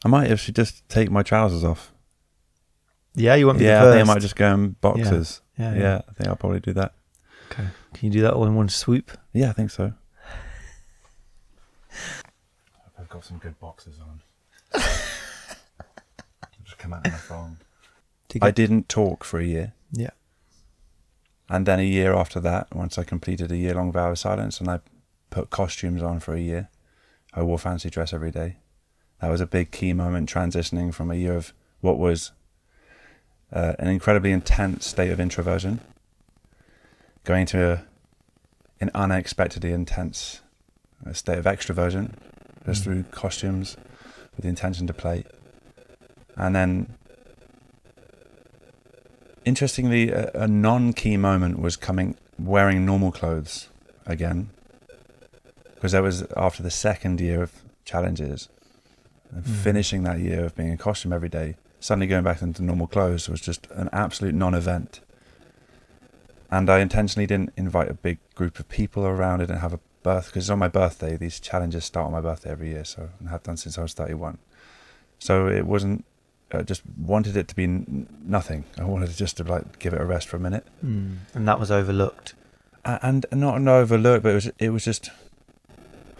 I might actually just take my trousers off. Yeah, you won't be the Yeah, first. I think I might just go in boxers. Yeah. I think I'll probably do that. Okay. Can you do that all in one swoop? Yeah, I think so. I've got some good boxers on. Just come out in my phone. I didn't talk for a year. Yeah. And then a year after that, once I completed a year-long vow of silence and I put costumes on for a year, I wore fancy dress every day. That was a big key moment transitioning from a year of what was an incredibly intense state of introversion, going to an unexpectedly intense state of extroversion, just through costumes with the intention to play. And then, interestingly, a non-key moment was wearing normal clothes again, because that was after the second year of challenges, and finishing that year of being in costume every day. Suddenly going back into normal clothes was just an absolute non-event. And I intentionally didn't invite a big group of people around. I didn't have a because it's on my birthday. These challenges start on my birthday every year, so I have done since I was 31. So it wasn't, I just wanted it to be nothing. I wanted just to give it a rest for a minute. And that was overlooked. And not overlooked, but it was just,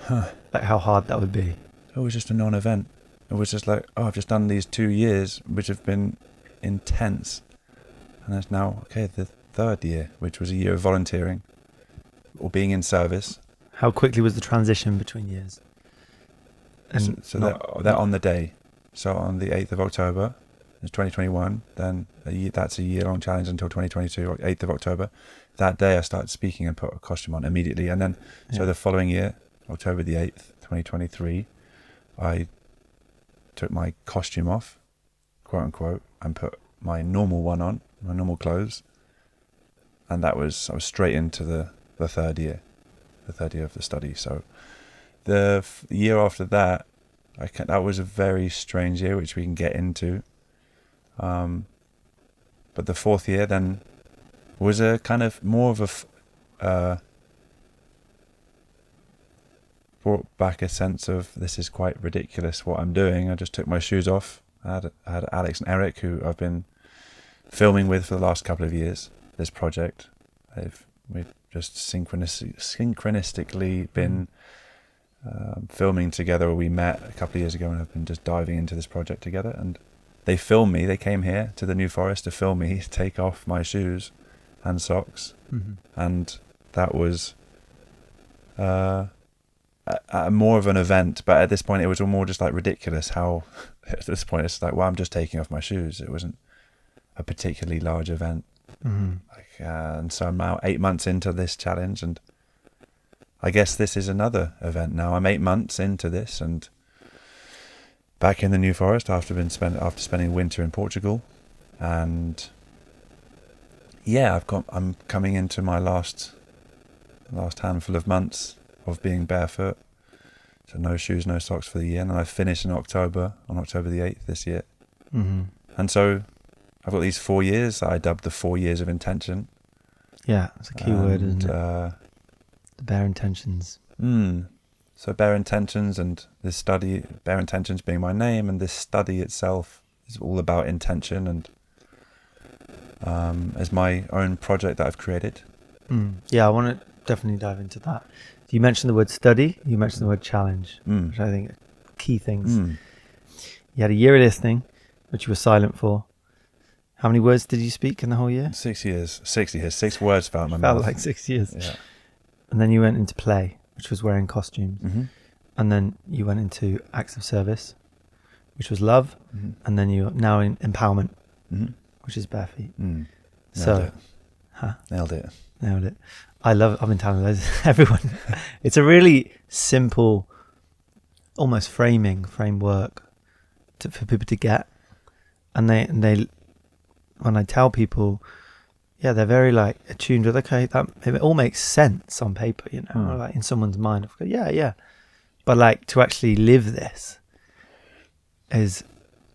Like how hard that would be. It was just a non-event. It was just like, I've just done these 2 years, which have been intense. And that's now, the third year, which was a year of volunteering or being in service. How quickly was the transition between years? And so they're on the day. So on the 8th of October, it's 2021, then that's a year-long challenge until 2022, or 8th of October. That day I started speaking and put a costume on immediately. And then, so the following year, October the 8th, 2023, I took my costume off, quote unquote, and put my normal one on, my normal clothes. And I was straight into the third year of the study. So the year after that, that was a very strange year, which we can get into. But the fourth year then was a kind of more of brought back a sense of, this is quite ridiculous what I'm doing. I just took my shoes off. I had Alex and Eric, who I've been filming with for the last couple of years, this project. We've just synchronistically been filming together. We met a couple of years ago and have been just diving into this project together. And they filmed me. They came here to the New Forest to film me take off my shoes and socks. And that was more of an event. But at this point, it was more just like ridiculous how at this point it's like, well, I'm just taking off my shoes. It wasn't a particularly large event. And so I'm now 8 months into this challenge, and I guess this is another event now. I'm 8 months into this and back in the New Forest after spending winter in Portugal. And I'm coming into my last handful of months of being barefoot. So no shoes, no socks for the year. And then I finish on October the 8th this year. And so I've got these 4 years that I dubbed the 4 years of intention. Yeah, it's a key word, isn't it? The bare intentions. So bare intentions, and this study, bare intentions being my name, and this study itself is all about intention, and as my own project that I've created. Yeah, I want to definitely dive into that. You mentioned the word study, you mentioned the word challenge, which I think are key things. You had a year of listening, which you were silent for. How many words did you speak in the whole year? 6 years. 6 words fell in my mouth. Felt like 6 years. Yeah. And then you went into play, which was wearing costumes. And then you went into acts of service, which was love. And then you're now in empowerment, which is bare feet. Nailed it. Nailed it. I've been telling everyone. It's a really simple, almost framework for people to get. And they when I tell people, they're very attuned with, okay, that it all makes sense on paper, like in someone's mind. But to actually live this is,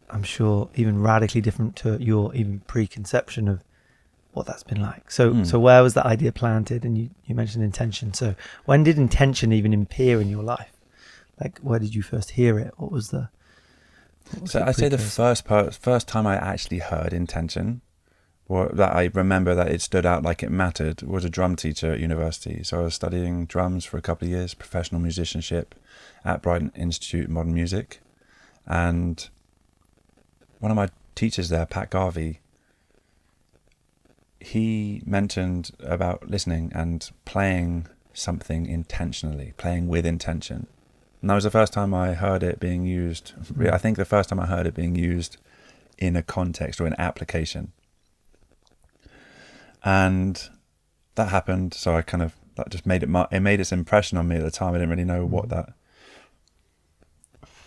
I'm sure, even radically different to your even preconception of what that's been like. So where was that idea planted? And you mentioned intention. So when did intention even appear in your life? Where did you first hear it? What was the What was So the I'd say the precursor? first time I actually heard intention, or that I remember that it stood out like it mattered, was a drum teacher at university. So I was studying drums for a couple of years, professional musicianship at Brighton Institute of Modern Music. And one of my teachers there, Pat Garvey, he mentioned about listening and playing something intentionally, playing with intention. And that was the first time I heard it being used. I think the first time I heard it being used in a context or an application. And that happened. So I kind of, that just made it made its impression on me at the time. I didn't really know what that,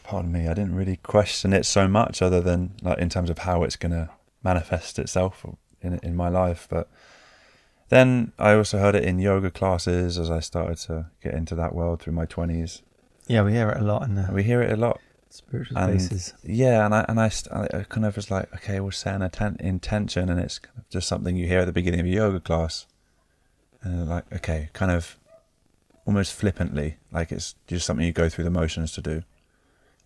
pardon me, I didn't really question it so much other than like in terms of how it's going to manifest itself in my life. But then I also heard it in yoga classes as I started to get into that world through my 20s. Yeah, we hear it a lot in the We hear it a lot. spiritual And spaces. yeah, I kind of was like, okay, we'll set an intention, and it's kind of just something you hear at the beginning of a yoga class. And like, okay, kind of almost flippantly, like it's just something you go through the motions to do.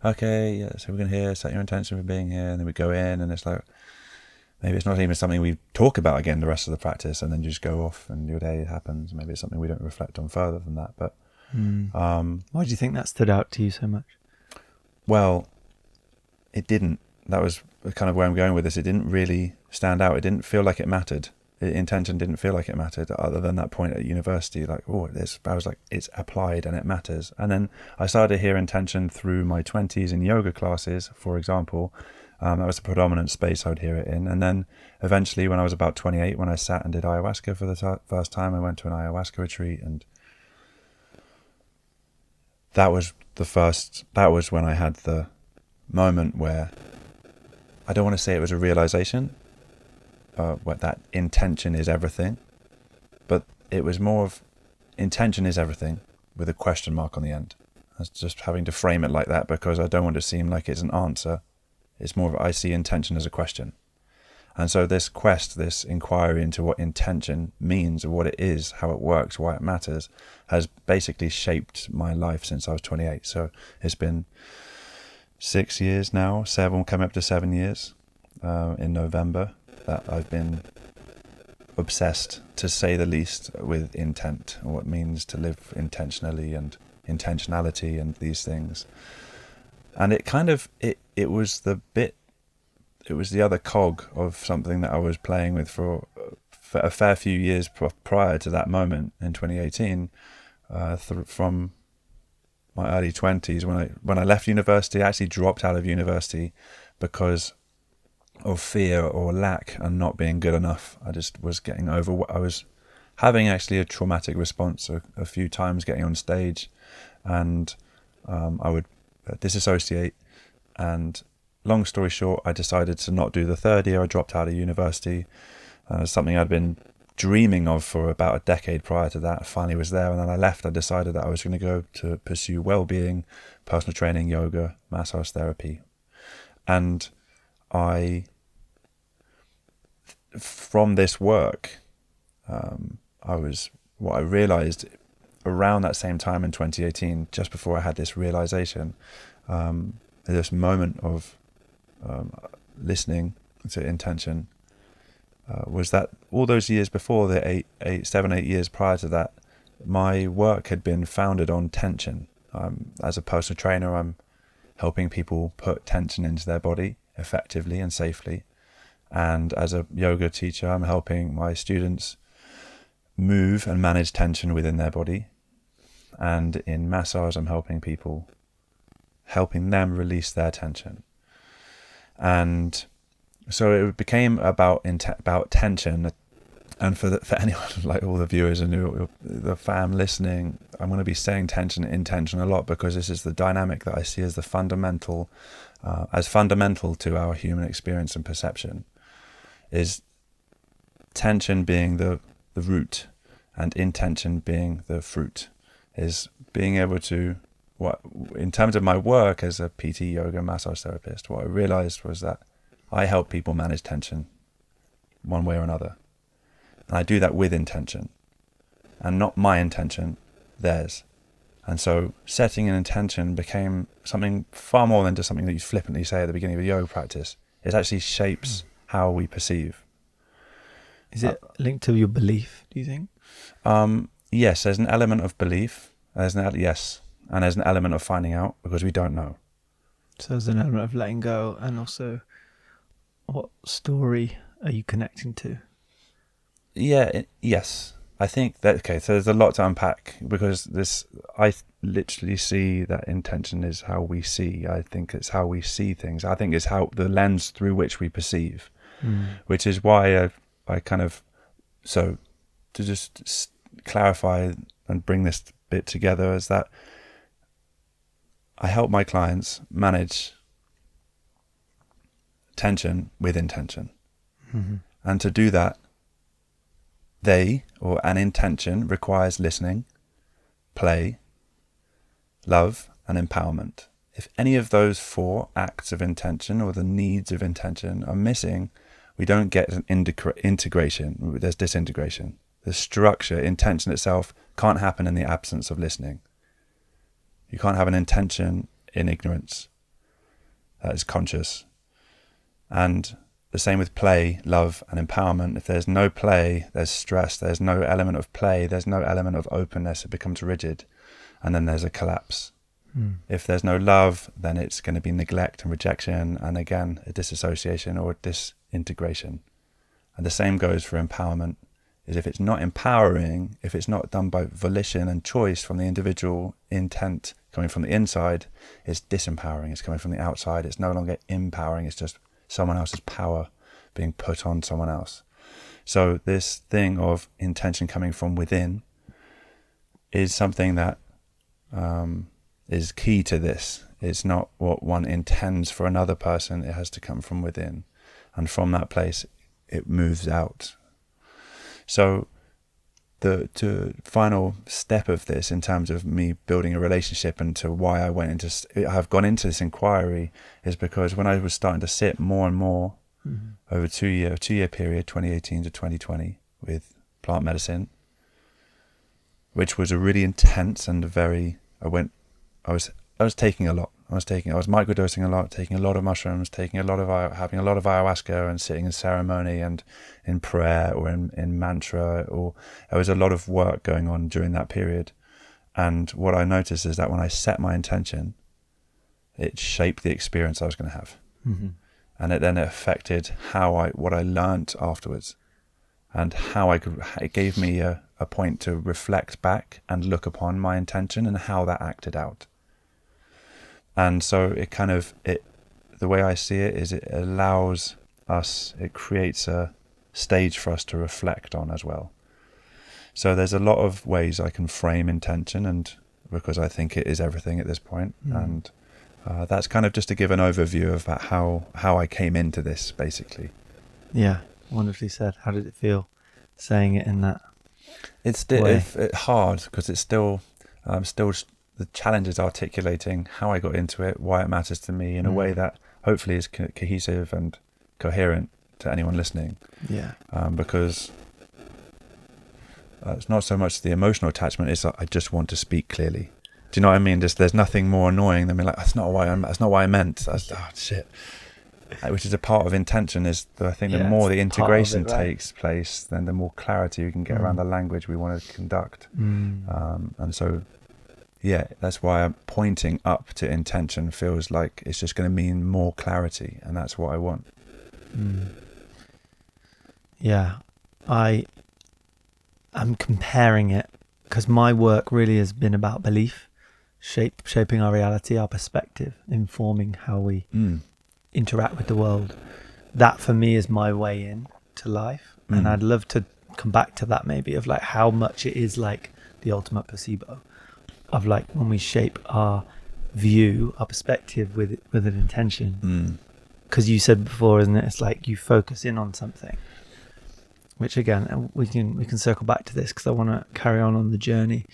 Okay, yeah, so we're going to hear, set your intention for being here, and then we go in, and it's like, maybe it's not even something we talk about again the rest of the practice, and then you just go off and your day happens. Maybe it's something we don't reflect on further than that. But Why do you think that stood out to you so much? well, it didn't. That was kind of where I'm going with this. It didn't really stand out. It didn't feel like it mattered. Intention didn't feel like it mattered other than that point at university. Like, I was like, it's applied and it matters. And then I started to hear intention through my 20s in yoga classes, for example. That was the predominant space I would hear it in. And then eventually when I was about 28, when I sat and did ayahuasca for the first time, I went to an ayahuasca retreat, and that was when I had the moment where, I don't want to say it was a realization, what that intention is everything, but it was more of intention is everything with a question mark on the end. I was just having to frame it like that because I don't want to seem like it's an answer. It's more of, I see intention as a question. And so this inquiry into what intention means, what it is, how it works, why it matters, has basically shaped my life since I was 28. So it's been 6 years now, coming up to 7 years in November, that I've been obsessed, to say the least, with intent, and what it means to live intentionally and intentionality and these things. And it kind of, it was the other cog of something that I was playing with for a fair few years prior to that moment in 2018, from my early 20s. When I left university, I actually dropped out of university because of fear or lack and not being good enough. I just was getting over. I was having actually a traumatic response a few times getting on stage, and I would disassociate. And long story short, I decided to not do the third year. I dropped out of university. Something I'd been dreaming of for about a decade prior to that. I finally was there, and then I left. I decided that I was going to go to pursue wellbeing, personal training, yoga, massage therapy. And from this work, what I realized around that same time in 2018, just before I had this realization, this moment of listening to intention, was that all those years before, the 7, 8 years prior to that, my work had been founded on tension. As a personal trainer, I'm helping people put tension into their body effectively and safely. And as a yoga teacher, I'm helping my students move and manage tension within their body. And in massage, I'm helping them release their tension. And so it became about tension. And for anyone, like all the viewers and the fam listening, I'm going to be saying tension, intention a lot, because this is the dynamic that I see as fundamental to our human experience and perception. Is tension being the root and intention being the fruit. Is being able to, in terms of my work as a PT, yoga, massage therapist, what I realized was that I help people manage tension one way or another. And I do that with intention. And not my intention, theirs. And so setting an intention became something far more than just something that you flippantly say at the beginning of a yoga practice. It actually shapes how we perceive. Is it linked to your belief, do you think? Yes, there's an element of belief. Yes, and there's an element of finding out because we don't know. So there's an element of letting go, and also what story are you connecting to? Yes. I think that, okay, so there's a lot to unpack because I literally see that intention is how we see. I think it's how we see things. I think it's how the lens through which we perceive, which is why I kind of, so to just clarify and bring this bit together is that I help my clients manage tension with intention. Mm-hmm. And to do that, an intention requires listening, play, love, and empowerment. If any of those 4 acts of intention or the needs of intention are missing, we don't get an integration. There's disintegration. The structure, intention itself, can't happen in the absence of listening. You can't have an intention in ignorance that is conscious. And the same with play, love, and empowerment. If there's no play, there's stress. There's no element of play. There's no element of openness. It becomes rigid. And then there's a collapse. If there's no love, then it's going to be neglect and rejection. And again, a disassociation or a disintegration. And the same goes for empowerment. Is if it's not empowering, if it's not done by volition and choice from the individual intent coming from the inside, it's disempowering. It's coming from the outside. It's no longer empowering. It's just someone else's power being put on someone else. So this thing of intention coming from within is something that is key to this. It's not what one intends for another person. It has to come from within. And from that place, it moves out. So the final step of this in terms of me building a relationship and to why I've gone into this inquiry is because when I was starting to sit more and more over a two-year period, 2018 to 2020 with plant medicine, which was a really intense and I was taking a lot. I was microdosing a lot, taking a lot of mushrooms, having a lot of ayahuasca and sitting in ceremony and in prayer or in mantra, or there was a lot of work going on during that period. And what I noticed is that when I set my intention, it shaped the experience I was going to have. Mm-hmm. And it then affected what I learnt afterwards and it gave me a point to reflect back and look upon my intention and how that acted out. And so the way I see it is it allows us, it creates a stage for us to reflect on as well. So there's a lot of ways I can frame intention, and because I think it is everything at this point. And that's kind of just to give an overview of how I came into this, basically. Yeah, wonderfully said. How did it feel saying it in that It's way? hard because it's still the challenge is articulating how I got into it, why it matters to me in a way that hopefully is cohesive and coherent to anyone listening. Yeah. Because it's not so much the emotional attachment, it's like I just want to speak clearly. Do you know what I mean? There's nothing more annoying than being like, that's not what I meant. Shit. Which is a part of intention, is that I think the more the integration takes place, then the more clarity we can get around the language we want to conduct. And so, yeah, that's why I'm pointing up to intention feels like it's just going to mean more clarity, and that's what I want. Yeah, I'm comparing it because my work really has been about belief, shaping our reality, our perspective, informing how we interact with the world. That for me is my way in to life, and I'd love to come back to that maybe of like how much it is like the ultimate placebo of like when we shape our view, our perspective with an intention. Because you said before, isn't it? It's like you focus in on something, which again we can circle back to this because I want to carry on the journey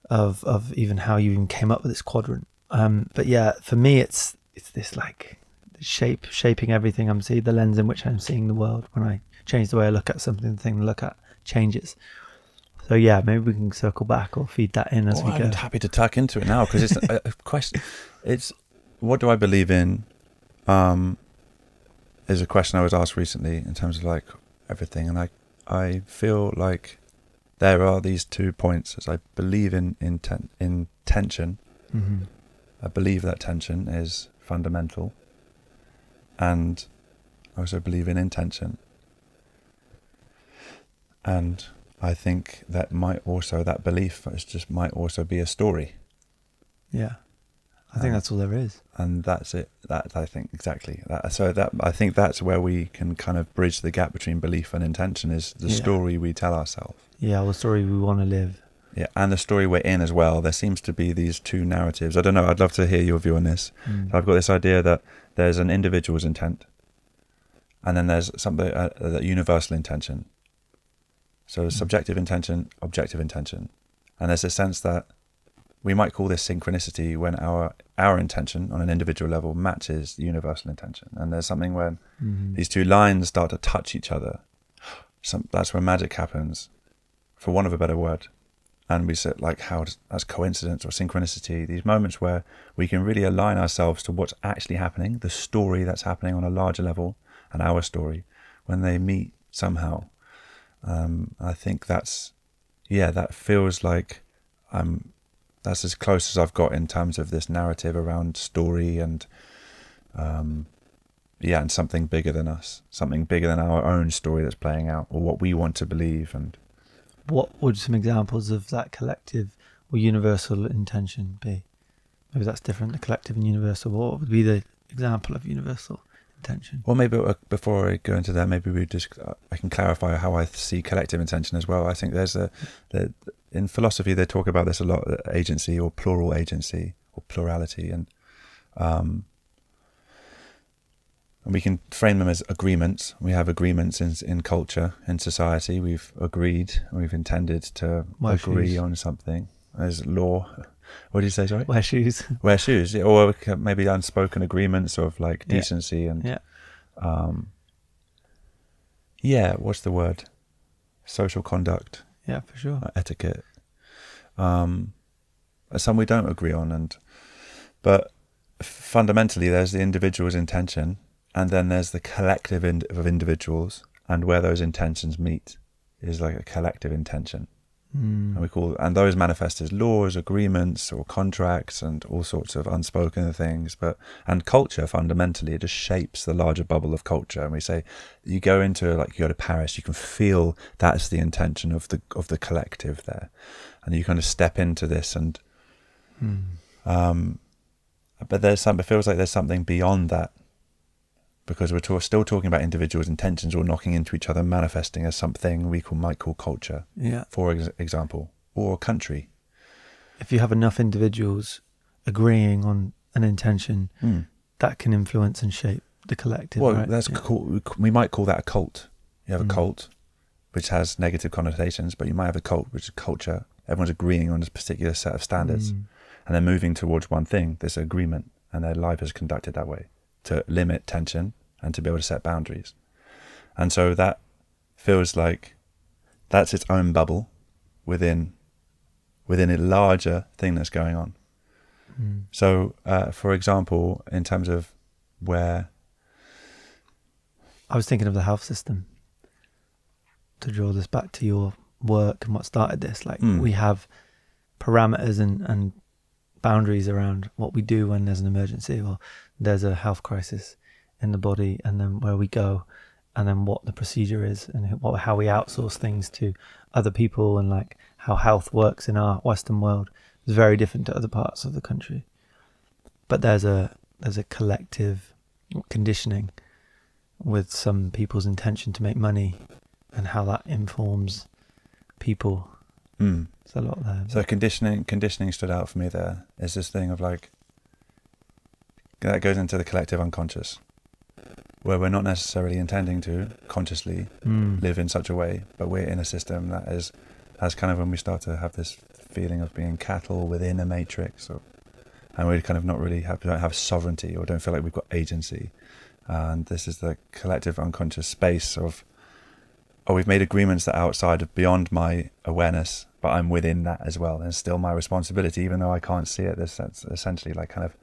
of even how you even came up with this quadrant. But yeah, for me it's this like shaping everything I'm seeing, the lens in which I'm seeing the world. When I change the way I look at something, the thing I look at changes. So yeah, maybe we can circle back or feed that in as we go. I'm happy to tuck into it now, because it's a question. It's, what do I believe in? Is a question I was asked recently in terms of like everything, and I feel like there are these 2 points. As I believe in tension. Mm-hmm. I believe that tension is fundamental, and I also believe in intention. And I think that that belief might also be a story. Yeah. I think that's all there is. And that's it. That, I think, exactly. I think that's where we can kind of bridge the gap between belief and intention, is the story we tell ourselves. Yeah, the story we want to live. Yeah, and the story we're in as well. There seems to be these 2 narratives. I don't know, I'd love to hear your view on this. I've got this idea that there's an individual's intent, and then there's something, that universal intention. So subjective intention, objective intention. And there's a sense that we might call this synchronicity, when our intention on an individual level matches the universal intention. And there's something when these 2 lines start to touch each other. That's where magic happens, for want of a better word. And we say, like, how that's coincidence or synchronicity, these moments where we can really align ourselves to what's actually happening, the story that's happening on a larger level, and our story, when they meet somehow. I think that feels like that's as close as I've got in terms of this narrative around story and and something bigger than us, something bigger than our own story that's playing out, or what we want to believe. And what would some examples of that collective or universal intention be? Maybe that's different, the collective and universal. What would be the example of universal intention? Well, maybe before I go into that, maybe I can clarify how I see collective intention as well. I think there's in philosophy they talk about this a lot, agency or plural agency or plurality, and we can frame them as agreements. We have agreements in culture, in society. We've agreed, we've intended to agree on something. There's law. What did you say, sorry? Wear shoes. Wear shoes, or maybe unspoken agreements of like decency and what's the word? Social conduct. Yeah, for sure. Etiquette. Some we don't agree on, but fundamentally there's the individual's intention, and then there's the collective of individuals, and where those intentions meet is like a collective intention. And those manifest as laws, agreements, or contracts, and all sorts of unspoken things. And culture, fundamentally, it just shapes the larger bubble of culture. And we say, you go to Paris, you can feel that's the intention of the collective there, and you kind of step into this. And but it feels like there's something beyond that, because we're still talking about individuals' intentions or knocking into each other, manifesting as something we might call culture, for example, or a country. If you have enough individuals agreeing on an intention, that can influence and shape the collective. Well, right? that's cool. We might call that a cult. You have a cult, which has negative connotations, but you might have a cult, which is culture. Everyone's agreeing on a particular set of standards, and they're moving towards one thing, this agreement, and their life is conducted that way, to limit tension and to be able to set boundaries. And so that feels like that's its own bubble within a larger thing that's going on. So, for example, in terms of where... I was thinking of the health system, to draw this back to your work and what started this. We have parameters and boundaries around what we do when there's an emergency or there's a health crisis in the body, and then where we go, and then what the procedure is, and how we outsource things to other people, and like how health works in our Western world is very different to other parts of the country. But there's a collective conditioning with some people's intention to make money, and how that informs people. There's a lot there. So conditioning stood out for me there. Is this thing of like, that goes into the collective unconscious, where we're not necessarily intending to consciously live in such a way, but we're in a system that's kind of when we start to have this feeling of being cattle within a matrix, and we kind of don't have sovereignty, or don't feel like we've got agency. And this is the collective unconscious space of we've made agreements that are outside of beyond my awareness, but I'm within that as well, and it's still my responsibility, even though I can't see it. That's essentially like kind of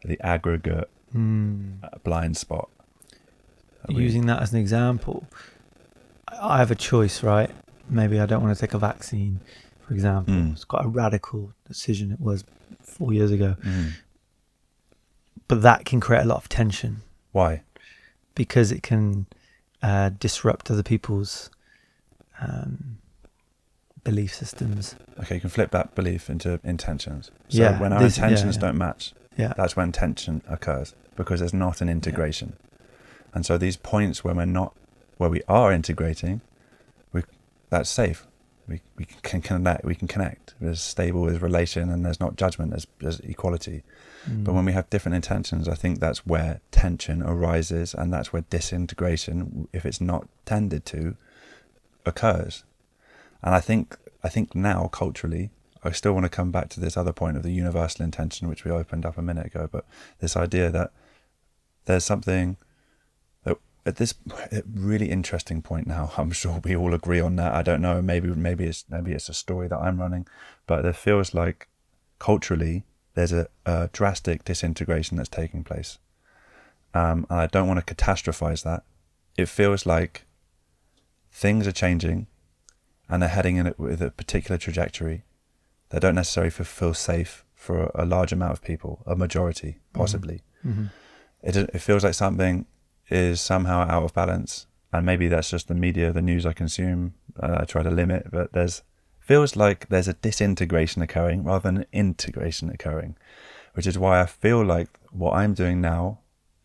the aggregate blind spot. Using that as an example, I have a choice, right? Maybe I don't want to take a vaccine, for example. It's quite a radical decision. It was 4 years ago. But that can create a lot of tension. Why? Because it can disrupt other people's belief systems. Okay, you can flip that belief into intentions. So when our intentions don't match, that's when tension occurs, because there's not an integration. And so these points where we are integrating, that's safe. We can connect. There's stable, there's relation, and there's not judgment, there's equality. But when we have different intentions, I think that's where tension arises, and that's where disintegration, if it's not tended to, occurs. And I think now culturally, I still want to come back to this other point of the universal intention, which we opened up a minute ago, but this idea that there's something that at this really interesting point now, I'm sure we all agree on that. I don't know, maybe it's a story that I'm running, but it feels like culturally there's a drastic disintegration that's taking place. And I don't want to catastrophize that. It feels like things are changing and they're heading in it with a particular trajectory that don't necessarily feel safe for a large amount of people, a majority, possibly. It feels like something is somehow out of balance, and maybe that's just the media, the news I consume, I try to limit, but feels like there's a disintegration occurring rather than an integration occurring, which is why I feel like what I'm doing now,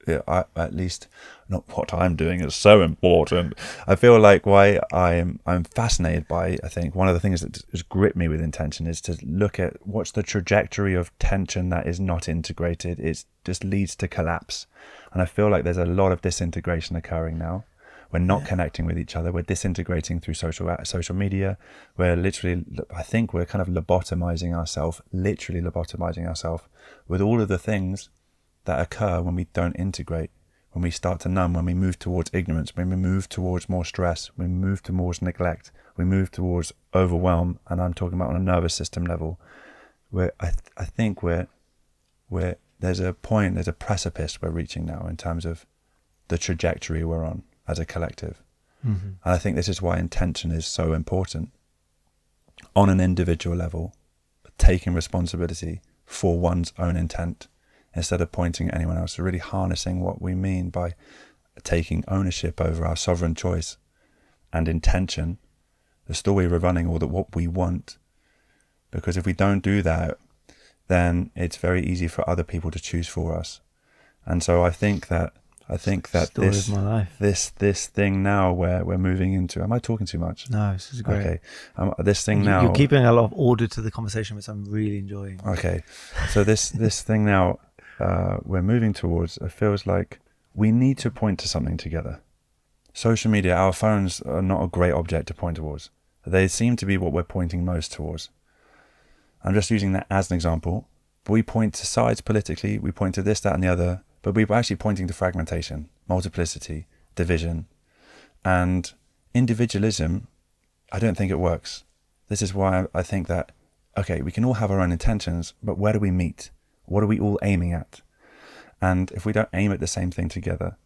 at least not what I'm doing is so important. I feel like why I'm fascinated by, I think one of the things that has gripped me with intention is to look at what's the trajectory of tension that is not integrated. It just leads to collapse. And I feel like there's a lot of disintegration occurring now. We're not connecting with each other. We're disintegrating through social media. We're literally, I think we're kind of lobotomizing ourselves with all of the things that occur when we don't integrate, when we start to numb, when we move towards ignorance, when we move towards more stress, when we move towards neglect, we move towards overwhelm, and I'm talking about on a nervous system level, where I think there's a precipice we're reaching now in terms of the trajectory we're on as a collective. And I think this is why intention is so important on an individual level, taking responsibility for one's own intent, instead of pointing at anyone else, really harnessing what we mean by taking ownership over our sovereign choice and intention, the story we're running, or what we want. Because if we don't do that, then it's very easy for other people to choose for us. And so I think that this thing now where we're moving into, am I talking too much? No, this is great. Okay. This thing now, you're keeping a lot of order to the conversation, which I'm really enjoying. Okay. So this thing now, we're moving towards, it feels like we need to point to something together. Social media, our phones are not a great object to point towards. They seem to be what we're pointing most towards. I'm just using that as an example. But we point to sides politically, we point to this, that, and the other, but we're actually pointing to fragmentation, multiplicity, division. And individualism, I don't think it works. This is why I think that, okay, we can all have our own intentions, but where do we meet? What are we all aiming at? And if we don't aim at the same thing together,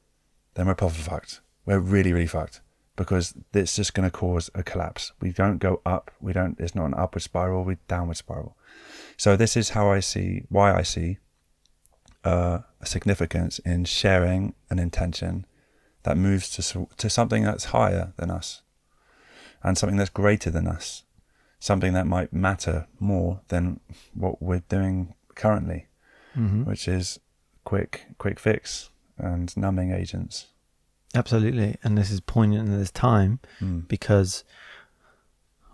then we're proper fucked. We're really, really fucked, because it's just going to cause a collapse. We don't go up. It's not an upward spiral, we're downward spiral. So this is why I see a significance in sharing an intention that moves to something that's higher than us, and something that's greater than us, something that might matter more than what we're doing currently, which is quick fix and numbing agents. Absolutely. And this is poignant in this time because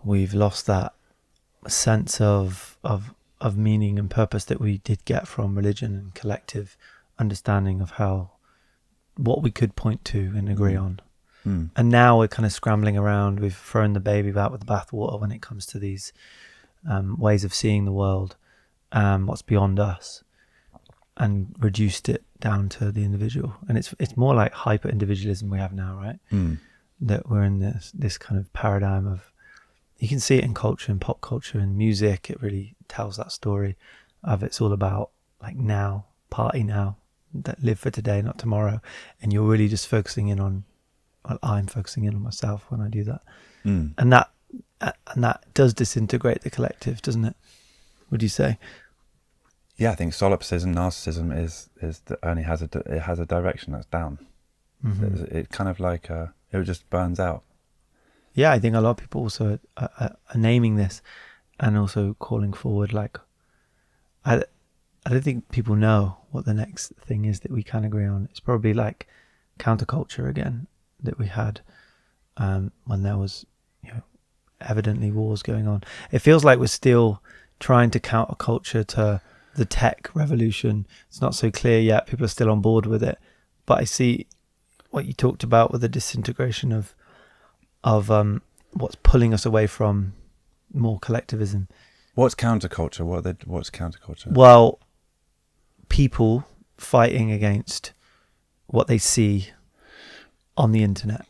we've lost that sense of meaning and purpose that we did get from religion and collective understanding of what we could point to and agree on. And now we're kind of scrambling around. We've thrown the baby out with the bathwater when it comes to these ways of seeing the world, what's beyond us, and reduced it down to the individual. And it's more like hyper individualism we have now, right? that we're in this kind of paradigm of, you can see it in culture, in pop culture, in music. It really tells that story of, it's all about like now, party now, that live for today, not tomorrow. And you're really just focusing in on, well, I'm focusing in on myself when I do that. And that does disintegrate the collective, doesn't it? Would you say? Yeah, I think solipsism, narcissism is that only has a direction that's down. It kind of like it just burns out. Yeah, I think a lot of people also are naming this and also calling forward. Like, I don't think people know what the next thing is that we can agree on. It's probably like counterculture again that we had when there was, evidently wars going on. It feels like we're still trying to counterculture to the tech revolution. It's not so clear yet. People are still on board with it. But I see what you talked about with the disintegration of what's pulling us away from more collectivism. What's counterculture? What's counterculture? Well, people fighting against what they see on the internet.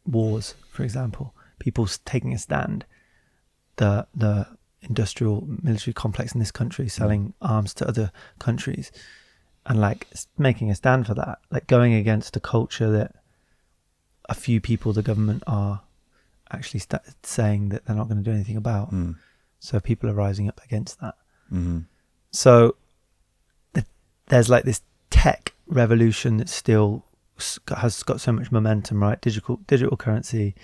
Wars, for example. People taking a stand. The industrial military complex in this country selling arms to other countries, and like making a stand for that, like going against a culture that a few people, the government, are actually saying that they're not going to do anything about. So people are rising up against that. So there's like this tech revolution that still has got so much momentum, right? Digital currency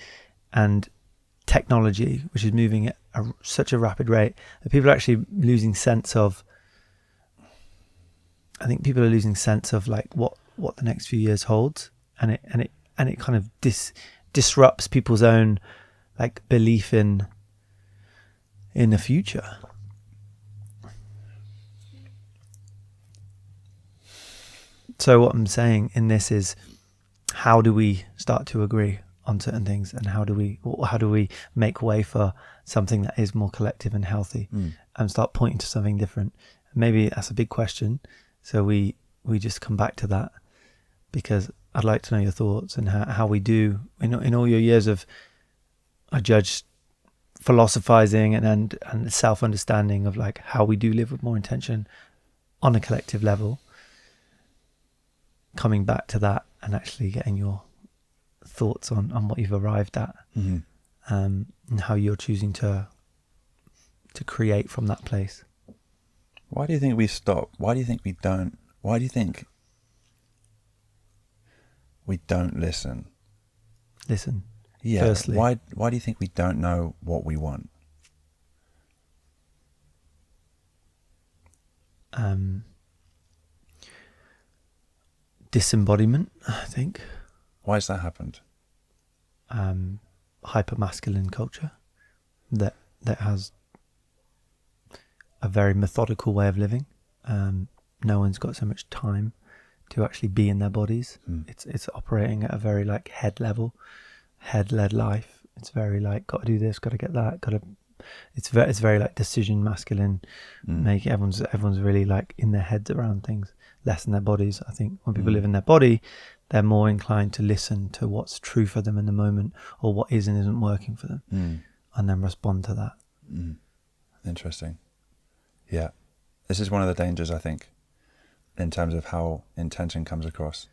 and technology, which is moving at such a rapid rate that people are actually losing sense of. I think people are losing sense of like what the next few years holds, and it kind of disrupts people's own like belief in the future. So what I'm saying in this is, how do we start to agree on certain things, and how do we make way for something that is more collective and healthy, and start pointing to something different? Maybe that's a big question, so we just come back to that, because I'd like to know your thoughts and how we do in all your years of, I judge, philosophizing and self-understanding of like how we do live with more intention on a collective level, coming back to that and actually getting your thoughts on what you've arrived at, and how you're choosing to create from that place. Why do you think we stop? Why do you think we don't? Why do you think we don't listen? Listen. Yeah. Firstly. Why do you think we don't know what we want? Disembodiment, I think. Why has that happened? Hyper-masculine culture that has a very methodical way of living. No one's got so much time to actually be in their bodies. It's operating at a very like head-led life. It's very like, got to do this, got to get that, got to. It's very like decision masculine. Make everyone's really like in their heads around things, less in their bodies. I think when people live in their body, they're more inclined to listen to what's true for them in the moment, or what is and isn't working for them, and then respond to that. Interesting. Yeah, this is one of the dangers, I think, in terms of how intention comes across,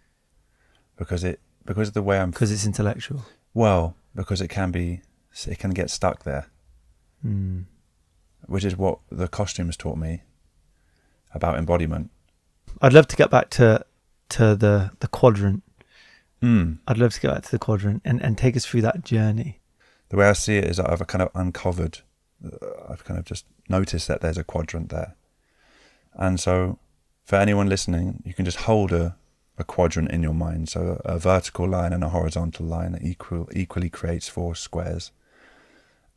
because of the way because it's intellectual. Well, because it can get stuck there, which is what the costumes taught me about embodiment. I'd love to get back to the quadrant. I'd love to get back to the quadrant and take us through that journey. The way I see it is that I've kind of uncovered, I've kind of just noticed that there's a quadrant there. And so for anyone listening, you can just hold a quadrant in your mind. So a vertical line and a horizontal line that equally creates 4 squares.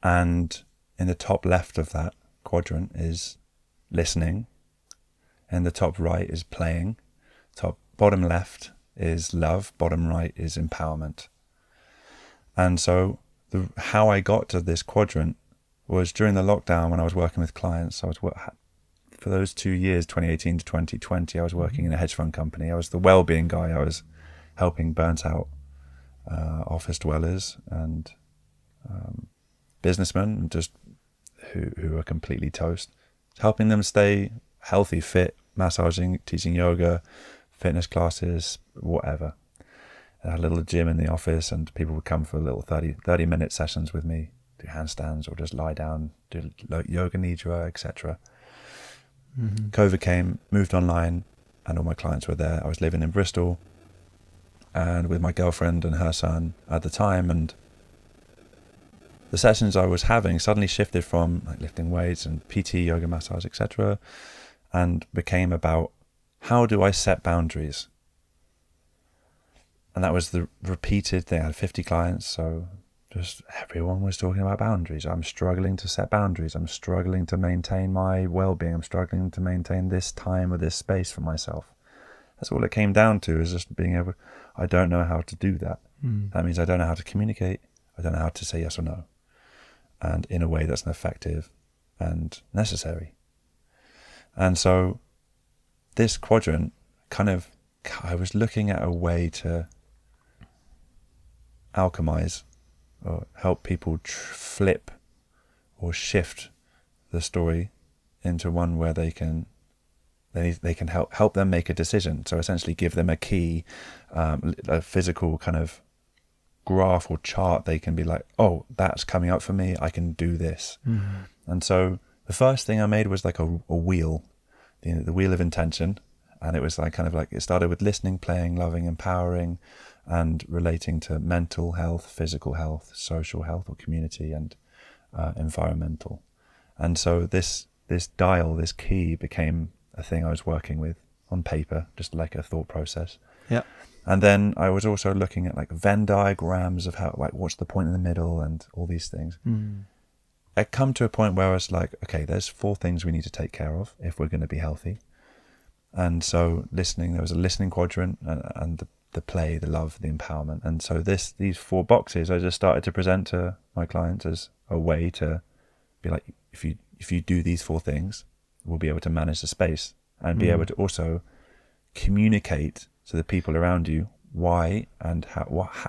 And in the top left of that quadrant is listening. And the top right is playing. Bottom left is love. Bottom right is empowerment. And so how I got to this quadrant was during the lockdown when I was working with clients. For those 2 years, 2018 to 2020, I was working in a hedge fund company. I was the wellbeing guy. I was helping burnt out office dwellers and businessmen, just who are completely toast, helping them stay healthy, fit, massaging, teaching yoga, fitness classes, whatever. I had a little gym in the office, and people would come for little 30-minute sessions with me, do handstands or just lie down, do yoga nidra, etc. COVID came, moved online, and all my clients were there. I was living in Bristol and with my girlfriend and her son at the time, and the sessions I was having suddenly shifted from like lifting weights and PT, yoga, massage, etc., and became about how do I set boundaries. And that was the repeated thing. I had 50 clients, so just everyone was talking about boundaries. I'm struggling to set boundaries. I'm struggling to maintain my well-being. I'm struggling to maintain this time or this space for myself. That's all it came down to, is just being able, I don't know how to do that. That means I don't know how to communicate. I don't know how to say yes or no, and in a way that's effective and necessary. And so this quadrant I was looking at a way to alchemize or help people flip or shift the story into one where they can help them make a decision. So essentially give them a key, a physical kind of graph or chart. They can be like, oh, that's coming up for me, I can do this. And so the first thing I made was like a wheel, the wheel of intention. And it was like it started with listening, playing, loving, empowering, and relating to mental health, physical health, social health or community, and environmental. And so this dial, this key, became a thing I was working with on paper, just like a thought process. Yeah. And then I was also looking at like Venn diagrams of how, like, what's the point in the middle and all these things. I'd come to a point where I was like, okay, there's 4 things we need to take care of if we're going to be healthy. And so listening, there was a listening quadrant, and the play, the love, the empowerment. And so these 4 boxes I just started to present to my clients as a way to be like, if you do these 4 things, we'll be able to manage the space and be able to also communicate to the people around you why and how,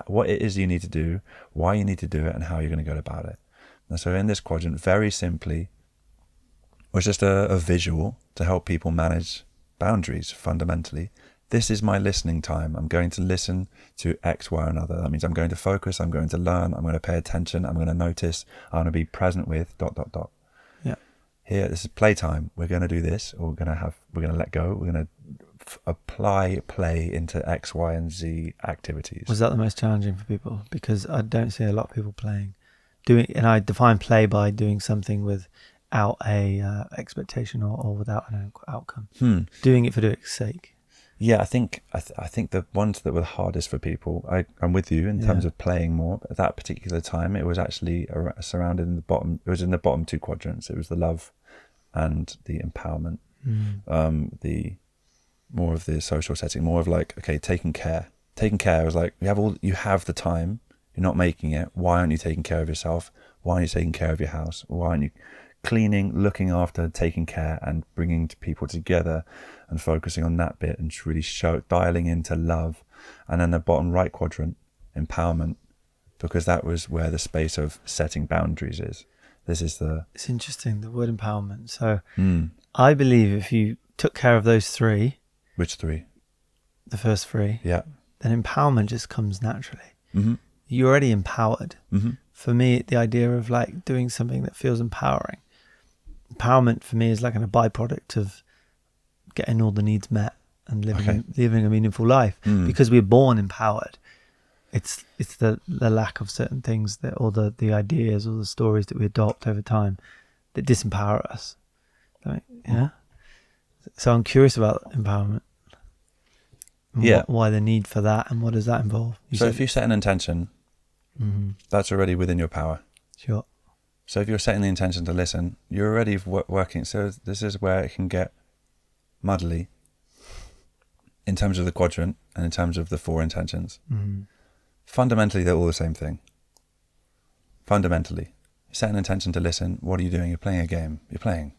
what it is you need to do, why you need to do it, and how you're going to go about it. And so in this quadrant, very simply, was just a visual to help people manage boundaries. Fundamentally, this is my listening time. I'm going to listen to X, Y, or another. That means I'm going to focus, I'm going to learn, I'm going to pay attention, I'm going to notice, I'm going to be present with ... Yeah. Here, this is playtime. We're going to do this, or we're going to let go. We're going to apply play into X, Y, and Z activities. Was that the most challenging for people? Because I don't see a lot of people and I define play by doing something without a expectation or without an outcome. Doing it for doing its sake. Yeah, I think the ones that were the hardest for people, I'm with you in terms of playing more. But at that particular time, it was actually surrounded in the bottom. It was in the bottom 2 quadrants. It was the love and the empowerment. The more of the social setting, more of like, okay, taking care. Taking care was like, you have the time. You're not making it. Why aren't you taking care of yourself? Why aren't you taking care of your house? Why aren't you cleaning, looking after, taking care, and bringing people together and focusing on that bit and really dialing into love? And then the bottom right quadrant, empowerment, because that was where the space of setting boundaries is. It's interesting, the word empowerment. So I believe if you took care of those 3. Which 3? The first 3. Yeah. Then empowerment just comes naturally. You're already empowered. For me, the idea of like doing something that feels empowering. Empowerment for me is like a byproduct of getting all the needs met and living a meaningful life. Because we're born empowered. It's the lack of certain things or the ideas or the stories that we adopt over time that disempower us. Yeah. So I'm curious about empowerment. Why the need for that, and what does that involve? If you set an intention, that's already within your power. Sure. So if you're setting the intention to listen, you're already working. So this is where it can get muddly in terms of the quadrant and in terms of the 4 intentions. Fundamentally, they're all the same thing. Fundamentally, you set an intention to listen. What are you doing? You're playing a game. You're playing.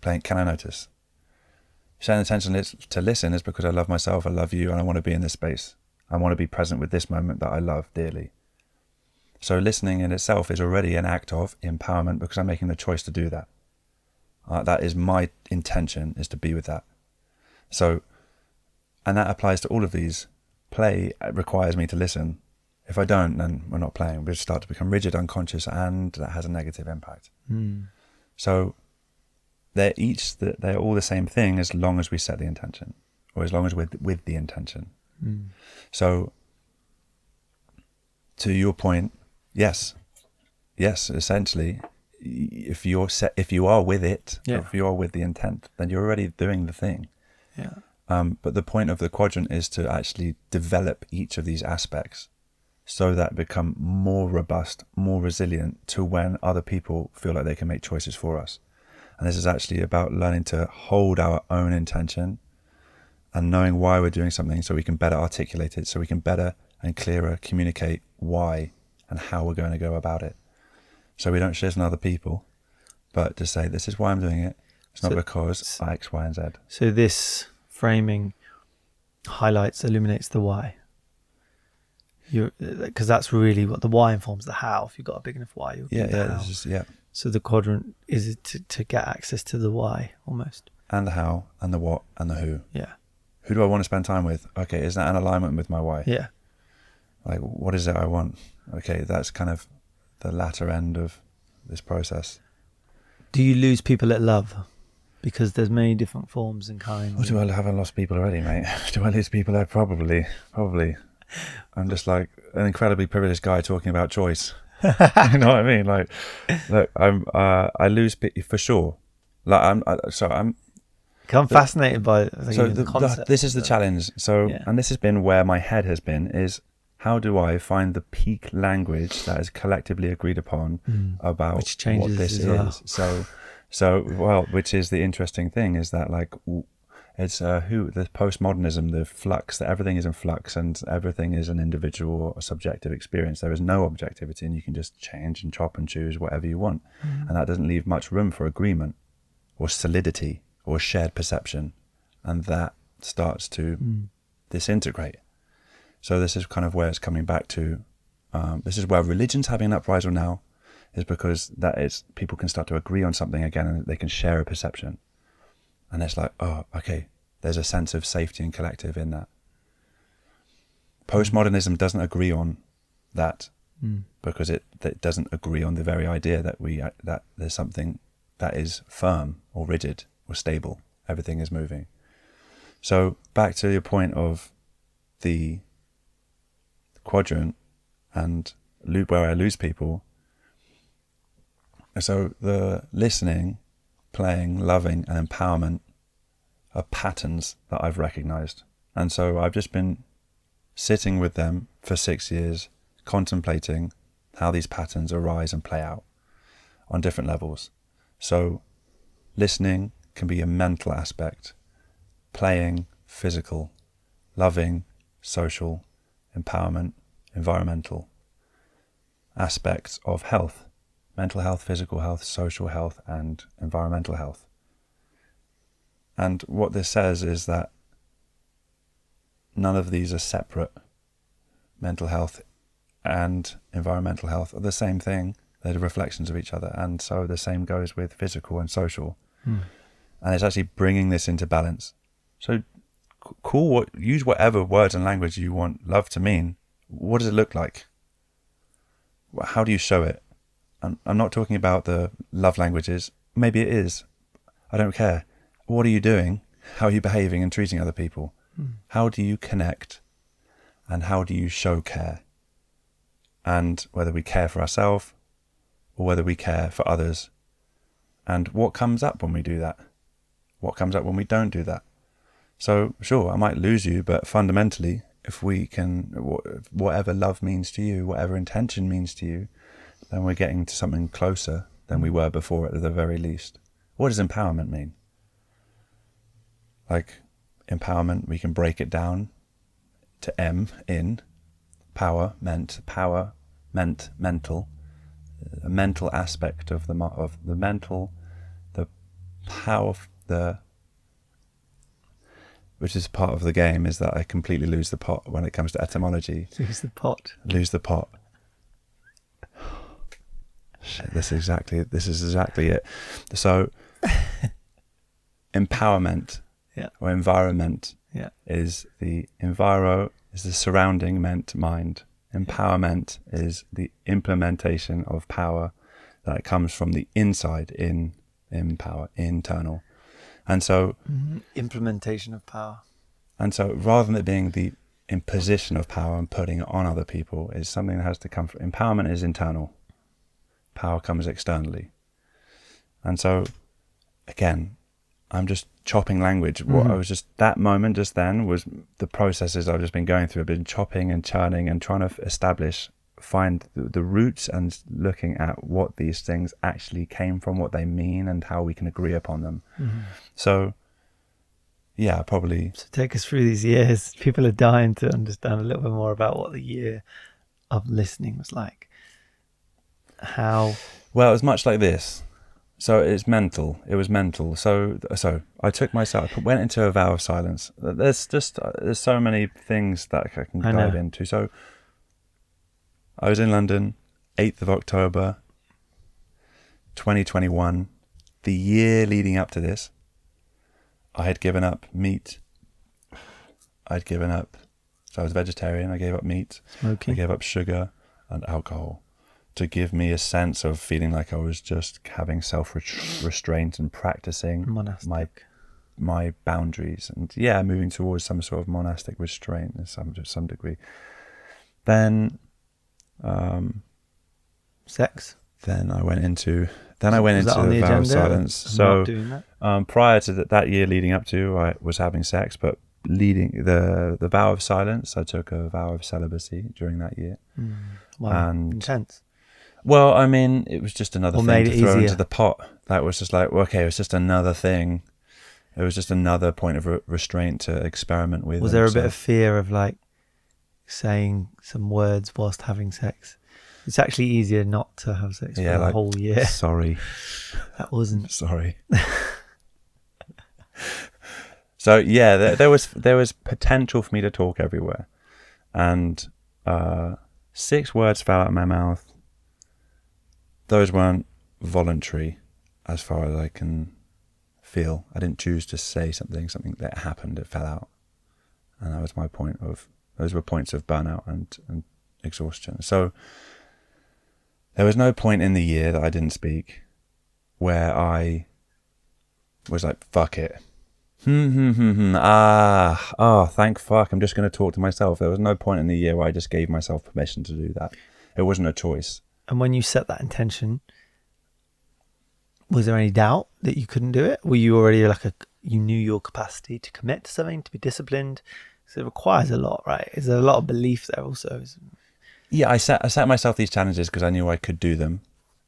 Can I notice? You set an intention to listen is because I love myself, I love you, and I want to be in this space. I want to be present with this moment that I love dearly. So listening in itself is already an act of empowerment because I'm making the choice to do that. That is my intention, is to be with that. So, and that applies to all of these. Play requires me to listen. If I don't, then we're not playing. We start to become rigid, unconscious, and that has a negative impact. So they're all the same thing as long as we set the intention, or as long as we're with the intention. So to your point, yes, essentially, if you are with it, if you are with the intent, then you're already doing the thing. But the point of the quadrant is to actually develop each of these aspects so that become more robust, more resilient to when other people feel like they can make choices for us. And this is actually about learning to hold our own intention and knowing why we're doing something so we can better articulate it, so we can better and clearer communicate why and how we're going to go about it. So we don't shit on other people, but to say, this is why I'm doing it. It's not because X, Y, and Z. So this framing illuminates the why. Because that's really what the why informs the how. If you've got a big enough why, you'll get the how. So the quadrant is to get access to the why, almost. And the how, and the what, and the who. Yeah. Who do I want to spend time with? Okay, is that in alignment with my why? Yeah. Like, what is it I want? Okay, that's kind of the latter end of this process. Do you lose people at love? Because there's many different forms and kinds. I haven't lost people already, mate? Do I lose people there? Probably. I'm just like an incredibly privileged guy talking about choice. You know what I mean? Like, look, I lose people for sure. Like, I'm fascinated by the concept. This is the challenge. So, and this has been where my head has been, is how do I find the peak language that is collectively agreed upon about what this is? So, which is the interesting thing, is that like, it's the postmodernism, the flux, that everything is in flux and everything is an individual or subjective experience. There is no objectivity and you can just change and chop and choose whatever you want. And that doesn't leave much room for agreement or solidity or shared perception. And that starts to disintegrate. So this is kind of where it's coming back to. This is where religion's having an uprising now, is because people can start to agree on something again and they can share a perception. And it's like, oh, okay, there's a sense of safety and collective in that. Postmodernism doesn't agree on that because it doesn't agree on the very idea that there's something that is firm or rigid or stable. Everything is moving. So back to your point of the quadrant and where I lose people. So the listening, playing, loving, and empowerment are patterns that I've recognized. And so I've just been sitting with them for 6 years, contemplating how these patterns arise and play out on different levels. So listening can be a mental aspect, playing, physical, loving, social, empowerment, environmental aspects of health. Mental health, physical health, social health, and environmental health. And what this says is that none of these are separate. Mental health and environmental health are the same thing. They're the reflections of each other. And so the same goes with physical and social. And it's actually bringing this into balance. So use whatever words and language you want love to mean. What does it look like? How do you show it? I'm not talking about the love languages. Maybe it is. I don't care. What are you doing? How are you behaving and treating other people? How do you connect? And how do you show care? And whether we care for ourselves or whether we care for others. And what comes up when we do that? What comes up when we don't do that? So sure, I might lose you, but fundamentally, if we can, whatever love means to you, whatever intention means to you, then we're getting to something closer than we were before at the very least. What does empowerment mean? Like empowerment, we can break it down to M in power meant mental, a mental aspect of the mental, the power, which is part of the game, is that I completely lose the plot when it comes to etymology. Lose the pot. Lose the plot. Shit, this is exactly it. So, empowerment or environment is the surrounding mind. Empowerment is the implementation of power that comes from the inside in power, internal. And so implementation of power. And so rather than it being the imposition of power and putting it on other people, is something that has to come from empowerment is internal. Power comes externally. And so again, I'm just chopping language. What I was just, that moment just then was the processes I've just been going through. I've been chopping and churning and trying to find the roots and looking at what these things actually came from, what they mean, and how we can agree upon them. So, yeah, probably. So take us through these years. People are dying to understand a little bit more about what the year of listening was like. How? Well, it was much like this. So it's mental. It was mental. So I took myself, went into a vow of silence. There's so many things that I can dive into. So I was in London, 8th of October, 2021. The year leading up to this, I had given up meat. So I was vegetarian. I gave up meat. Smoking. I gave up sugar and alcohol to give me a sense of feeling like I was just having self-restraint and practicing my boundaries and moving towards some sort of monastic restraint to some degree. Then sex. Then I went into the vow of silence. So prior to that year leading up to, I was having sex, but leading the vow of silence, I took a vow of celibacy during that year. Wow, and intense. Well, I mean, it was just another thing to throw into the pot. That was just like, okay, it was just another thing. It was just another point of restraint to experiment with. Was there a bit of fear of like saying some words whilst having sex? It's actually easier not to have sex for a whole year. Sorry. That wasn't. Sorry. So yeah, there was potential for me to talk everywhere. And 6 words fell out of my mouth. Those weren't voluntary as far as I can feel. I didn't choose to say something that happened, it fell out. And that was my point those were points of burnout and exhaustion. So there was no point in the year that I didn't speak where I was like, fuck it. Thank fuck, I'm just going to talk to myself. There was no point in the year where I just gave myself permission to do that. It wasn't a choice. And when you set that intention, was there any doubt that you couldn't do it? Were you already you knew your capacity to commit to something, to be disciplined? So it requires a lot, right? Is there a lot of belief there also? Yeah, I set myself these challenges because I knew I could do them.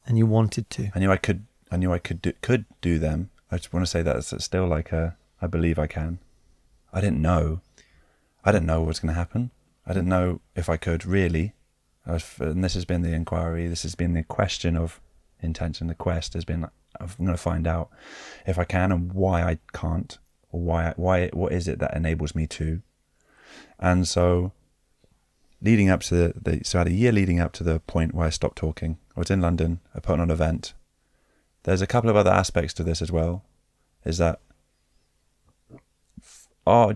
And you wanted to. I knew I could do them. I just want to say that it's still like I believe I can. I didn't know what was going to happen. I didn't know if I could really. And this has been the inquiry. This has been the question of intention. The quest has been, I'm going to find out if I can and why I can't, or what is it that enables me to. And so leading up to so I had a year leading up to the point where I stopped talking. I was in London. I put on an event. There's a couple of other aspects to this as well, is that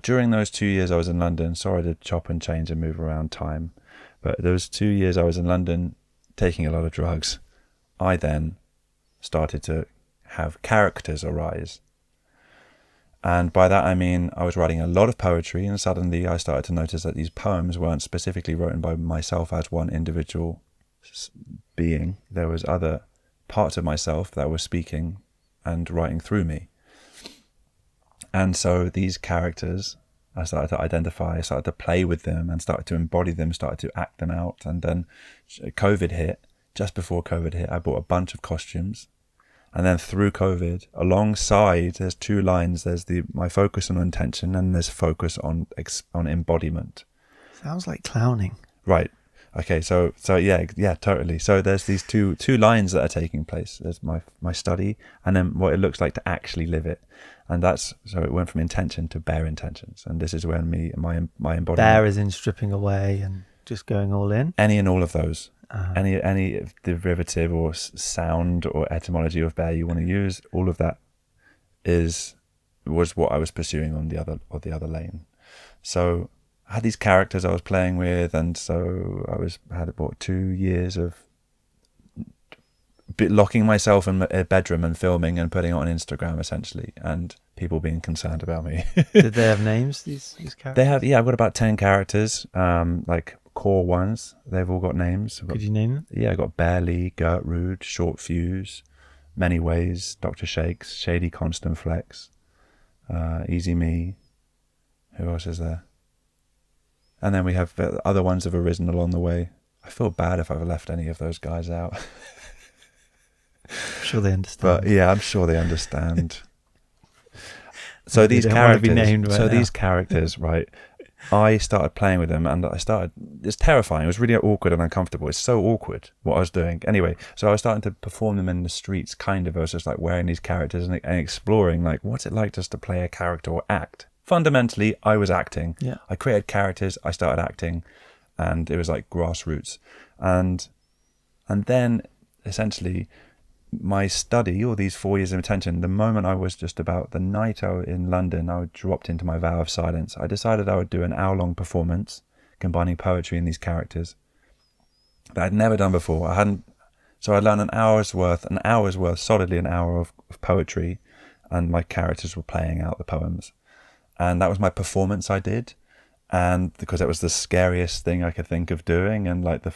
during those 2 years I was in London, sorry to chop and change and move around time, but those 2 years I was in London taking a lot of drugs, I then started to have characters arise. And by that I mean I was writing a lot of poetry, and suddenly I started to notice that these poems weren't specifically written by myself as one individual being. There was other parts of myself that were speaking and writing through me. And so these characters, I started to identify, I started to play with them and started to embody them, started to act them out. And then COVID hit. Just before COVID hit, I bought a bunch of costumes. And then through COVID, alongside, there's 2 lines. There's my focus on intention, and there's focus on embodiment. Sounds like clowning. Right. Okay, so yeah, totally. So there's these two lines that are taking place. There's my study, and then what it looks like to actually live it, and that's so it went from intention to bare intentions, and this is when my embodiment. Bare is in stripping away and just going all in. Any and all of those, any derivative or sound or etymology of bare you want to use, all of that was what I was pursuing on the other lane. So I had these characters I was playing with, and so I had about 2 years of locking myself in a bedroom and filming and putting it on Instagram essentially, and people being concerned about me. Did they have names, these characters? They have, yeah. I've got about 10 characters, like core ones. They've all got names. Could you name them? Yeah, I got Barely, Gertrude, Short Fuse, Many Ways, Dr. Shakes, Shady Constant Flex, Easy Me. Who else is there? And then we have other ones that have arisen along the way. I feel bad if I've left any of those guys out. I'm sure they understand. But yeah, I'm sure they understand. So these characters, right? I started playing with them, and it's terrifying. It was really awkward and uncomfortable. It's so awkward what I was doing. Anyway, so I was starting to perform them in the streets, kind of. I was just like wearing these characters and exploring, like, what's it like just to play a character or act? Fundamentally, I was acting. Yeah. I created characters, I started acting, and it was like grassroots. And then essentially my study, all these 4 years of intention, the moment I was just about the night I was in London, I dropped into my vow of silence. I decided I would do an hour-long performance combining poetry and these characters that I'd never done before. So I learned an hour's worth, solidly an hour of poetry, and my characters were playing out the poems. And that was my performance I did. And because it was the scariest thing I could think of doing, and like the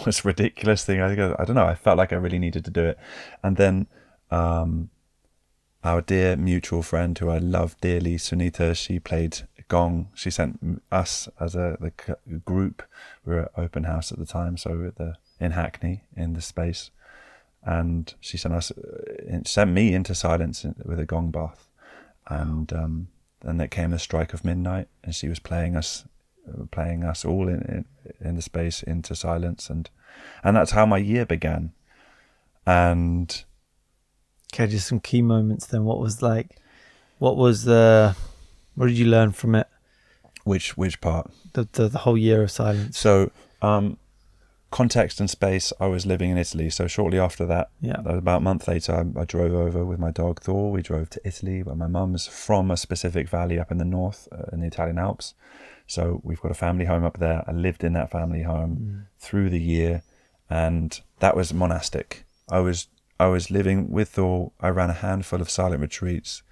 most ridiculous thing, I don't know, I felt like I really needed to do it. And then our dear mutual friend who I love dearly, Sunita, she played gong. She sent us as the group, we were at open house at the time, so in Hackney, in the space, and she sent me into silence with a gong bath. And then there came the strike of midnight, and she was playing us all in the space into silence, and that's how my year began. And okay, just some key moments then. What did you learn from it? Which part? The whole year of silence. So context and space. I was living in Italy, so shortly after that, about a month later, I drove over with my dog Thor. We drove to Italy, where my mum's from a specific valley up in the north, in the Italian Alps. So we've got a family home up there. I lived in that family home through the year, and that was monastic. I was living with Thor. I ran a handful of silent retreats,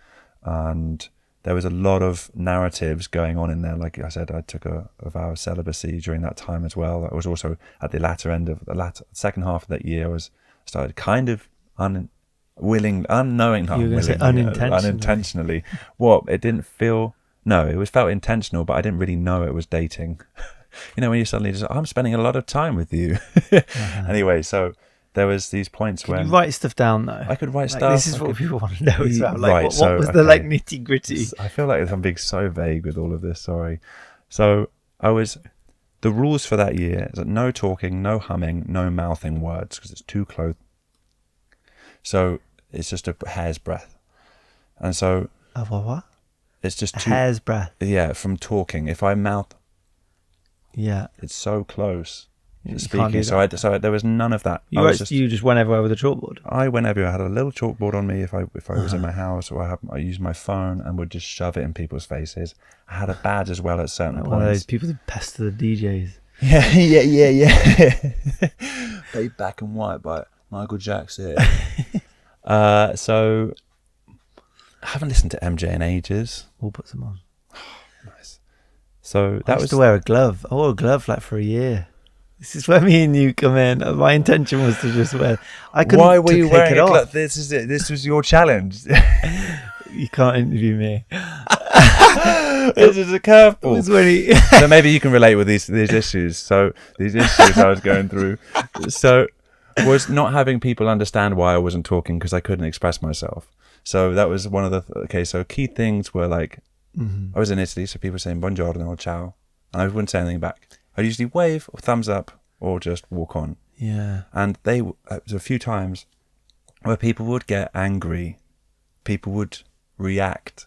and there was a lot of narratives going on in there. Like I said, I took a vow of celibacy during that time as well. I was also at the latter end of the second half of that year. I started kind of unintentionally. What? It didn't feel. No, it felt intentional, but I didn't really know it was dating. You know, when you suddenly just, I'm spending a lot of time with you. Anyway, so there was these points where you write stuff down though. I could write like, stuff. This is what people want to know as well. Like, right, what was the like nitty gritty? I feel like I'm being so vague with all of this. Sorry. So the rules for that year is that no talking, no humming, no mouthing words because it's too close. So it's just a hair's breadth, and so what? It's just a hair's breadth. Yeah, from talking. If I mouth, it's so close. Speaking, so there was none of that. You just went everywhere with a chalkboard. I went everywhere. I had a little chalkboard on me if I was in my house, or I used my phone and would just shove it in people's faces. I had a badge as well at certain points. One of those people that pester the DJs. Yeah. Babe Back and White by Michael Jackson. So I haven't listened to MJ in ages. We'll put some on. Nice. So I used to wear a glove. I wore a glove like for a year. This is where me and you come in. My intention was to just wear. Why were you wearing a glove? This is it. This was your challenge. You can't interview me. This is a curveball. So maybe you can relate with these issues. So these issues I was going through. So was not having people understand why I wasn't talking because I couldn't express myself. So that was one of the so key things were like I was in Italy, so people were saying buongiorno or ciao, and I wouldn't say anything back. I usually wave or thumbs up, or just walk on. Yeah. And there was a few times where people would get angry, people would react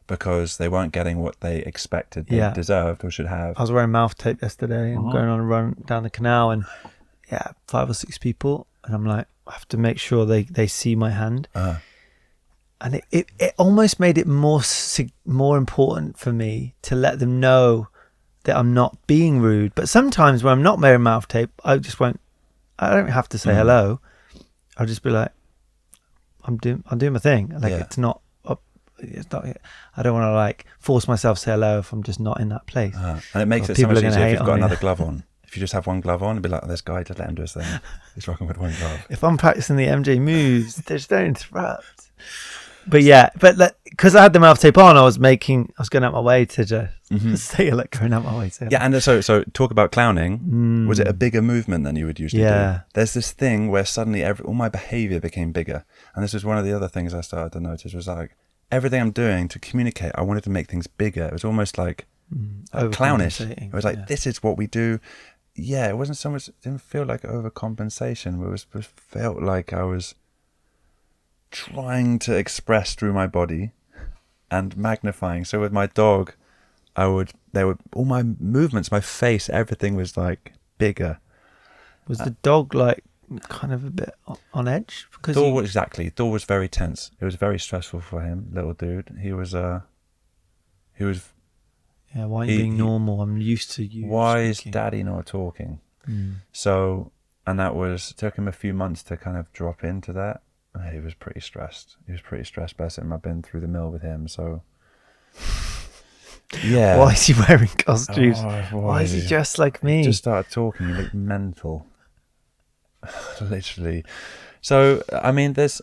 because they weren't getting what they expected they deserved or should have. I was wearing mouth tape yesterday and going on a run down the canal, and 5 or 6 people, and I'm like, I have to make sure they see my hand. And it almost made it more important for me to let them know that I'm not being rude. But sometimes when I'm not wearing mouth tape, I don't have to say hello. I'll just be like, I'm doing my thing. Like it's not, I don't want to like force myself to say hello if I'm just not in that place. And it makes it so much easier if you've got another glove on. If you just have one glove on, it'd be like, this guy, just let him do his thing. He's rocking with one glove. If I'm practicing the MJ moves, just don't interrupt. But because I had the mouth tape on, I was going out my way to just say like going out my way. And so talk about clowning. Was it a bigger movement than you would usually do? There's this thing where suddenly all my behavior became bigger. And this was one of the other things I started to notice was like, everything I'm doing to communicate, I wanted to make things bigger. It was almost like clownish. It was like, this is what we do. Yeah, it wasn't so much, it didn't feel like overcompensation. It felt like I was trying to express through my body and magnifying. So with my dog, all my movements, my face, everything was like bigger. Was the dog like kind of a bit on edge? Because exactly. Thor was very tense. It was very stressful for him, little dude. He was yeah, why are you being normal? I'm used to you. Why speaking. is daddy not talking? So, and it took him a few months to kind of drop into that. He was pretty stressed. Bless him. I've been through the mill with him, so yeah. Why is he wearing costumes? Why is he dressed like me? He just started talking. He looked mental. Literally. So, I mean, this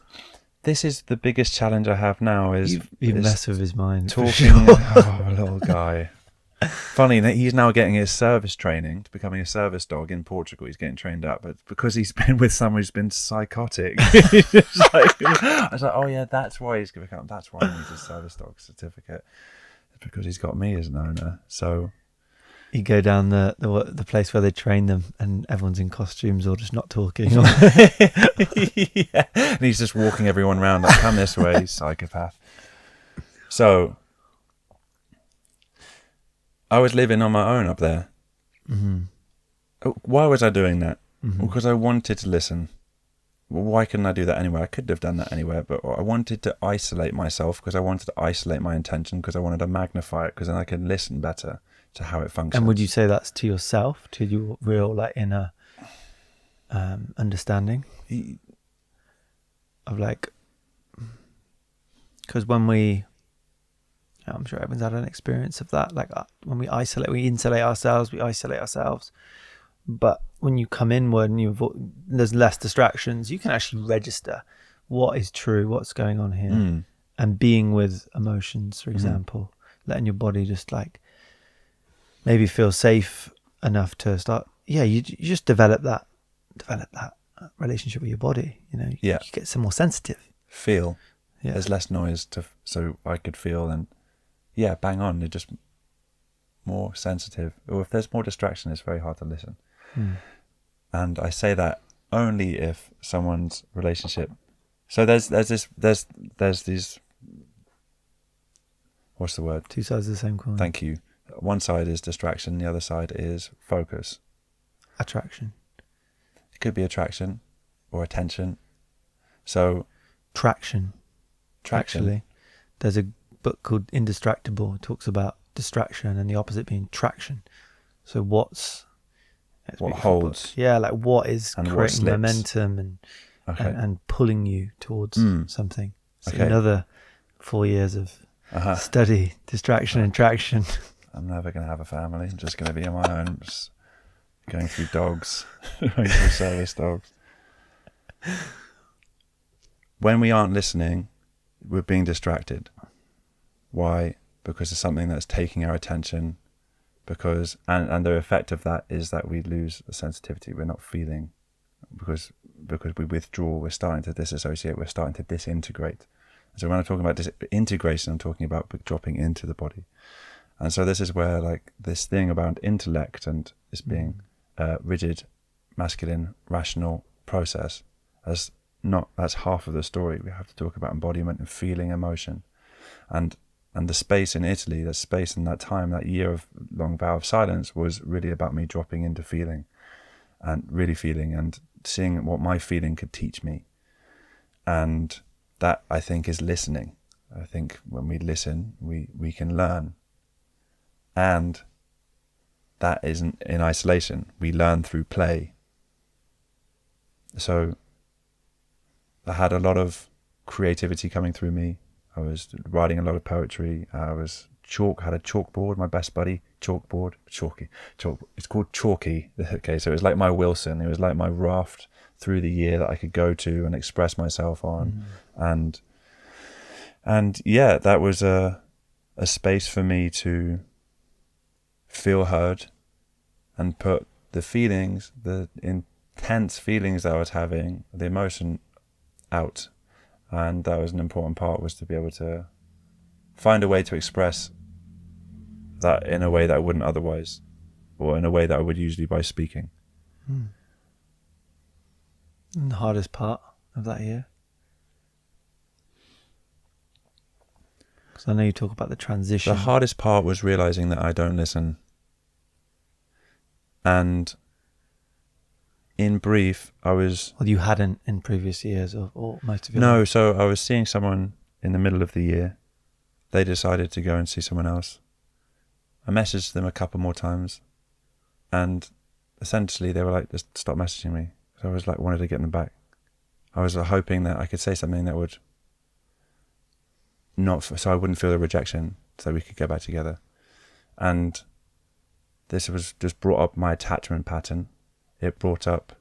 is the biggest challenge I have now is... You mess with his mind. Talking... Oh, little guy. Funny that he's now getting his service training to becoming a service dog in Portugal. He's getting trained up, but because he's been with someone who's been psychotic, I was like, oh yeah, that's why he needs his service dog certificate. It's because he's got me as an owner. So you go down the place where they train them, and everyone's in costumes or just not talking. Yeah. And he's just walking everyone around like, come this way, psychopath. So I was living on my own up there. Why was I doing that? Because I wanted to listen. Well, why couldn't I do that anywhere? I could have done that anywhere, but I wanted to isolate myself because I wanted to isolate my intention because I wanted to magnify it because then I could listen better to how it functions. And would you say that's to yourself, to your real like inner understanding of like, because I'm sure everyone's had an experience of that. Like when we insulate ourselves. But when you come inward and there's less distractions, you can actually register what is true, what's going on here, and being with emotions, for example, letting your body just like maybe feel safe enough to start. Yeah, you just develop that relationship with your body. You get some more sensitive. Feel. Yeah. There's less noise so I could feel and. Yeah, bang on. They're just more sensitive. Or if there's more distraction, it's very hard to listen. And I say that only if someone's relationship. So there's these. What's the word? Two sides of the same coin. Thank you. One side is distraction. The other side is focus. Attraction. It could be attraction or attention. So. Traction. Actually, there's a book called Indistractable. It talks about distraction and the opposite being traction. So what holds? Book. Yeah, like what is and creating what momentum and pulling you towards something. So another 4 years of study, distraction and traction. I'm never going to have a family. I'm just going to be on my own, just going through dogs, going through service dogs. When we aren't listening, we're being distracted. Why? Because it's something that's taking our attention. Because and the effect of that is that we lose the sensitivity. We're not feeling because we withdraw. We're starting to disassociate. We're starting to disintegrate. So when I'm talking about integration, I'm talking about dropping into the body. And so this is where like this thing about intellect and this being rigid masculine, rational process. That's half of the story. We have to talk about embodiment and feeling emotion. And the space in Italy, that space in that time, that year of long vow of silence, was really about me dropping into feeling, and really feeling and seeing what my feeling could teach me. And that, I think, is listening. I think when we listen, we can learn. And that isn't in isolation. We learn through play. So I had a lot of creativity coming through me. I was writing a lot of poetry. I had a chalkboard, my best buddy, chalkboard, chalky. It's called Chalky. Okay, so it was like my Wilson. It was like my raft through the year that I could go to and express myself on. And yeah, that was a space for me to feel heard and put the feelings, the intense feelings that I was having, the emotion out. And that was an important part, was to be able to find a way to express that in a way that I wouldn't otherwise, or in a way that I would usually by speaking. And the hardest part of that year? Because I know you talk about the transition. The hardest part was realizing that I don't listen. And in brief, Well, you hadn't in previous years, or most of your No, life. so I was seeing someone in the middle of the year. They decided to go and see someone else. I messaged them a couple more times, and essentially they were like, just stop messaging me. So I was like, wanted to get them back. I was hoping that I could say something that would so I wouldn't feel the rejection, so we could get back together. And this was just brought up my attachment pattern. It brought up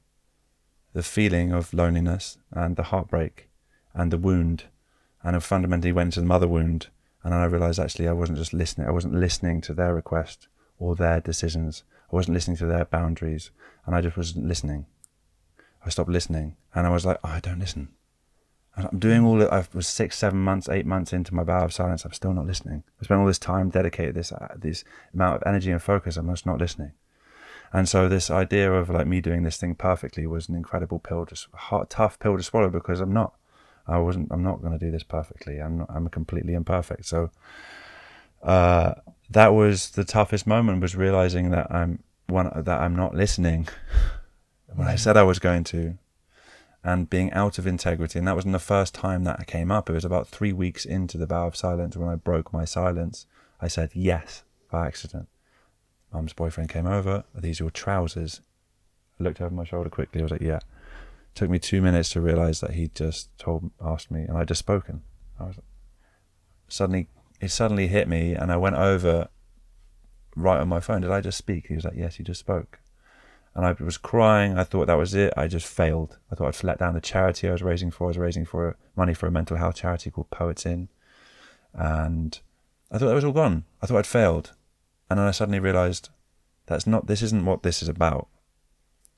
the feeling of loneliness and the heartbreak and the wound, and I fundamentally went to the mother wound. And then I realized actually I wasn't just listening. I wasn't listening to their request or their decisions. I wasn't listening to their boundaries, and I just wasn't listening. I stopped listening, and I was like, oh, I don't listen. And I'm doing all that. I was 6, 7 months, 8 months into my vow of silence. I'm still not listening. I spent all this time dedicated this amount of energy and focus. I'm just not listening. And so this idea of like me doing this thing perfectly was an incredible pill, tough pill to swallow, because I'm not going to do this perfectly. I'm completely imperfect. So that was the toughest moment, was realizing that I'm not listening when I said I was going to, and being out of integrity. And that wasn't the first time that came up. It was about 3 weeks into the vow of silence when I broke my silence. I said yes by accident. Mum's boyfriend came over. Are these your trousers? I looked over my shoulder quickly. I was like, yeah. Took me 2 minutes to realize that he just asked me, and I'd just spoken. It suddenly hit me, and I went over right on my phone. Did I just speak? He was like, yes, you just spoke. And I was crying. I thought that was it. I just failed. I thought I'd let down the charity I was raising for. I was raising for money for a mental health charity called Poets In. And I thought that was all gone. I thought I'd failed. And then I suddenly realized this isn't what this is about.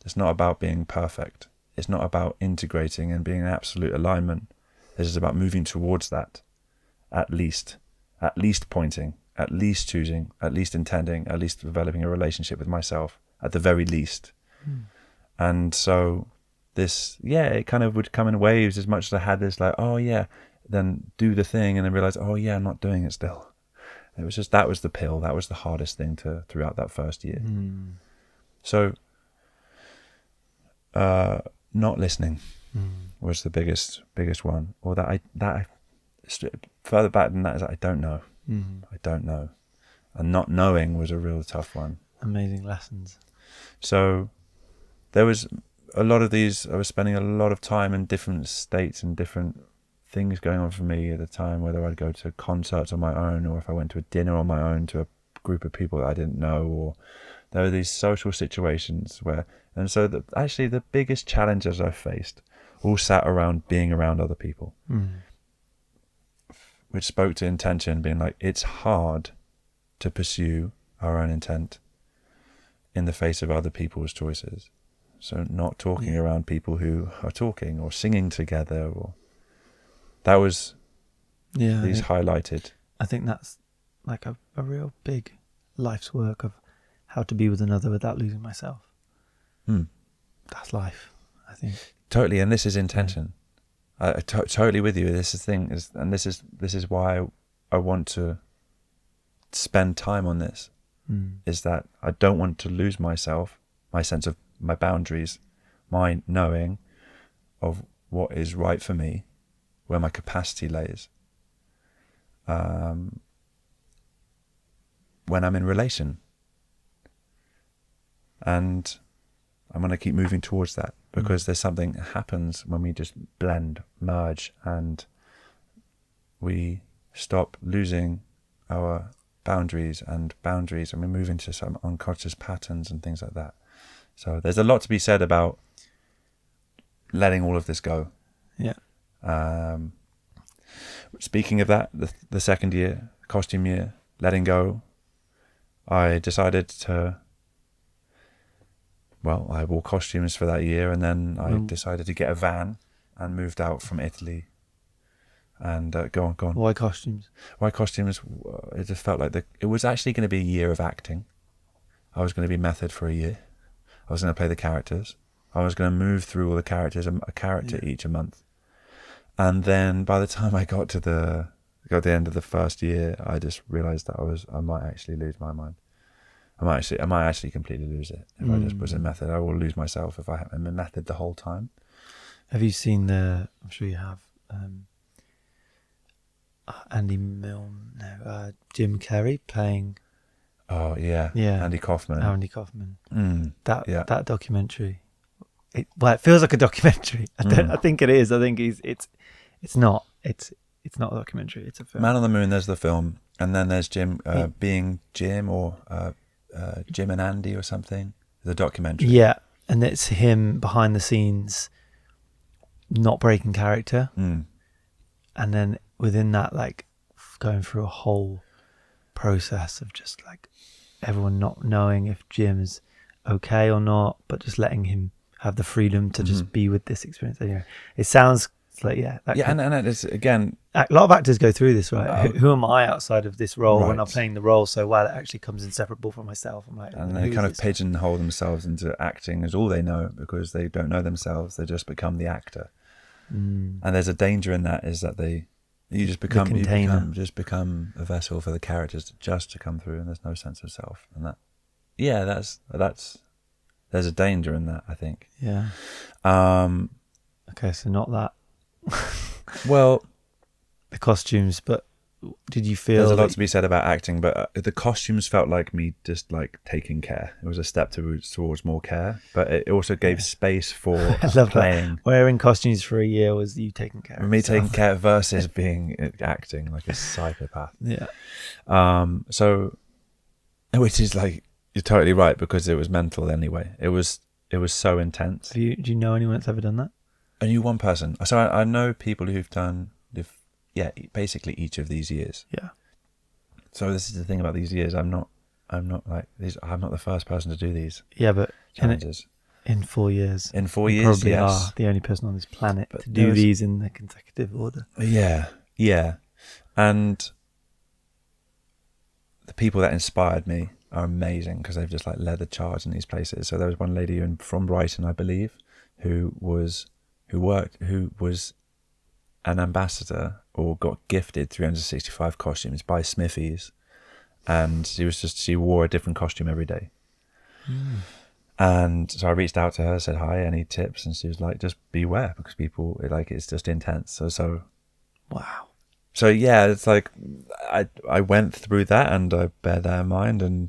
It's not about being perfect. It's not about integrating and being in absolute alignment. This is about moving towards that. At least pointing, at least choosing, at least intending, at least developing a relationship with myself, at the very least. And so this, it kind of would come in waves, as much as I had this like, oh yeah, then do the thing, and then realize, oh yeah, I'm not doing it still. It was just, that was the pill. That was the hardest thing throughout that first year. So not listening was the biggest one. Or that further back than that is that I don't know. I don't know. And not knowing was a real tough one. Amazing lessons. So there was a lot of these. I was spending a lot of time in different states and different things going on for me at the time, whether I'd go to concerts on my own, or if I went to a dinner on my own to a group of people that I didn't know, or there were these social situations where, and so actually the biggest challenges I faced all sat around being around other people, which spoke to intention, being like, it's hard to pursue our own intent in the face of other people's choices. So not talking around people who are talking or singing together, or that was these highlighted. I think that's like a real big life's work of how to be with another without losing myself. that's life, I think. Totally, and this is intention. Totally with you. This is this is why I want to spend time on this. Is that I don't want to lose myself, my sense of my boundaries, my knowing of what is right for me, where my capacity lays. When I'm in relation, and I'm going to keep moving towards that, because there's something that happens when we just blend, merge, and we stop losing our boundaries, and we move into some unconscious patterns and things like that. So there's a lot to be said about letting all of this go. Yeah. Speaking of that, the second year, costume year, letting go, I decided to, I wore costumes for that year, and then I decided to get a van and moved out from Italy. And go on. Why costumes? Why costumes? It just felt like it was actually going to be a year of acting. I was going to be method for a year. I was going to play the characters. I was going to move through all the characters, a character each a month. And then by the time I got to the end of the first year, I just realised that I might actually lose my mind. I might actually completely lose it if I just was in method. I will lose myself if I'm in method the whole time. Have you seen I'm sure you have, Jim Carrey playing. Oh yeah. Andy Kaufman. That documentary. It feels like a documentary. I think it is. I think it's not. It's not a documentary. It's a film. Man on the Moon. There's the film, and then there's Jim being Jim, or Jim and Andy or something. The documentary. Yeah, and it's him behind the scenes, not breaking character, and then within that, like going through a whole process of just like everyone not knowing if Jim's okay or not, but just letting him have the freedom to just be with this experience. Anyway, it sounds like and it's again, a lot of actors go through this, right? Who am I outside of this role when I'm playing the role? So while it actually comes inseparable from myself, I'm like, and they kind of pigeonhole themselves into acting as all they know, because they don't know themselves. They just become the actor, and there's a danger in that, is that you just become a vessel for the characters to come through, and there's no sense of self, and that's there's a danger in that, I think. Yeah. Okay, so not that. Well, the costumes, but did you feel there's a lot to be said about acting, but the costumes felt like me just like taking care. It was a step towards more care, but it also gave space for playing. That. Wearing costumes for a year was you taking care of me yourself. Taking care versus being acting like a psychopath. Yeah. So, which is like, you're totally right, because it was mental anyway. It was so intense. Do you know anyone that's ever done that? I knew one person. So I know people who've done basically each of these years. Yeah. So this is the thing about these years. I'm not like these. I'm not the first person to do these. Yeah, but challenges. In 4 years. In 4 years, probably yes. are the only person on this planet to do these in the consecutive order. Yeah, and the people that inspired me are amazing, because they've just like led the charge in these places. So there was one lady from Brighton, I believe, who was an ambassador, or got gifted 365 costumes by Smithies, and she wore a different costume every day. And so I reached out to her, said hi, any tips, and she was like, just beware, because people it's just intense. So wow. So yeah, it's like I went through that, and I bear that in mind, and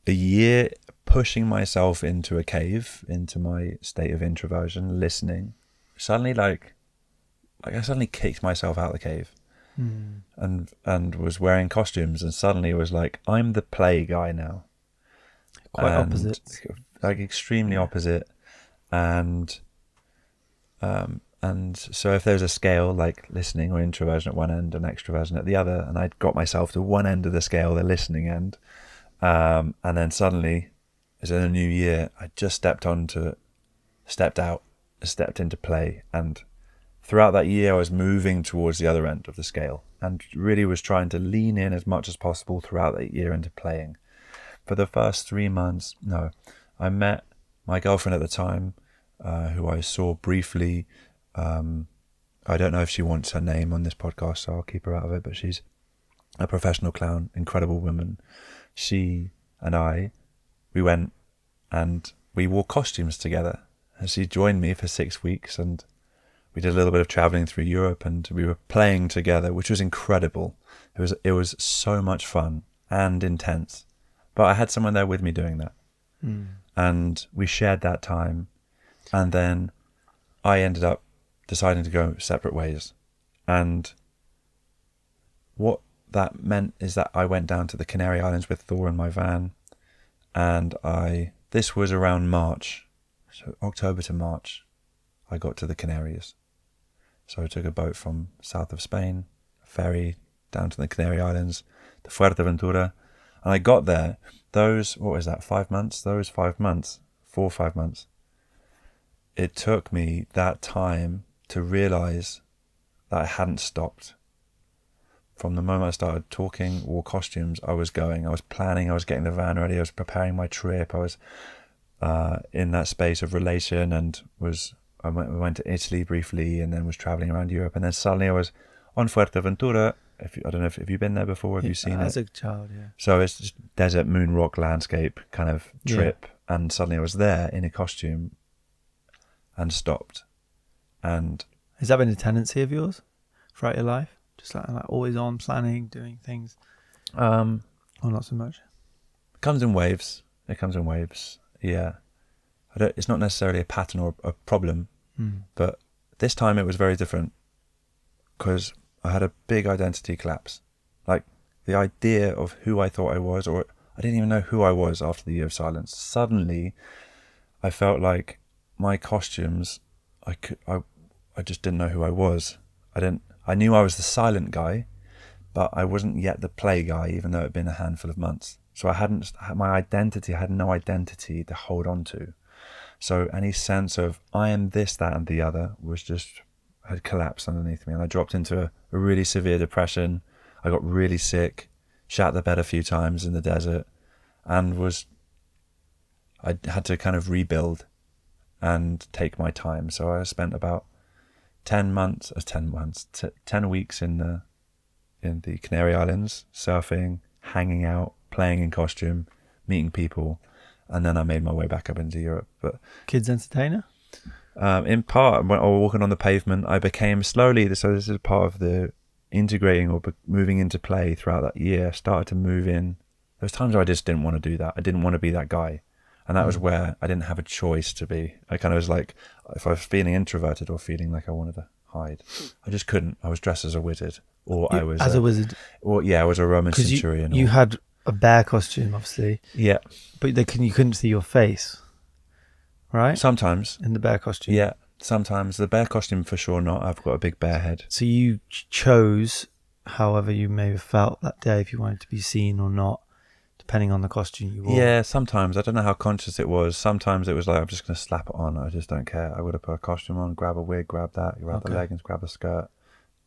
a year pushing myself into a cave, into my state of introversion, listening. Suddenly, like I suddenly kicked myself out of the cave, and was wearing costumes, and suddenly it was like, I'm the play guy now. Quite opposite, like extremely opposite, and so if there's a scale, like listening or introversion at one end and extroversion at the other, and I'd got myself to one end of the scale, the listening end, and then suddenly, as in a new year, I just stepped into play, and throughout that year I was moving towards the other end of the scale, and really was trying to lean in as much as possible throughout that year into playing. For the first 3 months, I met my girlfriend at the time, who I saw briefly. I don't know if she wants her name on this podcast, so I'll keep her out of it, but she's a professional clown, incredible woman. She and we went and we wore costumes together. And she joined me for 6 weeks, and we did a little bit of traveling through Europe, and we were playing together, which was incredible. It was so much fun and intense. But I had someone there with me doing that. And we shared that time. And then I ended up deciding to go separate ways. And what that meant is that I went down to the Canary Islands with Thor in my van. And this was around March. So October to March, I got to the Canaries. So I took a boat from south of Spain, a ferry down to the Canary Islands, to Fuerteventura. And I got there, what was that, 5 months? 4 or 5 months. It took me that time to realize that I hadn't stopped. From the moment I started talking, wore costumes, I was planning, I was getting the van ready, I was preparing my trip, I was in that space of relation, and I went to Italy briefly, and then was traveling around Europe, and then suddenly I was on Fuerteventura. I don't know if you've been there before, have you seen it? As a child, yeah. So it's just desert moon rock landscape kind of trip, and suddenly I was there in a costume and stopped. And has that been a tendency of yours throughout your life? Just like always on planning, doing things? Or not so much? It comes in waves. Yeah. It's not necessarily a pattern or a problem, but this time it was very different because I had a big identity collapse. Like the idea of who I thought I was, or I didn't even know who I was after the year of silence. Suddenly I felt like my costumes, I just didn't know who I was. I knew I was the silent guy, but I wasn't yet the play guy, even though it had been a handful of months. So I had no identity to hold on to. So any sense of I am this, that, and the other had collapsed underneath me, and I dropped into a really severe depression. I got really sick, shat the bed a few times in the desert, and I had to kind of rebuild and take my time. So I spent about 10 weeks in the Canary Islands, surfing, hanging out, playing in costume, meeting people, and then I made my way back up into Europe. But kids entertainer? In part, when I was walking on the pavement, I became slowly, so this is part of the integrating or moving into play throughout that year, started to move in. There was times where I just didn't want to do that. I didn't want to be that guy. And that was where I didn't have a choice to be. I kind of was like, if I was feeling introverted or feeling like I wanted to hide, I just couldn't. I was dressed as a wizard, or I was a wizard. Or I was a Roman centurion. You had a bear costume, obviously. Yeah, but you couldn't see your face, right? Sometimes in the bear costume. Yeah, sometimes the bear costume for sure. Not. I've got a big bear head. So you chose, however you may have felt that day, if you wanted to be seen or not, depending on the costume you wore. Yeah, sometimes. I don't know how conscious it was. Sometimes it was like, I'm just going to slap it on. I just don't care. I would have put a costume on, grab a wig, grab that, grab the leggings, grab a skirt.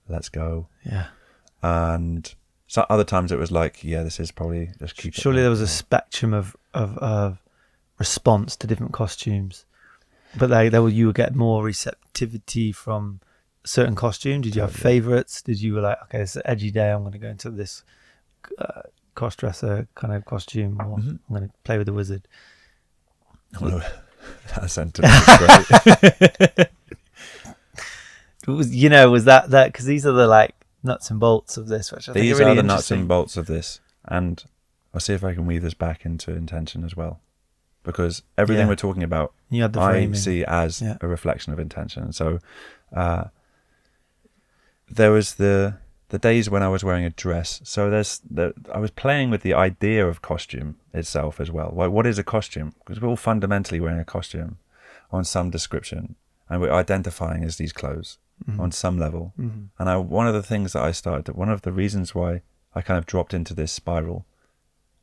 Let's go. Yeah. And so other times it was like, yeah, this is probably just keep it. Surely there was a spectrum of response to different costumes. But you would get more receptivity from certain costumes. Did you have favourites? Did you were like, okay, it's an edgy day, I'm going to go into this cross-dresser kind of costume, or I'm going to play with the wizard? That sentence is great. Was that because these are the like nuts and bolts of this, which I think these are really the nuts and bolts of this, and I'll see if I can weave this back into intention as well, because everything we're talking about, I see as a reflection of intention. So there was the days when I was wearing a dress. So I was playing with the idea of costume itself as well. Like, what is a costume? Because we're all fundamentally wearing a costume on some description, and we're identifying as these clothes on some level. And one of the reasons why I kind of dropped into this spiral,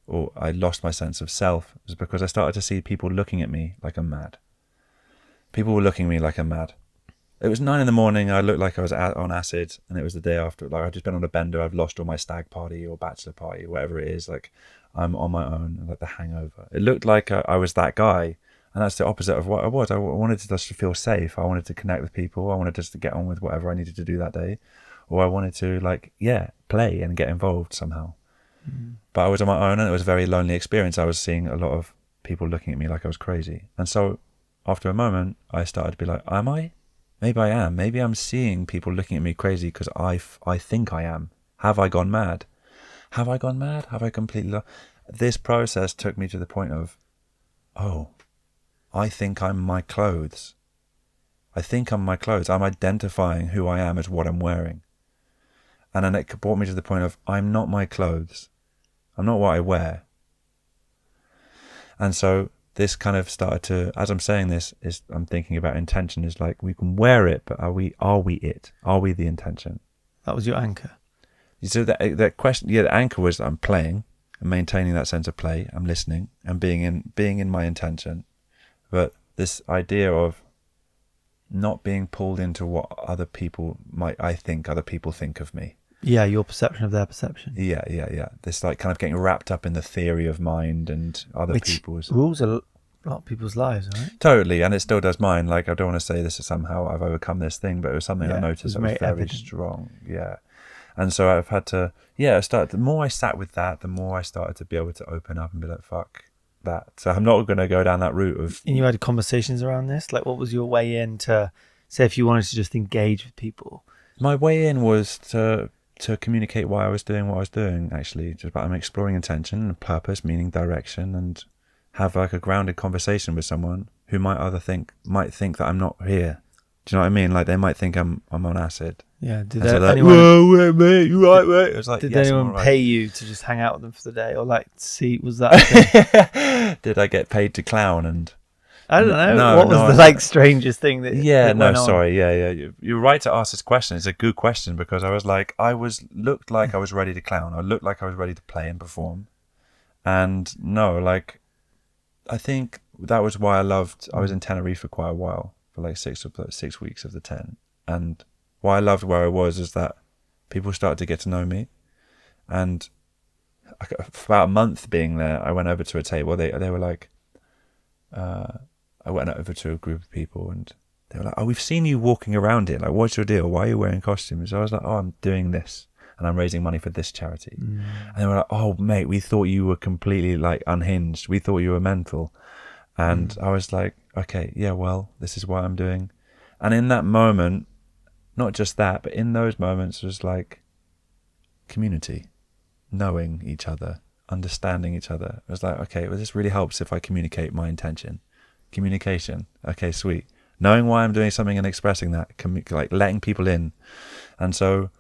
or I lost my sense of self, was because I started to see people looking at me like I'm mad. People were looking at me like I'm mad. It was 9 a.m. I looked like I was on acid, and it was the day after. Like, I'd just been on a bender. I've lost all my stag party or bachelor party, whatever it is. Like, I'm on my own, like the hangover. It looked like I was that guy, And that's the opposite of what I was. I wanted to just feel safe. I wanted to connect with people. I wanted just to get on with whatever I needed to do that day. Or I wanted to play and get involved somehow. But I was on my own, and it was a very lonely experience. I was seeing a lot of people looking at me like I was crazy. And so after a moment, I started to be like, am I? Maybe I am. Maybe I'm seeing people looking at me crazy because I think I am. Have I gone mad? Have I gone mad? Have I completely... This process took me to the point of, oh, I think I'm my clothes. I think I'm my clothes. I'm identifying who I am as what I'm wearing. And then it brought me to the point of, I'm not my clothes. I'm not what I wear. And so this kind of started to, as I'm saying this, I'm thinking about intention is like, we can wear it, but are we it? Are we the intention? That was your anchor. So that question, the anchor was that I'm playing and maintaining that sense of play. I'm listening and being in my intention. But this idea of not being pulled into what other people other people think of me. Yeah, your perception of their perception. Yeah. This like kind of getting wrapped up in the theory of mind and other people's. Which rules a lot of people's lives, right? Totally, and it still does mine. Like, I don't want to say this is somehow I've overcome this thing, but it was something I noticed that was very evident. Strong. Yeah. And so I've had to, the more I sat with that, the more I started to be able to open up and be like, fuck that. So I'm not going to go down that route of... And you had conversations around this? Like, what was your way in to, say, if you wanted to just engage with people? My way in was to communicate why I was doing what I was doing, actually. Just about I'm exploring intention and purpose, meaning direction, and have like a grounded conversation with someone who might think that I'm not here. Do you know what I mean? Like, they might think I'm on acid. Yeah. Did anyone... Whoa, mate, you right, mate? It was like, did anyone pay you to just hang out with them for the day, or like see? Was that? Did I get paid to clown? And I don't know. What was the strangest thing that? Yeah, that no, went on? sorry. Yeah. You're right to ask this question. It's a good question because I was like, looked like I was ready to clown. I looked like I was ready to play and perform. And no, like, I think that was why I was in Tenerife for quite a while, for like 6 weeks of the 10. And why I loved where I was is that people started to get to know me. And for about a month being there, I went over to a table. They were like, I went over to a group of people and they were like, oh, we've seen you walking around here. Like, what's your deal? Why are you wearing costumes? So I was like, oh, I'm doing this and I'm raising money for this charity. And they were like, oh, mate, we thought you were completely like unhinged. We thought you were mental. And I was like, okay, yeah, well, this is what I'm doing. And in that moment, not just that, but in those moments was like community, knowing each other, understanding each other. It was like, okay, well, this really helps if I communicate my intention. Communication. Okay, sweet. Knowing why I'm doing something and expressing that, like letting people in. And so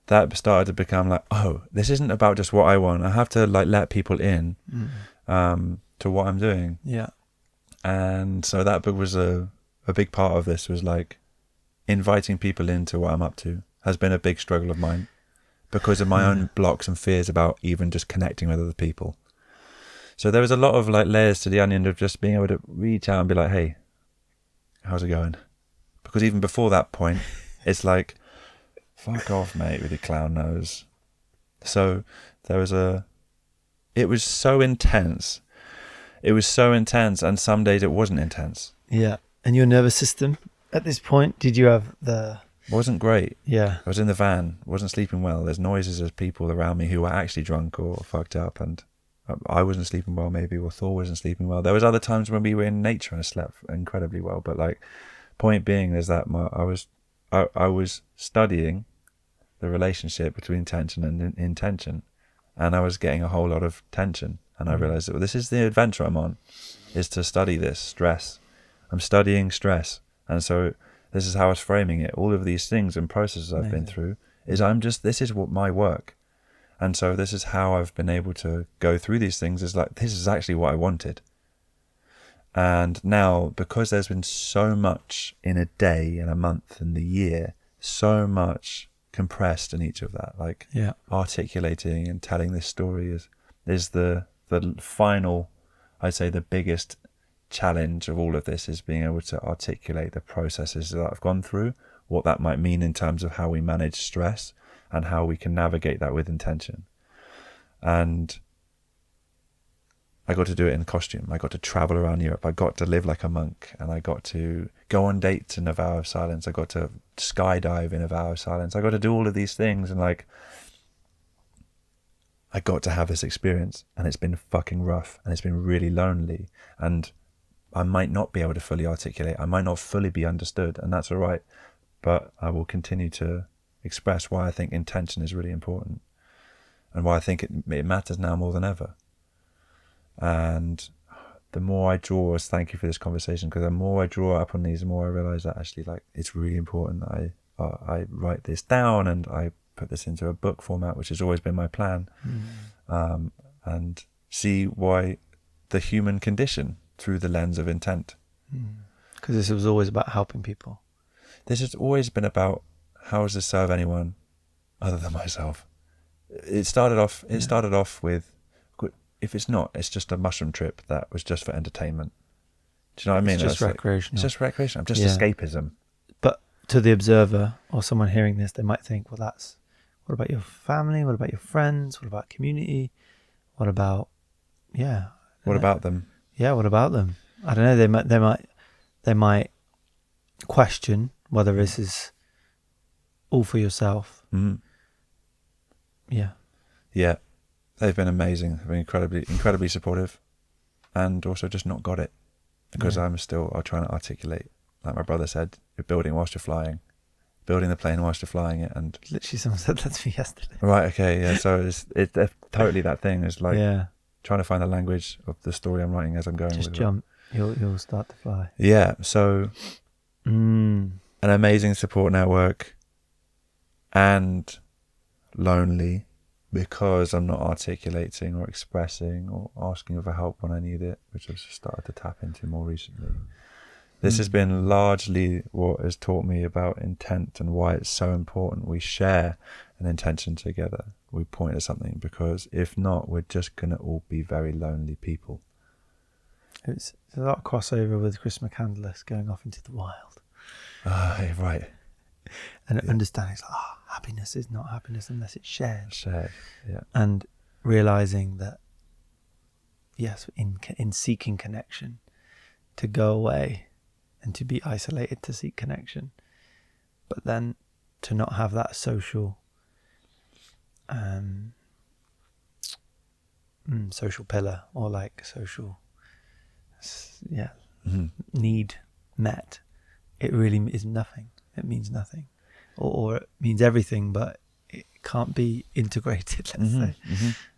that started to become like, oh, this isn't about just what I want. I have to like let people in to what I'm doing. Yeah. And so that book was a big part of this, was like inviting people into what I'm up to has been a big struggle of mine because of my own blocks and fears about even just connecting with other people. So there was a lot of like layers to the onion of just being able to reach out and be like, hey, how's it going? Because even before that point, it's like, fuck off, mate, with your clown nose. So it was so intense. It was so intense, and some days it wasn't intense. Yeah. And your nervous system at this point, did you have Wasn't great. Yeah. I was in the van, wasn't sleeping well. There's noises of people around me who were actually drunk or fucked up, and I wasn't sleeping well maybe, or Thor wasn't sleeping well. There was other times when we were in nature and I slept incredibly well, but like, point being is that I was studying the relationship between tension and intention, and I was getting a whole lot of tension, and I realized that, well, this is the adventure I'm on, is to study this stress. I'm studying stress, and so this is how I was framing it. All of these things and processes I've been through is this is what my work. And so this is how I've been able to go through these things, is like, this is actually what I wanted. And now, because there's been so much in a day, in a month, in the year, so much compressed in each of that, like articulating and telling this story is the final, I'd say the biggest challenge of all of this, is being able to articulate the processes that I've gone through, what that might mean in terms of how we manage stress and how we can navigate that with intention. And I got to do it in costume. I got to travel around Europe. I got to live like a monk, and I got to go on dates in a vow of silence. I got to skydive in a vow of silence. I got to do all of these things, and like, I got to have this experience, and it's been fucking rough, and it's been really lonely, and I might not be able to fully articulate. I might not fully be understood, and that's all right. But I will continue to express why I think intention is really important, and why I think it matters now more than ever. And the more I draw, thank you for this conversation, because the more I draw up on these, the more I realize that actually, like, it's really important that I write this down, and I put this into a book format, which has always been my plan, and see why the human condition through the lens of intent. Because this was always about helping people. This has always been about, how does this serve anyone other than myself? It started off with, if it's not, it's just a mushroom trip that was just for entertainment. Do you know what I mean? It's just recreational. It's just recreational. Just escapism. But to the observer or someone hearing this, they might think, well, what about your family? What about your friends? What about community? What about, What about them? Yeah, what about them? I don't know. They might question whether this is all for yourself. Yeah. They've been amazing. They've been incredibly supportive, and also just not got it, because I'm trying to articulate, like my brother said, you're building whilst you're flying, building the plane whilst you're flying it. And literally someone said that to me yesterday. Right. Okay. Yeah. So it's totally that thing. It's like trying to find the language of the story I'm writing as I'm going. Just with jump. You'll start to fly. Yeah. So an amazing support network, and lonely, because I'm not articulating or expressing or asking for help when I need it, which I've just started to tap into more recently. This has been largely what has taught me about intent and why it's so important we share an intention together. We point at something, because if not, we're just going to all be very lonely people. It's a lot of crossover with Chris McCandless going off into the wild. Right. And understanding it's like, happiness is not happiness unless it's shared. Yeah. And realizing that, yes, in seeking connection, to go away and to be isolated to seek connection, but then to not have that social social pillar, or like social need met, it really is nothing. It means nothing, or it means everything, but it can't be integrated, let's say.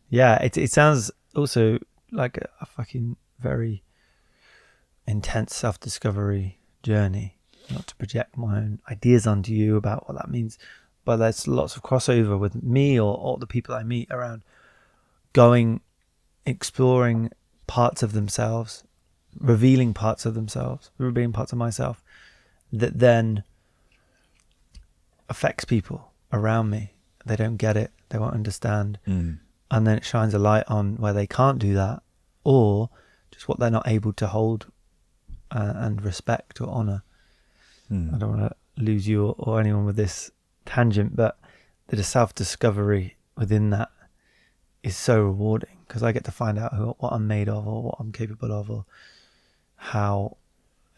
Yeah, it sounds also like a fucking very intense self-discovery journey. Not to project my own ideas onto you about what that means, but there's lots of crossover with me or the people I meet around exploring parts of themselves, revealing parts of themselves, revealing parts of myself that then affects people around me. They don't get it, they won't understand, and then it shines a light on where they can't do that, or just what they're not able to hold and respect or honor. I don't want to lose you or anyone with this tangent, but the self-discovery within that is so rewarding, because I get to find out what I'm made of, or what I'm capable of, or how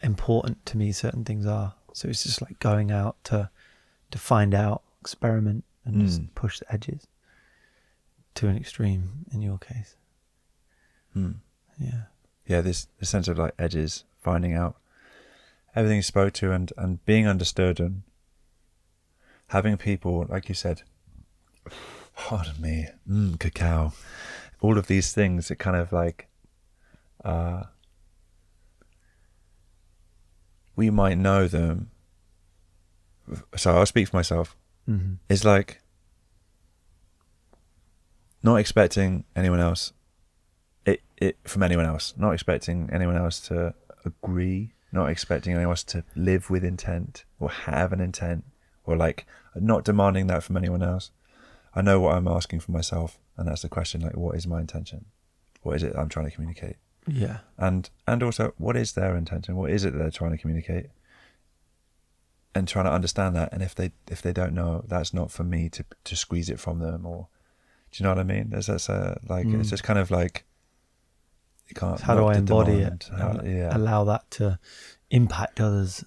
important to me certain things are. So it's just like going out to find out, experiment, and just push the edges to an extreme in your case. This sense of like edges, finding out everything you spoke to, and being understood, and having people, like you said, pardon me, cacao, all of these things that kind of like we might know them. So I'll speak for myself. It's like not expecting anyone else from anyone else, not expecting anyone else to agree, not expecting anyone else to live with intent or have an intent, or like not demanding that from anyone else. I know what I'm asking for myself, and that's the question, like, what is my intention? What is it I'm trying to communicate? Yeah. And also, what is their intention? What is it they're trying to communicate? And trying to understand that. And if they don't know, that's not for me to squeeze it from them, or do you know what I mean? It's just kind of like You can't. How do knock I the embody demand, it? how- And yeah. allow that to impact others.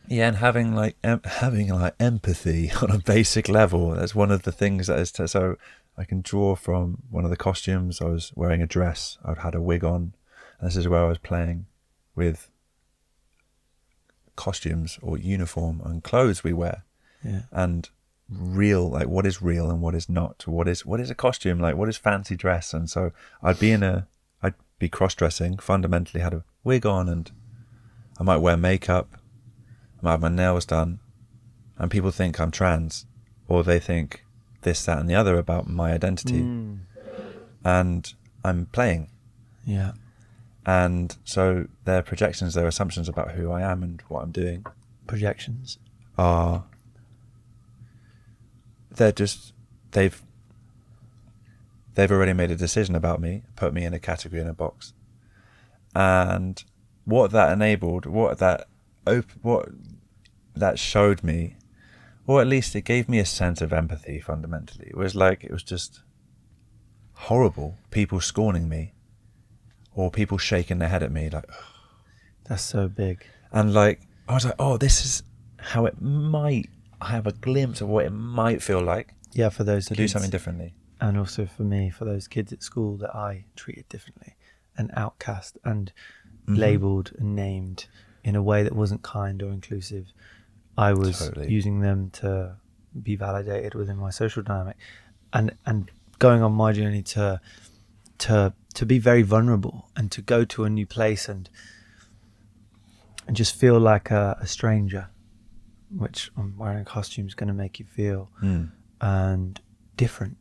Yeah, and having like empathy on a basic level. That's one of the things that is so I can draw from one of the costumes. I was wearing a dress. I'd had a wig on. And this is where I was playing with costumes or uniform and clothes we wear, Yeah. and real, like what is real and what is not. What is a costume, like what is fancy dress. And so I'd be cross-dressing. Fundamentally, had a wig on, and I might wear makeup. I might have my nails done, and people think I'm trans, or they think this, that, and the other about my identity, and I'm playing. Yeah. And so their projections, their assumptions about who I am and what I'm doing Projections. are, they've already made a decision about me, put me in a category, in a box. And what that enabled, what that showed me, or at least it gave me a sense of empathy. Fundamentally, it was just horrible, people scorning me, or people shaking their head at me like, That's so big. and like I was like, oh, this is how it might. I have a glimpse of what it might feel like Yeah, for those to kids. do something differently. And also for me, for those kids at school that I treated differently and outcast and labelled and named in a way that wasn't kind or inclusive. I was Totally. using them to be validated within my social dynamic, and going on my journey to be very vulnerable and to go to a new place and just feel like a stranger, which I'm wearing a costume is going to make you feel, and different.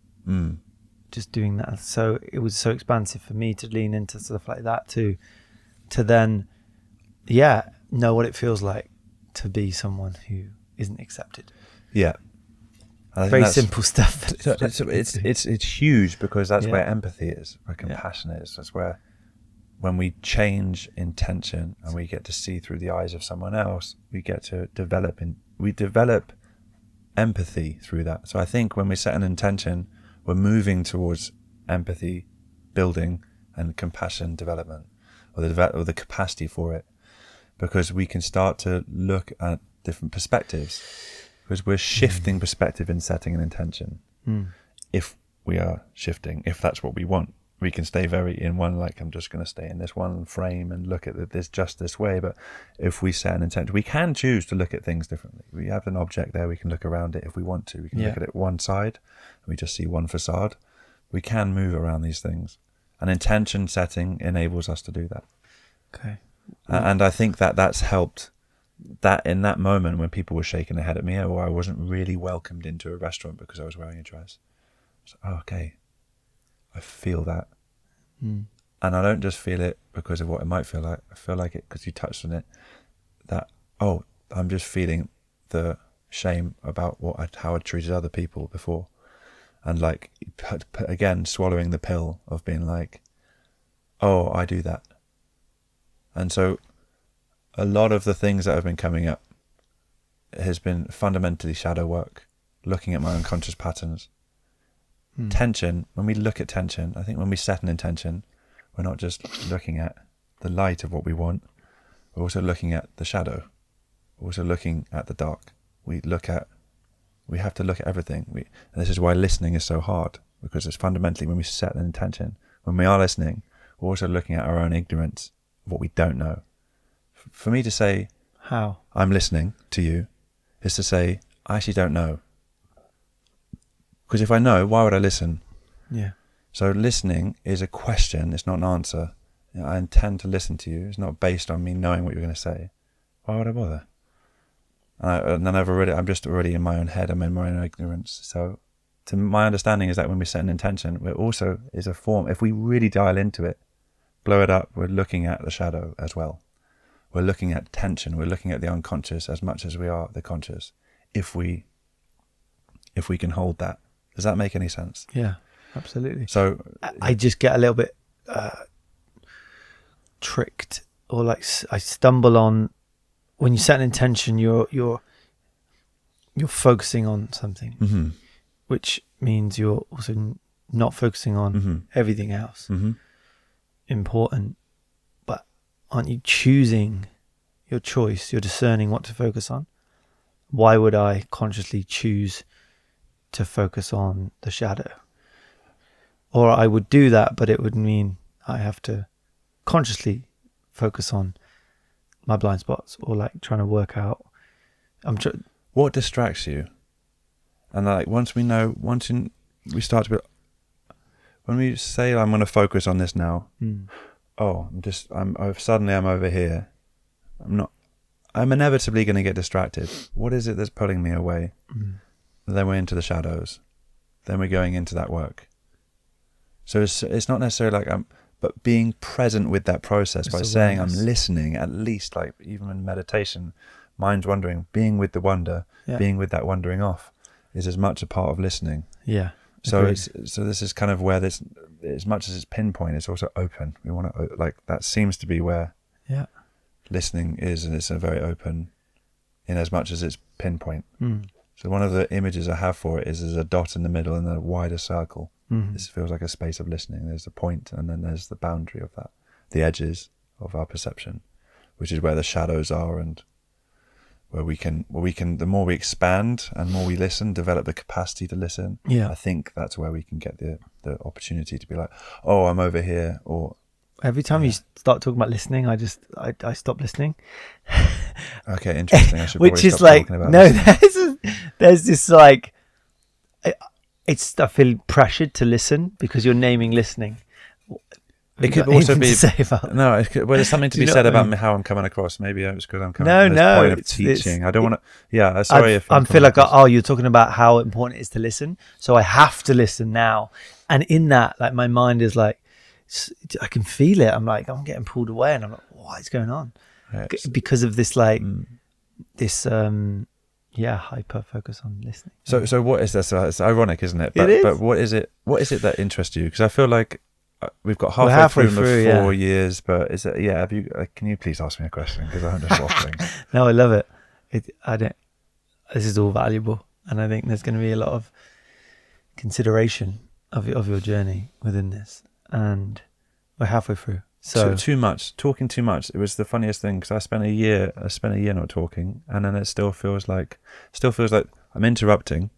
Just doing that. So it was so expansive for me to lean into stuff like that to then, know what it feels like to be someone who isn't accepted. Yeah. And I think Very that's- simple stuff. It's huge, because that's Yeah. where empathy is, where compassion is. That's where, when we change intention and we get to see through the eyes of someone else, we get to develop empathy through that. So I think when we set an intention, we're moving towards empathy building and compassion development, or the capacity for it, because we can start to look at different perspectives, because we're shifting perspective in setting an intention. If we are shifting, if that's what we want, we can stay very in one, like I'm just going to stay in this one frame and look at this just this way. But if we set an intention, we can choose to look at things differently. We have an object there, we can look around it if we want to. We can look at it one side and we just see one facade. We can move around these things, and intention setting enables us to do that. Okay. And I think that's helped. That in that moment when people were shaking their head at me, or I wasn't really welcomed into a restaurant because I was wearing a dress, I was like, oh, okay, I feel that. And I don't just feel it because of what it might feel like. I feel like it because you touched on it, that, oh, I'm just feeling the shame about how I treated other people before. And like, again, swallowing the pill of being like, oh, I do that. And so a lot of the things that have been coming up has been fundamentally shadow work, looking at my unconscious patterns. Tension, when we look at tension, I think when we set an intention, we're not just looking at the light of what we want, we're also looking at the shadow. We're also looking at the dark. We have to look at everything. And this is why listening is so hard, because it's fundamentally when we set an intention, when we are listening, we're also looking at our own ignorance of what we don't know. For me to say, How? I'm listening to you, is to say, I actually don't know. Because if I know, why would I listen? Yeah. So listening is a question, it's not an answer. I intend to listen to you. It's not based on me knowing what you're going to say. Why would I bother? And then I'm just already in my own head. I'm in my own ignorance. So to my understanding is that when we set an intention, it also is a form. If we really dial into it, blow it up, we're looking at the shadow as well. We're looking at tension. We're looking at the unconscious as much as we are the conscious. If we can hold that. Does that make any sense? Yeah, absolutely. So I just get a little bit tricked, or like I stumble on, when you set an intention, you're focusing on something, which means you're also not focusing on everything else. important, but aren't you choosing your choice? You're discerning what to focus on. Why would I consciously choose to focus on the shadow? Or I would do that, but it would mean I have to consciously focus on my blind spots, or like trying to work out. What distracts you? And like once we start to be, when we say I'm going to focus on this now, suddenly I'm over here. I'm inevitably going to get distracted. What is it that's pulling me away? Then we're into the shadows. Then we're going into that work. So it's not necessarily like but being present with that process by saying I'm listening, at least, like even in meditation, mind's wandering, being with the wonder, being with that wandering off is as much a part of listening. Yeah. So this is kind of where this, as much as it's pinpoint, it's also open. We want to, like, that seems to be where listening is, and it's a very open in as much as it's pinpoint. So one of the images I have for it is there's a dot in the middle and a wider circle. This feels like a space of listening. There's the point, and then there's the boundary of that, the edges of our perception, which is where the shadows are, and where we can, the more we expand and more we listen, develop the capacity to listen. I think that's where we can get the opportunity to be like, oh, I'm over here. Or every time you start talking about listening, I stop listening. Okay, interesting. I should Which probably is stop like, talking about no, listening. there's this like, I feel pressured to listen because you're naming listening. It could also be well, there's something to be said about how I'm coming across. Maybe it's because I'm coming from this point of teaching. I don't want to. Yeah, sorry if I feel like you're talking about how important it is to listen, so I have to listen now. And in that, like, my mind is like, I can feel it. I'm like, I'm getting pulled away, and I'm like, what is going on? Because of this, like, hyper focus on listening. So what is this? It's ironic, isn't it? It is. But what is it that interests you? Because I feel like we've got halfway through the 4 years, but is it? Yeah. Have you? Can you please ask me a question? Because I'm just waffling. No, I love it. This is all valuable, and I think there's going to be a lot of consideration of your journey within this, and we're halfway through. So too much, talking too much. It was the funniest thing, because I spent a year not talking, and then it still feels like I'm interrupting,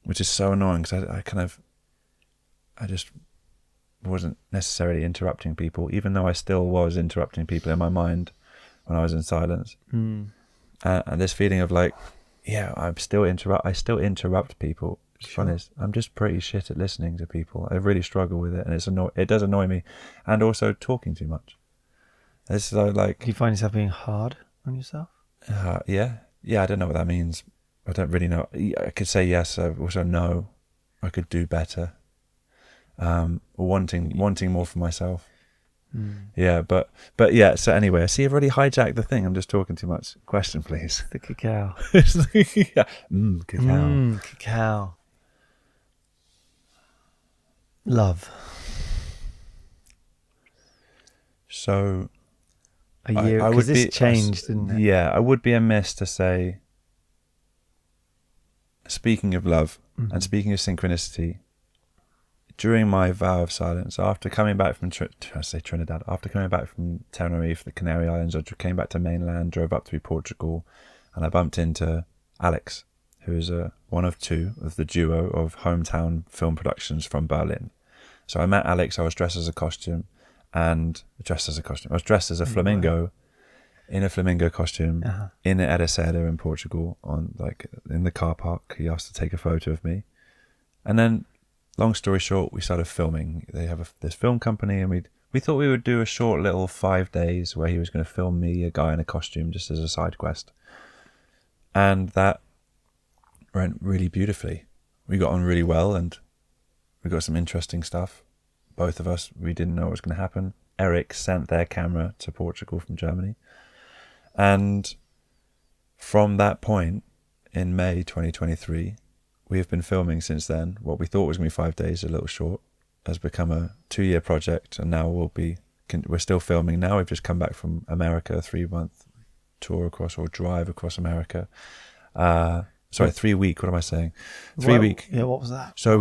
which is so annoying, because I just wasn't necessarily interrupting people, even though I still was interrupting people in my mind when I was in silence. And this feeling of like, I still interrupt people. It's funny. I'm just pretty shit at listening to people. I really struggle with it, and it does annoy me, and also talking too much. It's like, do you find yourself being hard on yourself? Yeah. I don't know what that means. I don't really know. I could say yes. I also know I could do better. Wanting more for myself. Yeah, but yeah. So anyway, I see I've already hijacked the thing. I'm just talking too much. Question, please. The cacao. Cacao. Cacao. Love. So a year, because this changed, didn't it? Yeah, I would be amiss to say, speaking of love and speaking of synchronicity, during my vow of silence, after coming back from Trinidad, after coming back from Tenerife, the Canary Islands, I came back to mainland, drove up through Portugal, and I bumped into Alex, who is one of two of the duo of hometown film productions from Berlin. So I met Alex. I was dressed as a costume. I was dressed as a flamingo, in a flamingo costume, in an Edicela in Portugal, in the car park. He asked to take a photo of me, and then, long story short, we started filming. They have this film company, and we thought we would do a short little 5 days where he was going to film me, a guy in a costume, just as a side quest, and that went really beautifully. We got on really well, and we got some interesting stuff. Both of us, we didn't know what was going to happen. Eric sent their camera to Portugal from Germany. And from that point, in May 2023, we have been filming since then. What we thought was going to be 5 days, a little short, has become a 2-year project. And now we're still filming now. We've just come back from America, a 3-month tour drive across America. 3 week, what am I saying? 3 week. Yeah, what was that? So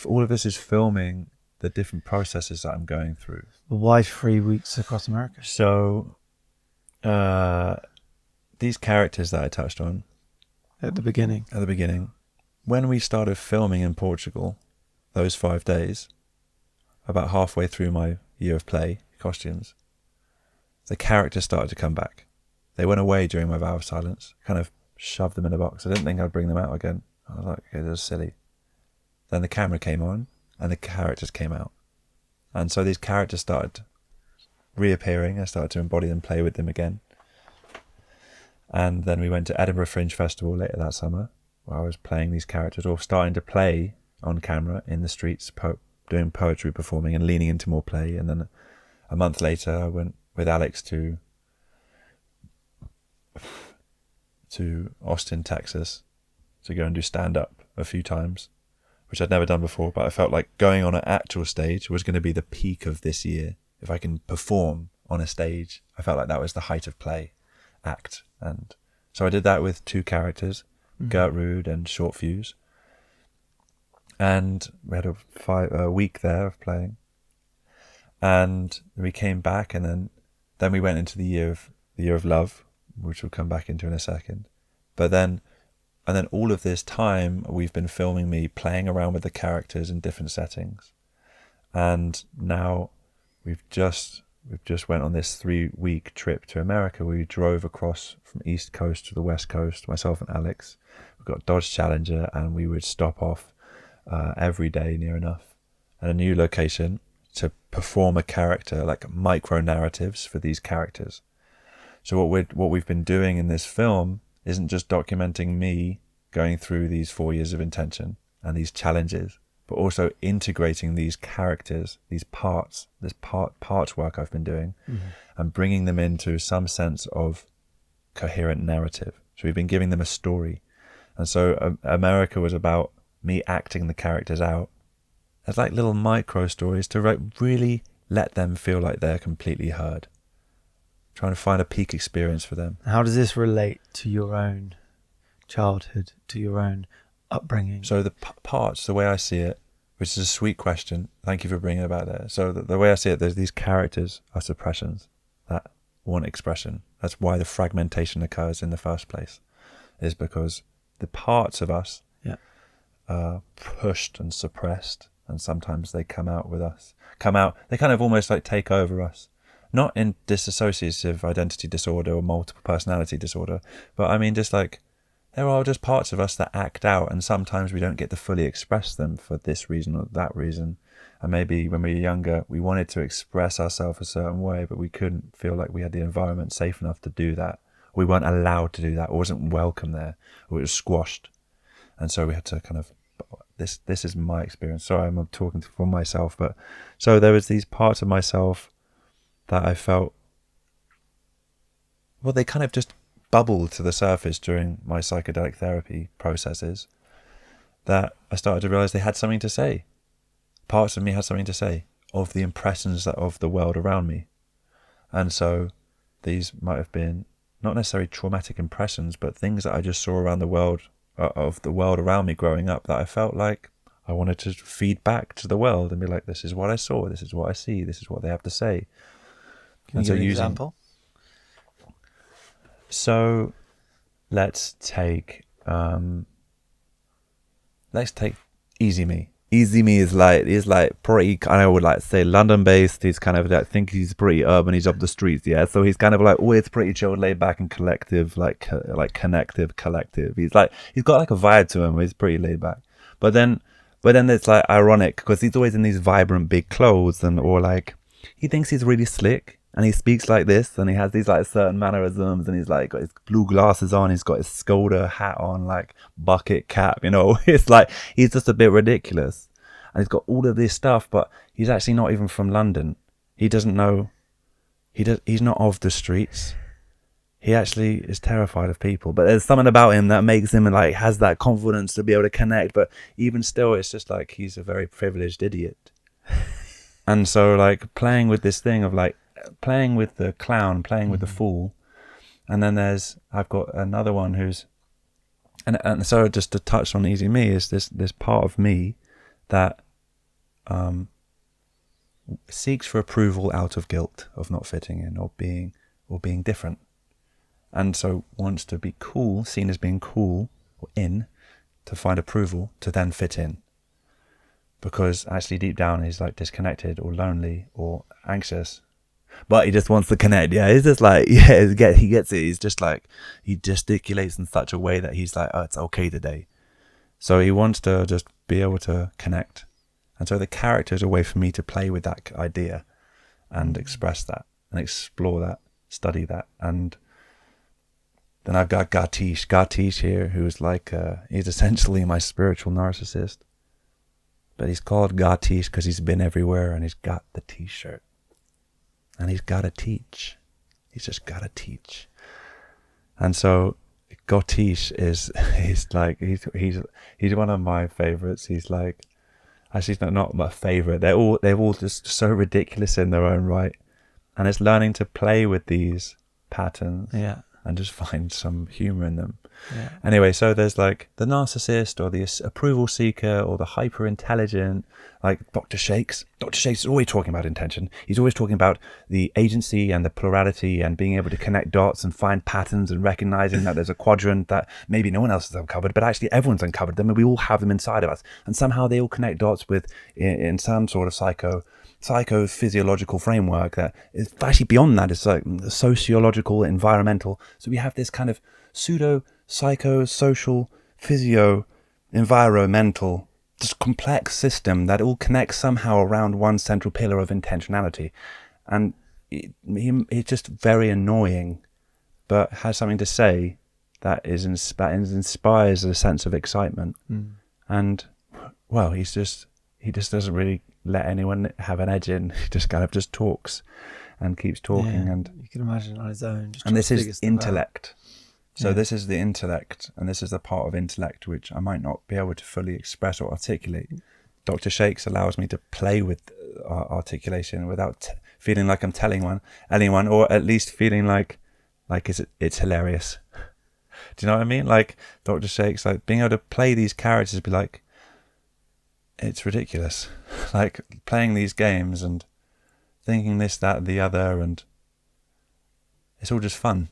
all of this is filming the different processes that I'm going through. Why 3 weeks across America? So, these characters that I touched on At the beginning. when we started filming in Portugal, those 5 days, about halfway through my year of play costumes, the characters started to come back. They went away during my vow of silence, kind of shoved them in a box. I didn't think I'd bring them out again. I was like, okay, this is silly. Then the camera came on and the characters came out. And so these characters started reappearing. I started to embody them, play with them again. And then we went to Edinburgh Fringe Festival later that summer, where I was playing these characters, or starting to play on camera in the streets, doing poetry performing and leaning into more play. And then a month later, I went with Alex to Austin, Texas, to go and do stand-up a few times, which I'd never done before, but I felt like going on an actual stage was going to be the peak of this year. If I can perform on a stage, I felt like that was the height of play, act. And so I did that with 2 characters, Gertrude and Short Fuse. And we had a week there of playing. And we came back, and then we went into the year of love, which we'll come back into in a second. And then all of this time we've been filming me playing around with the characters in different settings. And now we've just went on this 3-week trip to America. We drove across from East Coast to the West Coast, myself and Alex. We've got Dodge Challenger, and we would stop off every day near enough at a new location to perform a character, like micro narratives for these characters. So what we've been doing in this film isn't just documenting me going through these 4 years of intention and these challenges, but also integrating these characters, these parts, this parts work I've been doing, and bringing them into some sense of coherent narrative. So we've been giving them a story. And so America was about me acting the characters out as like little micro stories to really let them feel like they're completely heard. Trying to find a peak experience for them. How does this relate to your own childhood, to your own upbringing? So the parts, the way I see it, which is a sweet question, thank you for bringing it about there. So the way I see it, there's these characters are suppressions that want expression. That's why the fragmentation occurs in the first place, is because the parts of us are pushed and suppressed, and sometimes they come out, they kind of almost like take over us. Not in dissociative identity disorder or multiple personality disorder, but I mean just like there are just parts of us that act out, and sometimes we don't get to fully express them for this reason or that reason. And maybe when we were younger, we wanted to express ourselves a certain way, but we couldn't feel like we had the environment safe enough to do that. We weren't allowed to do that, or wasn't welcome there, or it was squashed. And so we had to kind of, this is my experience. Sorry, I'm talking for myself, but so there was these parts of myself that I felt, well, they kind of just bubbled to the surface during my psychedelic therapy processes, that I started to realize they had something to say. Parts of me had something to say of the impressions of the world around me. And so these might have been not necessarily traumatic impressions, but things that I just saw around the world, of the world around me growing up, that I felt like I wanted to feed back to the world and be like, this is what I saw, this is what I see, this is what they have to say. Can you give an example? So let's take Easy Me. Easy Me is like pretty, I would like to say London based. He's kind of, I think he's pretty urban. He's up the streets, yeah. So he's kind of like always pretty chilled, laid back, and collective, like connective, collective. He's got like a vibe to him. He's pretty laid back. But then it's like ironic because he's always in these vibrant big clothes, or like he thinks he's really slick. And he speaks like this, and he has these like certain mannerisms, and he's like got his blue glasses on, he's got his Skoda hat on, like bucket cap, you know. It's like he's just a bit ridiculous, and he's got all of this stuff, but he's actually not even from London. He doesn't know. He's not of the streets. He actually is terrified of people, but there's something about him that makes him like has that confidence to be able to connect. But even still, it's just like he's a very privileged idiot. And so like playing with this thing of like, playing with the clown, playing with the fool, and then I've got another one who's, and so just to touch on Easy Me is this part of me that seeks for approval out of guilt of not fitting in or being different, and so wants to be cool, seen as being cool or in, to find approval to then fit in, because actually deep down he's like disconnected or lonely or anxious, but he just wants to connect. Yeah, he's just like, yeah, he gets it. He's just like, he gesticulates in such a way that he's like, oh, it's okay today. So he wants to just be able to connect. And so the character is a way for me to play with that idea and express that and explore that, study that. And then I've got Gatish here, who's like, he's essentially my spiritual narcissist. But he's called Gatish because he's been everywhere and he's got the t-shirt. And he's got to teach. He's just got to teach. And so Gatish he's one of my favorites. He's like, actually, he's not my favorite. They're all just so ridiculous in their own right. And it's learning to play with these patterns. Yeah. And just find some humor in them. Yeah. Anyway, so there's like the narcissist or the approval seeker or the hyper intelligent, like Dr. Shakes. Dr. Shakes is always talking about intention. He's always talking about the agency and the plurality and being able to connect dots and find patterns and recognizing that there's a quadrant that maybe no one else has uncovered, but actually everyone's uncovered them and we all have them inside of us. And somehow they all connect dots with in some sort of psychophysiological framework that is actually beyond that. It's like sociological, environmental. So we have this kind of pseudo psycho-social, physio-environmental, just complex system that all connects somehow around one central pillar of intentionality. And it's just very annoying, but has something to say that inspires a sense of excitement. And, well, he just doesn't really let anyone have an edge in. He just kind of just talks and keeps talking. Yeah, And you can imagine on his own. And this is intellect. So this is the intellect, and this is the part of intellect which I might not be able to fully express or articulate. Dr. Shakes allows me to play with articulation without feeling like I'm telling anyone, or at least feeling like it's hilarious. Do you know what I mean? Like Dr. Shakes, like being able to play these characters, be like, it's ridiculous. Like playing these games and thinking this, that, the other, and it's all just fun.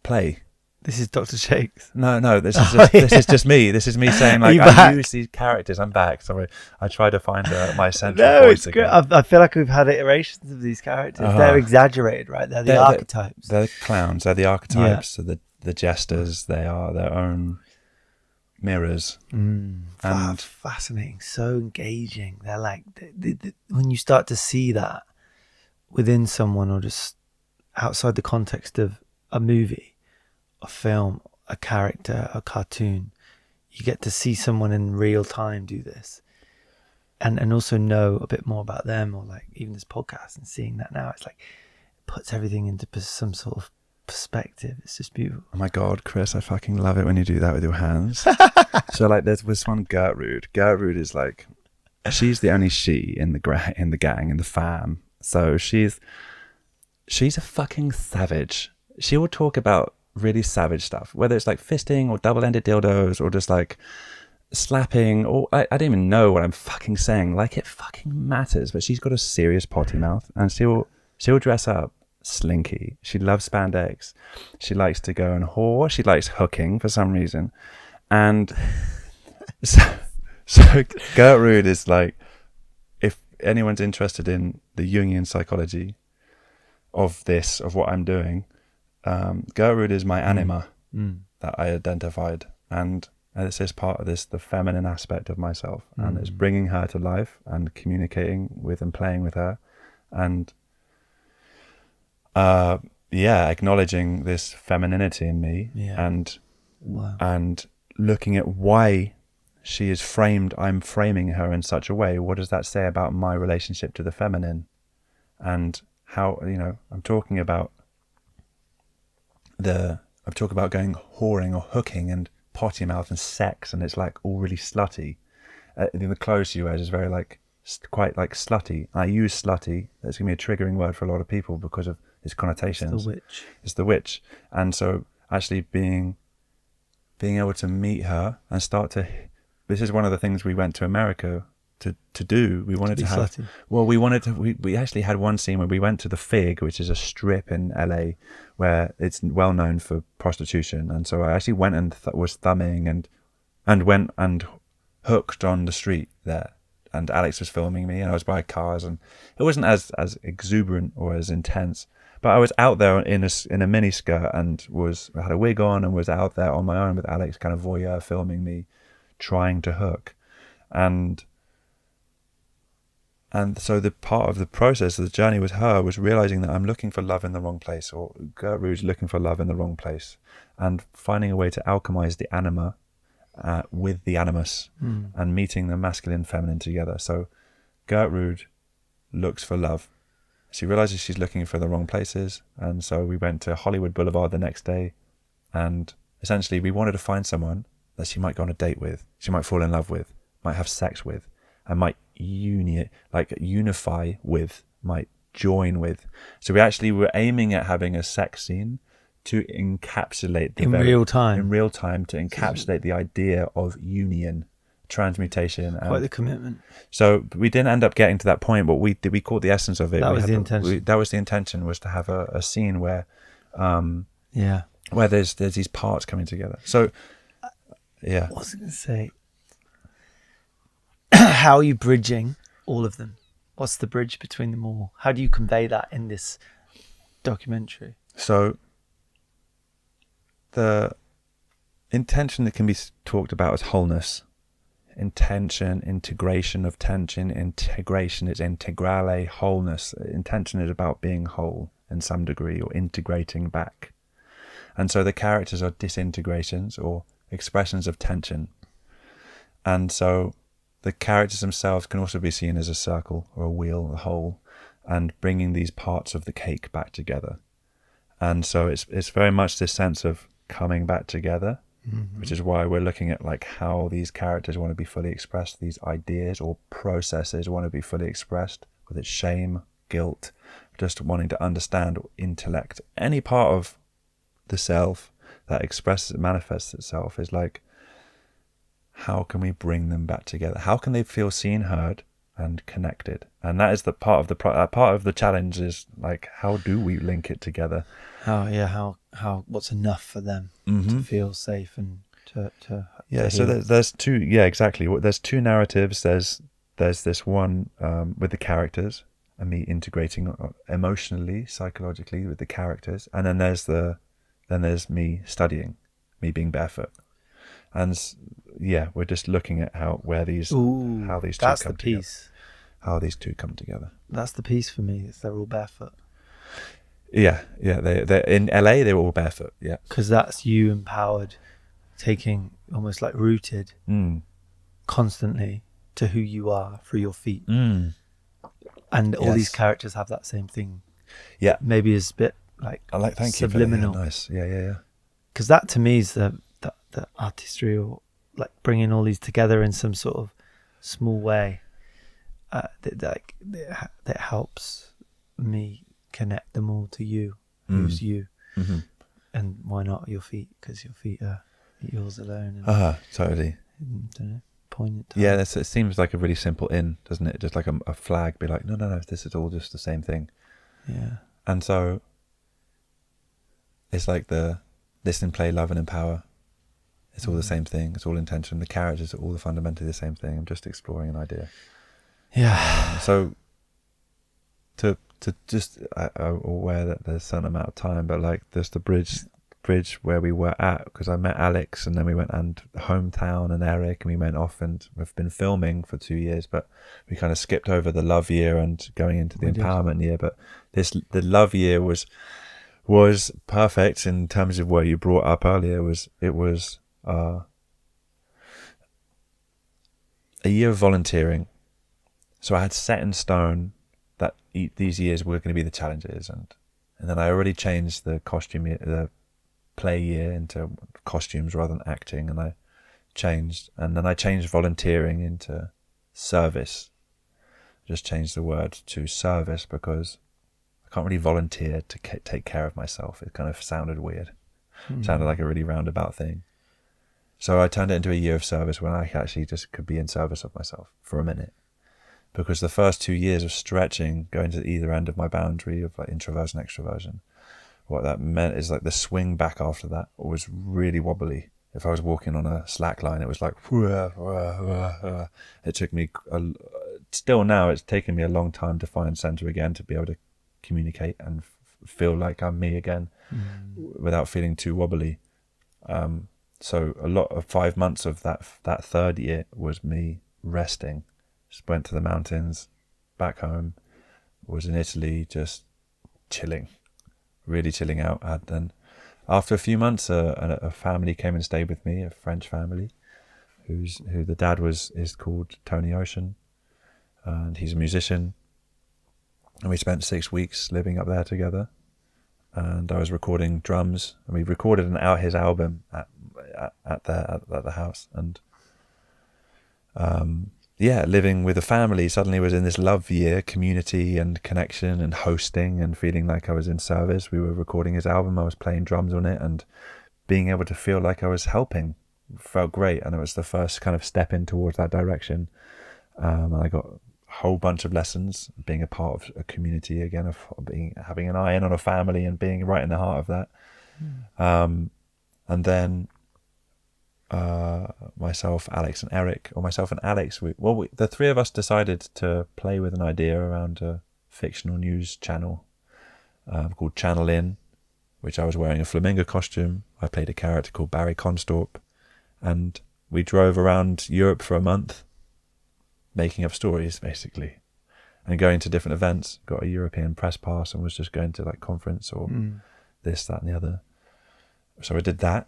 Play. This is Dr. Shakes. No, this is just me. This is me saying like, I use these characters. I'm back. Sorry, I try to find my central voice it's good. again. I feel like we've had iterations of these characters. They're exaggerated, right? They're the archetypes. They're the clowns. They're the archetypes. They're the jesters. They are their own mirrors. And fascinating. So engaging. They're like, when you start to see that within someone or just outside the context of a movie, a film, a character, a cartoon, you get to see someone in real time do this and also know a bit more about them, or like even this podcast and seeing that now, it's like it puts everything into some sort of perspective. It's just beautiful. Oh my God, Chris, I fucking love it when you do that with your hands. So like there's this one Gertrude. Gertrude is like, she's the only she in the gang, in the fam. So she's a fucking savage. She will talk about really savage stuff, whether it's like fisting or double-ended dildos or just like slapping, or I don't even know what I'm fucking saying. Like it fucking matters. But she's got a serious potty mouth, and she'll dress up slinky. She loves spandex. She likes to go and whore. She likes hooking for some reason. And so Gertrude is like, if anyone's interested in the Jungian psychology of what I'm doing, Gertrude is my anima that I identified, and this is part of the feminine aspect of myself, and it's bringing her to life and communicating with and playing with her, and acknowledging this femininity in me, and looking at why she is framed. I'm framing her in such a way. What does that say about my relationship to the feminine, and how, I'm talking about going whoring or hooking and potty mouth and sex, and it's like all really slutty. The clothes she wears is very like quite like slutty. I use slutty. That's gonna be a triggering word for a lot of people because of its connotations. It's the witch. And so actually being able to meet her and this is one of the things we went to America to do. We wanted be to have, slutty. well, we actually had one scene where we went to the Fig, which is a strip in LA where it's well known for prostitution. And so I actually went and was thumbing and went and hooked on the street there. And Alex was filming me, and I was by cars, and it wasn't as exuberant or as intense. But I was out there in a mini skirt and had a wig on and was out there on my own with Alex, kind of voyeur, filming me, trying to hook. And so the part of the process of the journey with her was realizing that I'm looking for love in the wrong place, or Gertrude's looking for love in the wrong place, and finding a way to alchemize the anima with the animus, and meeting the masculine and feminine together. So Gertrude looks for love. She realizes she's looking for the wrong places, and so we went to Hollywood Boulevard the next day, and essentially we wanted to find someone that she might go on a date with, she might fall in love with, might have sex with, and might unify with, might join with. So we actually were aiming at having a sex scene to encapsulate in real time to encapsulate the idea of union, transmutation. Quite the commitment. So we didn't end up getting to that point, but we caught the essence of it. That was the intention. That was the intention, was to have a scene where where there's these parts coming together. So what was I going to say? How are you bridging all of them? What's the bridge between them all? How do you convey that in this documentary? So the intention that can be talked about as wholeness, intention, integration of tension, integration is integrale, wholeness. Intention is about being whole in some degree, or integrating back. And so the characters are disintegrations or expressions of tension. And so the characters themselves can also be seen as a circle or a wheel, a whole, and bringing these parts of the cake back together. And so it's very much this sense of coming back together, which is why we're looking at like how these characters want to be fully expressed, these ideas or processes want to be fully expressed, whether it's shame, guilt, just wanting to understand or intellect. Any part of the self that expresses, manifests itself, is like, how can we bring them back together? How can they feel seen, heard, and connected? And that is the part of the challenge, is like, how do we link it together? How what's enough for them to feel safe and to so there's two, exactly. There's two narratives. There's this one with the characters and me integrating emotionally, psychologically with the characters, and then there's me studying, me being barefoot. And we're just looking at how these two come together. How these two come together. That's the piece for me. They're all barefoot. They're in LA. They were all barefoot. Yeah, because that's you empowered, taking almost like rooted constantly to who you are through your feet. And all these characters have that same thing. Yeah, maybe it's a bit like thank subliminal. You nice. Yeah. Because that to me is the artistry, or like bringing all these together in some sort of small way. That helps me connect them all to you, who's you, and why not your feet? Because your feet are yours alone. Totally. Don't know, poignant. Yeah, it seems like a really simple doesn't it? Just like a flag, be like, no, this is all just the same thing. Yeah. And so it's like the listen, play, love, and empower. It's all the same thing. It's all intention. The characters are all fundamentally the same thing. I'm just exploring an idea. Yeah. So to just, I'm aware that there's a certain amount of time, but like there's the bridge where we were at, because I met Alex, and then we went and Hometown and Eric, and we went off, and we've been filming for 2 years, but we kind of skipped over the love year and going into the empowerment year. But the love year was perfect in terms of what you brought up earlier. It was a year of volunteering. So I had set in stone that these years were going to be the challenges, and then I already changed the play year into costumes rather than acting, and I changed volunteering into service. Just changed the word to service, because I can't really volunteer to take care of myself. It kind of sounded weird. Sounded like a really roundabout thing. So I turned it into a year of service when I actually just could be in service of myself for a minute. because the first 2 years of stretching, going to either end of my boundary of like introversion, extroversion, what that meant is like the swing back after that was really wobbly. If I was walking on a slack line, it was like, it took me, still now, it's taken me a long time to find center again, to be able to communicate and feel like I'm me again without feeling too wobbly. So a lot of 5 months of that third year was me resting. Just went to the mountains, back home, was in Italy, just chilling, really chilling out. And then after a few months, a family came and stayed with me, a French family, who the dad is called Tony Ocean, and he's a musician. And we spent 6 weeks living up there together. And I was recording drums, and we recorded his album at the house. And living with a family suddenly was in this love year, community and connection and hosting and feeling like I was in service. We were recording his album, I was playing drums on it, and being able to feel like I was helping felt great. And it was the first kind of step in towards that direction. And I got a whole bunch of lessons, being a part of a community again, of having an eye in on a family and being right in the heart of that. And then myself and Alex, the three of us decided to play with an idea around a fictional news channel called Channel In, which I was wearing a flamingo costume. I played a character called Barry Constorp, and we drove around Europe for a month making up stories, basically, and going to different events. Got a European press pass and was just going to like conference or this, that and the other. So I did that.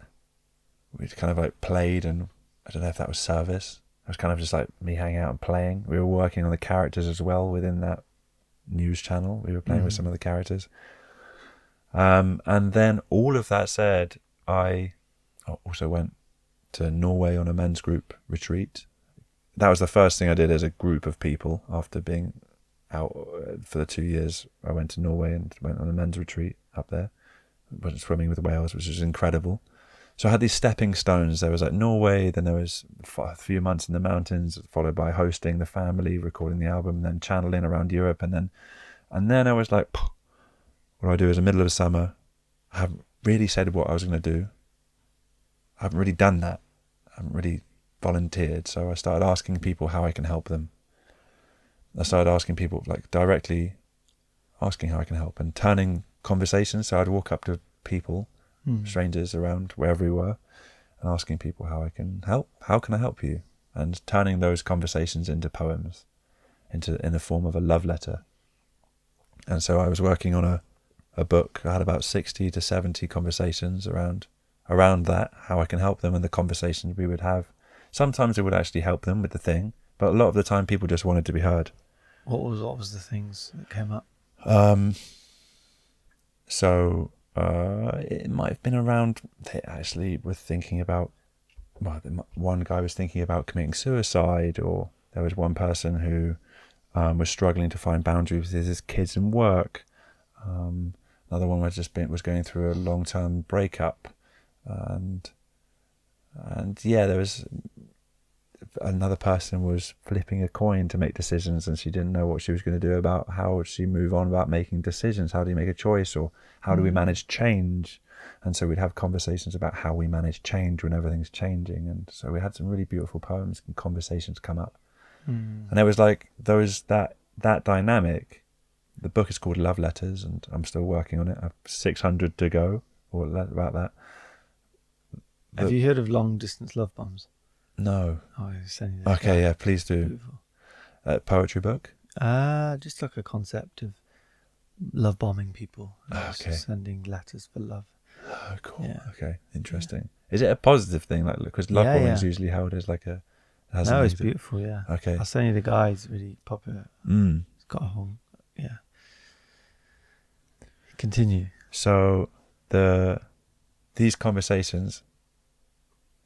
We kind of like played, and I don't know if that was service. It was kind of just like me hanging out and playing. We were working on the characters as well within that news channel. We were playing with some of the characters. And then all of that said, I also went to Norway on a men's group retreat. That was the first thing I did as a group of people after being out for the 2 years. I went to Norway and went on a men's retreat up there. Went swimming with whales, which was incredible. So I had these stepping stones. There was like Norway, then there was a few months in the mountains, followed by hosting the family, recording the album, then channeling around Europe. And then I was like, what do I do? It was the middle of the summer. I haven't really said what I was going to do. I haven't really done that. I haven't really volunteered. So I started asking people how I can help them. I started asking people, like directly asking how I can help, and turning conversations. So I'd walk up to people, strangers around wherever we were, and asking people how I can help. How can I help you? And turning those conversations into poems, in the form of a love letter. And so I was working on a book. I had about 60 to 70 conversations around that, how I can help them, and the conversations we would have. Sometimes it would actually help them with the thing, but a lot of the time people just wanted to be heard. What was the things that came up? It might have been around, they actually were thinking about, one guy was thinking about committing suicide, or there was one person who was struggling to find boundaries with his kids and work. Another one was going through a long-term breakup, and there was another person was flipping a coin to make decisions, and she didn't know what she was going to do about how she move on about making decisions. How do you make a choice, or how do we manage change? And so we'd have conversations about how we manage change when everything's changing. And so we had some really beautiful poems and conversations come up. And it was like that dynamic. The book is called Love Letters, and I'm still working on it. I have 600 to go, or about that. Have you heard of long distance love bombs? No. Oh, I was sending this. Okay, yeah, please do. Poetry book? Just like a concept of love bombing people. Okay. Sending letters for love. Oh, cool. Yeah. Okay, interesting. Is it a positive thing? Like, because love bombing is usually held as like a... No, it's beautiful, yeah. Okay. I'll send you the guy. It's really popular. It's got a whole... Yeah. Continue. So these conversations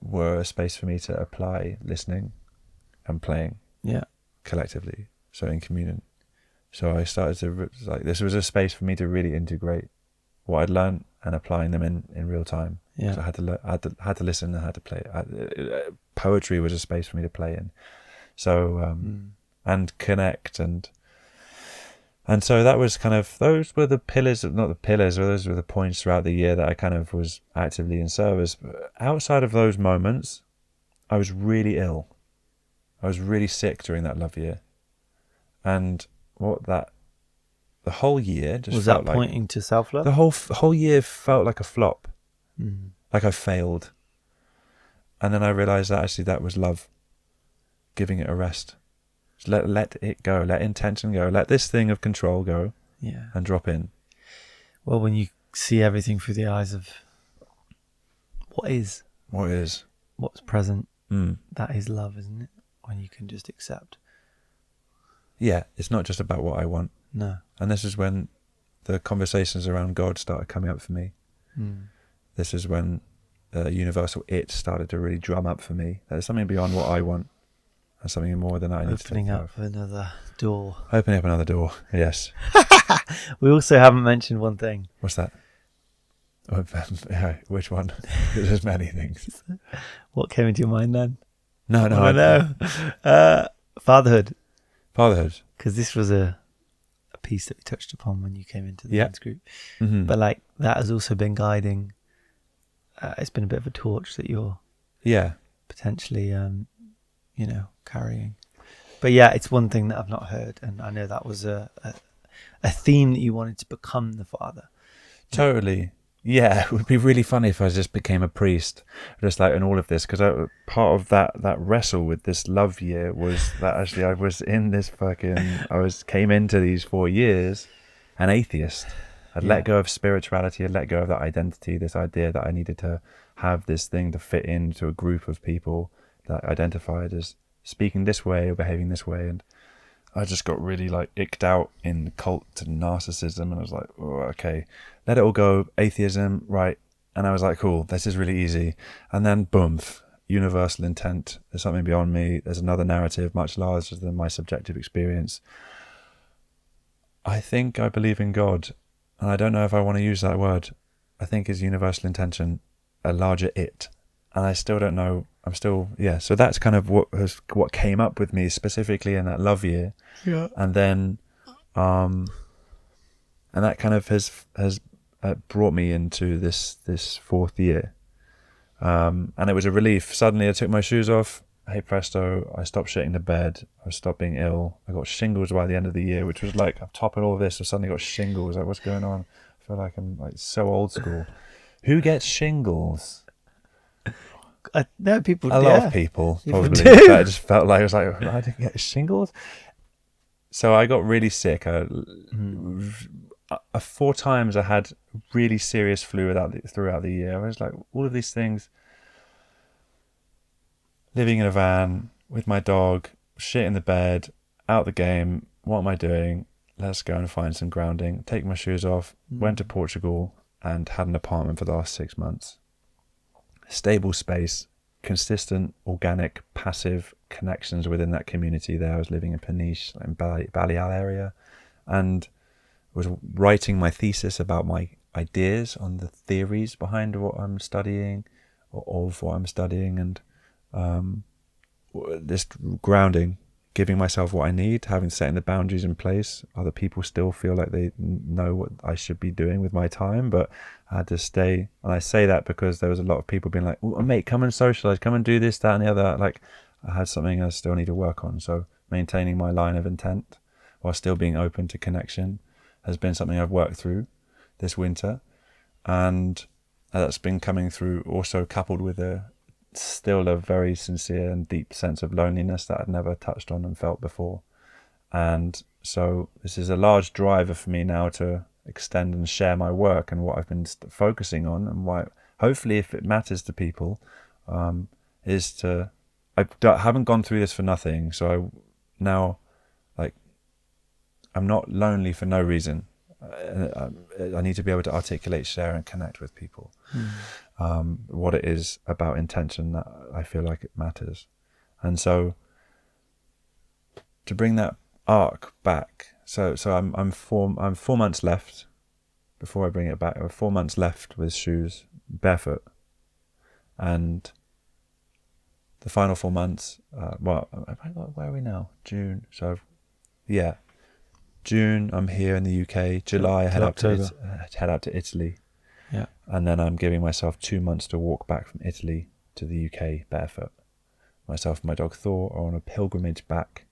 were a space for me to apply listening and playing collectively, so in communion. So I started to, this was a space for me to really integrate what I'd learned and applying them in real time. Yeah. So I had to listen and I had to play. Poetry was a space for me to play in. So and connect. And so that was kind of, those were the pillars, not the pillars, but those were the points throughout the year that I kind of was actively in service. But outside of those moments, I was really ill. I was really sick during that love year. And the whole year just Was felt that like, pointing to self-love? the whole year felt like a flop, Mm. like I failed. And then I realized that actually that was love, giving it a rest. Just let it go, let intention go, let this thing of control go, Yeah. and drop in. Well, when you see everything through the eyes of what is, what's present, that is love, isn't it? When you can just accept. Yeah, it's not just about what I want. No. And this is when the conversations around God started coming up for me. This is when universal it started to really drum up for me. There's something beyond what I want. And something more than I need to take Opening care up of. another door. Opening up another door, yes. We also haven't mentioned one thing. What's that? Which one? There's many things. What came into your mind then? No, I don't know. Fatherhood. Fatherhood. Because this was a piece that we touched upon when you came into the men's group. Mm-hmm. But like that has also been guiding. It's been a bit of a torch that you're potentially, carrying. But yeah, it's one thing that I've not heard, and I know that was a theme that you wanted to become the father. Totally. Yeah, it would be really funny if I just became a priest, just like in all of this, because part of that wrestle with this love year was that actually I was in this came into these 4 years an atheist. I'd let go of spirituality, I'd let go of that identity, this idea that I needed to have this thing to fit into a group of people that identified as speaking this way or behaving this way. And I just got really like icked out in cult and narcissism, and I was like, oh, okay, let it all go, atheism, right? And I was like, cool, this is really easy. And then boom, universal intent, there's something beyond me, there's another narrative much larger than my subjective experience. I think I believe in God, and I don't know if I want to use that word. I think is universal intention a larger it, and I still don't know. I'm still, so that's kind of what came up with me specifically in that love year. Yeah. And then, and that kind of has brought me into this fourth year. And it was a relief. Suddenly I took my shoes off. Hey presto, I stopped shitting the bed. I stopped being ill. I got shingles by the end of the year, which was like, I'm topping all of this. I suddenly got shingles. Like, what's going on? I feel like I'm like so old school. Who gets shingles? No, people. A lot of people probably. do. But I just felt like I was like, I didn't get shingles. So I got really sick. 4 times I had really serious flu throughout the year. I was like, all of these things. Living in a van with my dog, shit in the bed, out the game. What am I doing? Let's go and find some grounding. Take my shoes off. Went to Portugal and had an apartment for the last 6 months. Stable space, consistent, organic, passive connections within that community there. I was living in Peniche, in Baleal area, and was writing my thesis about my ideas on the theories behind what I'm studying, or of what I'm studying, and this grounding, giving myself what I need, having setting the boundaries in place. Other people still feel like they know what I should be doing with my time, but I had to stay. And I say that because there was a lot of people being like, oh, mate, come and socialize, come and do this, that, and the other. Like, I had something I still need to work on. So maintaining my line of intent while still being open to connection has been something I've worked through this winter. And that's been coming through also coupled with still a very sincere and deep sense of loneliness that I'd never touched on and felt before. And so this is a large driver for me now to extend and share my work and what I've been focusing on, and why, hopefully, if it matters to people, is to, I haven't gone through this for nothing. So I'm not lonely for no reason. I need to be able to articulate, share, and connect with people. What it is about intention that I feel like it matters. And so to bring that arc back, so I'm 4 months left before I bring it back. I have 4 months left with shoes, barefoot, and the final 4 months. Well, where are we now? June. So, yeah, June I'm here in the UK. July I head out to Italy. Yeah. And then I'm giving myself 2 months to walk back from Italy to the UK barefoot. Myself and my dog Thor are on a pilgrimage back.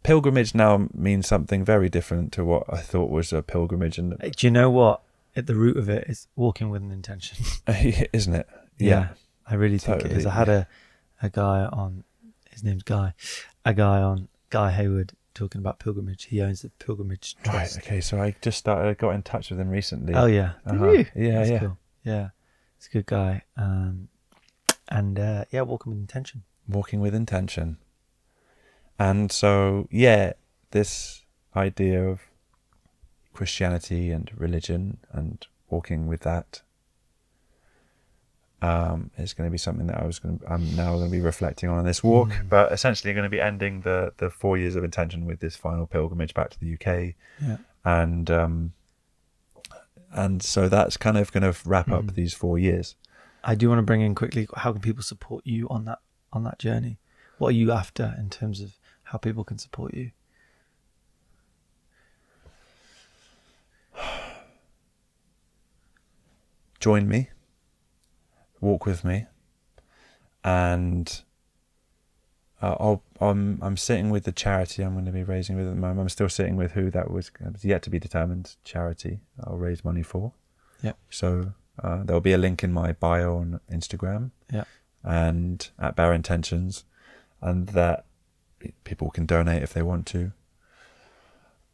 Pilgrimage now means something very different to what I thought was a pilgrimage. And Do you know what? At the root of it is walking with an intention. isn't it? Yeah, I really think it is. Totally, I had a guy on, his name's Guy, a guy on, Guy Hayward, talking about pilgrimage. He owns the Pilgrimage Trust. Right, okay, so I got in touch with him recently. Oh, yeah. Uh-huh. Did you? Yeah, That's yeah. cool. Yeah, he's a good guy. Yeah, walking with intention. Walking with intention. And so, yeah, this idea of Christianity and religion and walking with that is going to be something that I'm now going to be reflecting on this walk, but essentially going to be ending the 4 years of intention with this final pilgrimage back to the UK. Yeah. And so that's kind of going to wrap up these 4 years. I do want to bring in quickly, how can people support you on that journey? What are you after in terms of how people can support you? Join me, walk with me, and I'm sitting with the charity I'm going to be raising with at the moment. I'm still sitting with who that was yet to be determined charity I'll raise money for. Yeah. So there'll be a link in my bio on Instagram. Yeah. And at Bare Intentions, and that people can donate if they want to.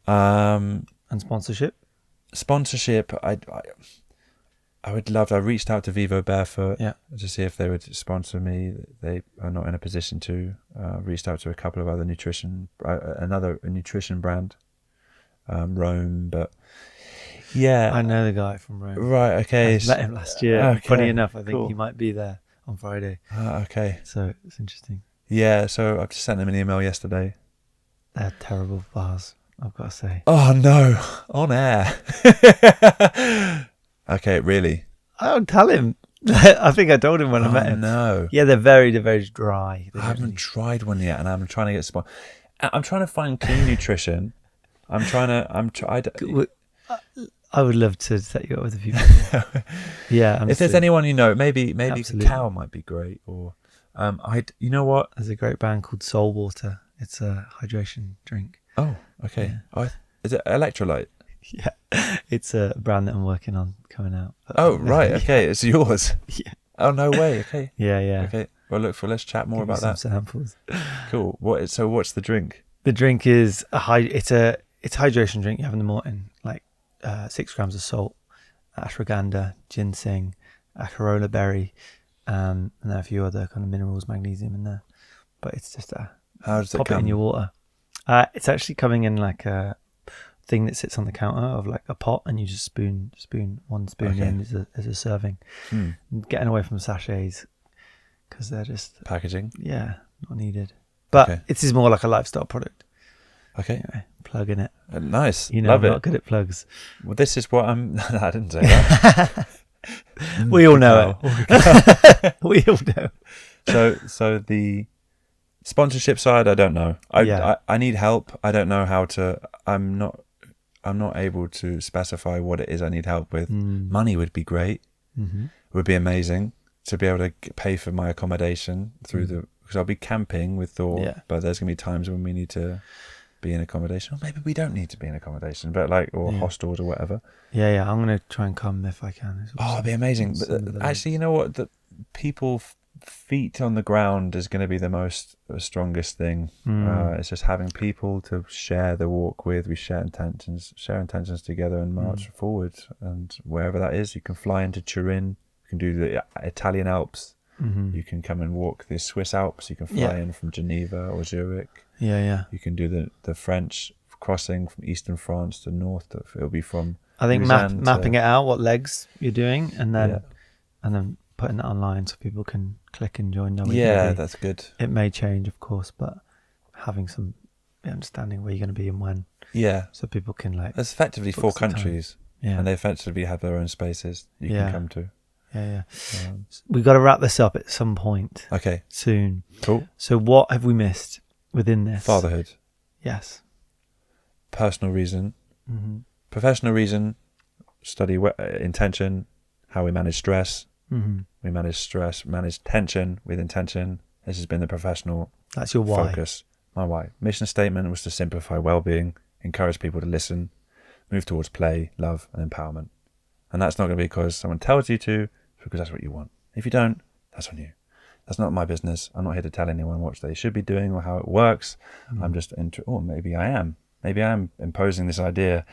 And sponsorship? Sponsorship, I would love to. I reached out to Vivo Barefoot to see if they would sponsor me. They are not in a position to. Reached out to a couple of other another nutrition brand, Rome, but yeah. I know the guy from Rome. Right, okay. I met him last year. Okay, Funny enough, I think cool. he might be there on Friday. Okay. So it's interesting. Yeah, so I've just sent them an email yesterday. They're terrible bars, I've got to say. Oh no, on air. Okay, really? I don't tell him. I think I told him when I met him. No. Yeah, they're very dry. I haven't tried one yet, and I'm trying to get I'm trying to find clean nutrition. I would love to set you up with a few people. Yeah. If there's anyone you know, maybe Absolutely. Cow might be great, or you know what? There's a great band called Soul Water. It's a hydration drink. Oh, okay. Is it electrolyte? Yeah, it's a brand that I'm working on coming out. Oh, right. Okay, it's yours. Yeah. Oh, no way. Okay. Yeah. Okay. Well, let's chat more about that. Samples. Cool. What's the drink? The drink is it's a hydration drink you have in the morning, like 6 grams of salt, ashwagandha, ginseng, acerola berry, and then a few other kind of minerals, magnesium in there. But it's just How does it pop come? it in your water. It's actually coming in like a thing that sits on the counter of like a pot, and you just spoon one spoon Okay. in as a serving. Getting away from sachets because they're just Packaging. not needed. But Okay. it is more like a lifestyle product. Okay. Anyway, plug in it. Nice. You know, Love I'm it. not good at plugs. Well, this is what I'm. I didn't say that. We all know it. We all know. So the sponsorship side, I don't know. I need help. I don't know how to. I'm not able to specify what it is I need help with. Money would be great. Mm-hmm. It would be amazing to be able to pay for my accommodation through because I'll be camping with Thor. Yeah. But there's gonna be times when we need to be in accommodation, or maybe we don't need to be in accommodation, but hostels or whatever. Yeah. I'm gonna try and come if I can. Oh, it'd be amazing. But actually, you know what? The people feet on the ground is going to be the strongest thing. It's just having people to share the walk with. We share intentions together and march forward. And wherever that is, you can fly into Turin. You can do the Italian Alps. Mm-hmm. You can come and walk the Swiss Alps. You can fly in from Geneva or Zurich. Yeah. You can do the French crossing from eastern France to north. It'll be from. I think Lausanne mapping it out, what legs you're doing, and then putting that online so people can click and join. Yeah, that's good. It may change, of course, but having some understanding where you're going to be and when. Yeah. So people can There's effectively 4 some time. countries. Yeah. And they effectively have their own spaces you can come to. Yeah. We've got to wrap this up at some point. Okay. Soon. Cool. So what have we missed within this? Fatherhood. Yes. Personal reason. Mm-hmm. Professional reason. Study intention. How we manage stress. Mm-hmm. We manage tension with intention. This has been the professional That's your why. focus. My why. Mission statement was to simplify well-being, encourage people to listen, move towards play, love, and empowerment. And that's not going to be because someone tells you to, it's because that's what you want. If you don't, that's on you. That's not my business. I'm not here to tell anyone what they should be doing or how it works. I'm just maybe I am. Maybe I am imposing this idea,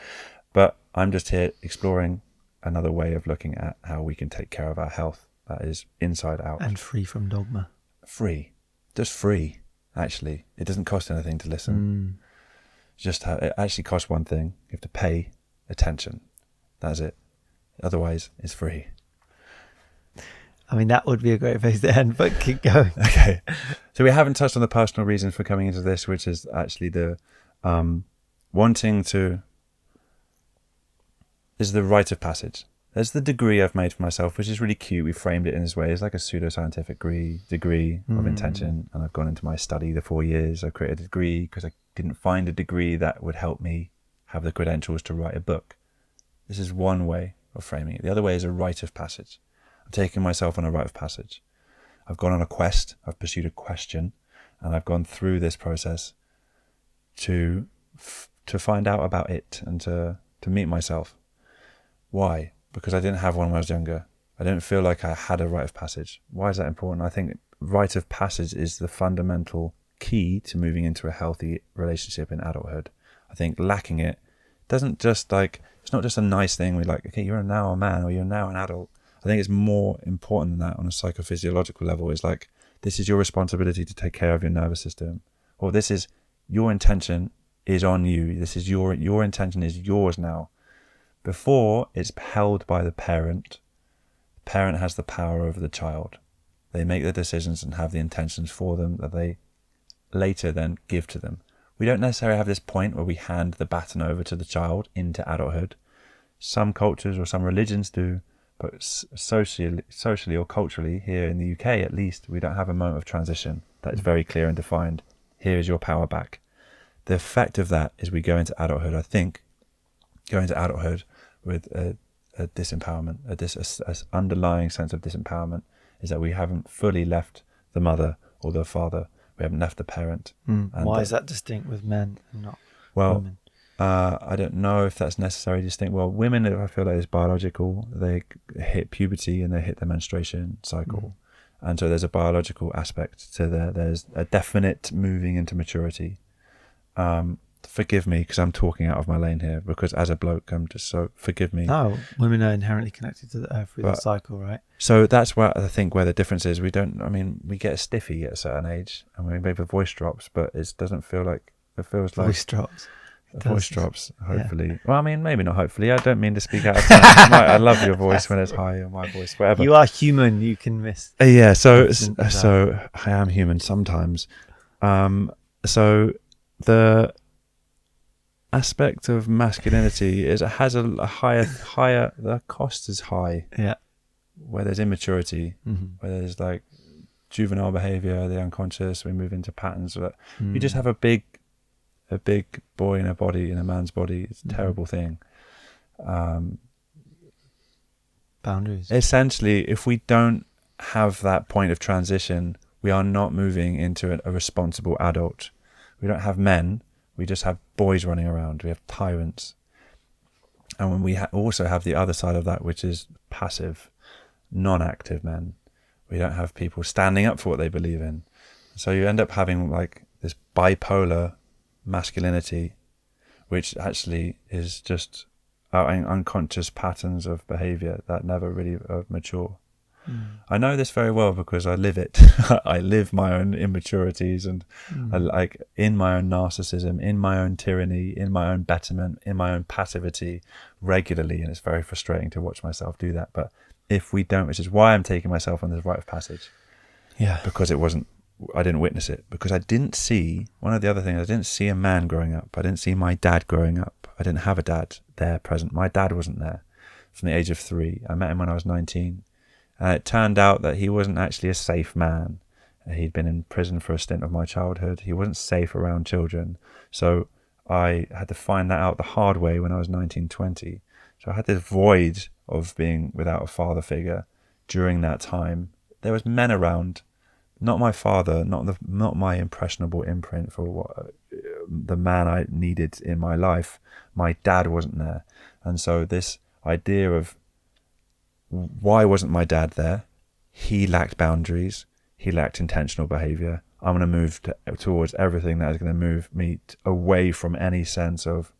but I'm just here exploring another way of looking at how we can take care of our health that is inside out. And free from dogma. Free. Just free, actually. It doesn't cost anything to listen. It actually costs one thing. You have to pay attention. That's it. Otherwise, it's free. I mean, that would be a great place to end, but keep going. Okay. So we haven't touched on the personal reasons for coming into this, which is actually the wanting to, is the rite of passage. There's the degree I've made for myself, which is really cute. We framed it in this way. It's like a pseudoscientific degree of intention. And I've gone into my study the 4 years. I created a degree because I didn't find a degree that would help me have the credentials to write a book. This is one way of framing it. The other way is a rite of passage. I'm taking myself on a rite of passage. I've gone on a quest. I've pursued a question, and I've gone through this process to find out about it and to meet myself. Why? Because I didn't have one when I was younger. I didn't feel like I had a rite of passage. Why is that important? I think rite of passage is the fundamental key to moving into a healthy relationship in adulthood. I think lacking it doesn't just it's not just a nice thing. We're like, okay, you're now a man or you're now an adult. I think it's more important than that on a psychophysiological level. It's like, this is your responsibility to take care of your nervous system. Or this is your intention is on you. This is your intention is yours now. Before, it's held by the parent. The parent has the power over the child. They make the decisions and have the intentions for them that they later then give to them. We don't necessarily have this point where we hand the baton over to the child into adulthood. Some cultures or some religions do, but socially or culturally, here in the UK at least, we don't have a moment of transition that is very clear and defined. Here is your power back. The effect of that is we go into adulthood, I think, go into adulthood with a disempowerment, a underlying sense of disempowerment, is that we haven't fully left the mother or the father. We haven't left the parent. Why is that distinct with men and not women? I don't know if that's necessarily distinct. Well, women, I feel like, is biological. They hit puberty and they hit the menstruation cycle. And so there's a biological aspect to there's a definite moving into maturity. Forgive me because I'm talking out of my lane here, because as a bloke, I'm just so, forgive me. No, women are inherently connected to the earth through the cycle, right? So that's where I think where the difference is. We get stiffy at a certain age and maybe the voice drops, but it doesn't feel like, it feels like. Voice drops. Voice drops, hopefully. Yeah. Well, I mean, maybe not hopefully. I don't mean to speak out of turn. I love your voice when it's high, or my voice, whatever. You are human. You can miss. Yeah, so I am human sometimes. So the aspect of masculinity is it has a higher. The cost is high. Yeah. Where there's immaturity, where there's like juvenile behavior, the unconscious, we move into patterns. You just have a big boy in a man's body. It's a terrible thing. Boundaries. Essentially, if we don't have that point of transition, we are not moving into a responsible adult. We don't have men. We just have boys running around. We have tyrants. And when we also have the other side of that, which is passive, non-active men. We don't have people standing up for what they believe in. So you end up having like this bipolar masculinity, which actually is just our unconscious patterns of behavior that never really mature. I know this very well because I live it. I live my own immaturities and I like in my own narcissism, in my own tyranny, in my own betterment, in my own passivity regularly, and it's very frustrating to watch myself do that. But if we don't, which is why I'm taking myself on this rite of passage, because I didn't witness it, because I didn't see, one of the other things, I didn't see a man growing up. I didn't see my dad growing up. I didn't have a dad there present. My dad wasn't there from the age of 3. I met him when I was 19. And it turned out that he wasn't actually a safe man. He'd been in prison for a stint of my childhood. He wasn't safe around children. So I had to find that out the hard way when I was 19, 20. So I had this void of being without a father figure during that time. There was men around, not my father, not my impressionable imprint for what the man I needed in my life. My dad wasn't there. And so this idea of why wasn't my dad there? He lacked boundaries. He lacked intentional behavior. I'm going to move towards everything that is going to move me away from any sense of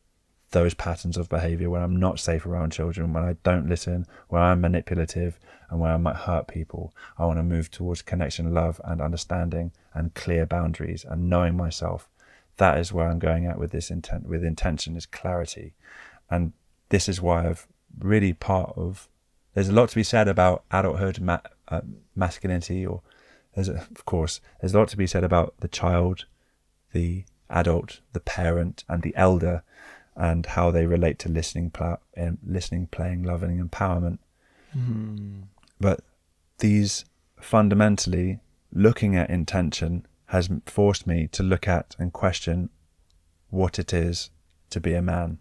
those patterns of behavior when I'm not safe around children, when I don't listen, where I'm manipulative, and where I might hurt people. I want to move towards connection, love, and understanding, and clear boundaries, and knowing myself. That is where I'm going at with this intent. With intention is clarity, and this is why I've really there's a lot to be said about adulthood, masculinity, or of course, there's a lot to be said about the child, the adult, the parent, and the elder, and how they relate to listening, playing, loving, empowerment. But these fundamentally, looking at intention has forced me to look at and question what it is to be a man.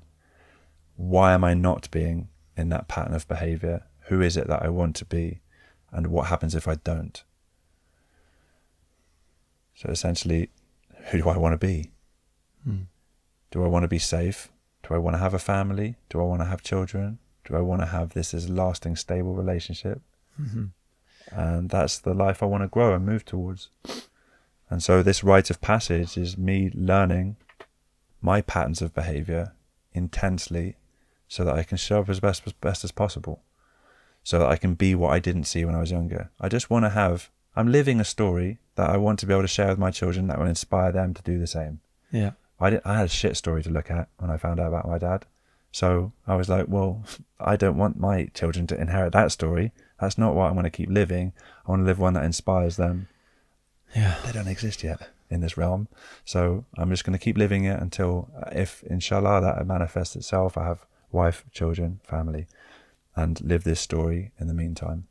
Why am I not being in that pattern of behavior? Who is it that I want to be? And what happens if I don't? So essentially, who do I want to be? Do I want to be safe? Do I want to have a family? Do I want to have children? Do I want to have this as a lasting, stable relationship? And that's the life I want to grow and move towards. And so this rite of passage is me learning my patterns of behavior intensely so that I can show up as best as possible, so that I can be what I didn't see when I was younger. I just want to I'm living a story that I want to be able to share with my children that will inspire them to do the same. Yeah. I had a shit story to look at when I found out about my dad. So I was like, well, I don't want my children to inherit that story. That's not what I'm going to keep living. I want to live one that inspires them. Yeah. They don't exist yet in this realm. So I'm just going to keep living it until, if inshallah that manifests itself, I have wife, children, family, and live this story in the meantime.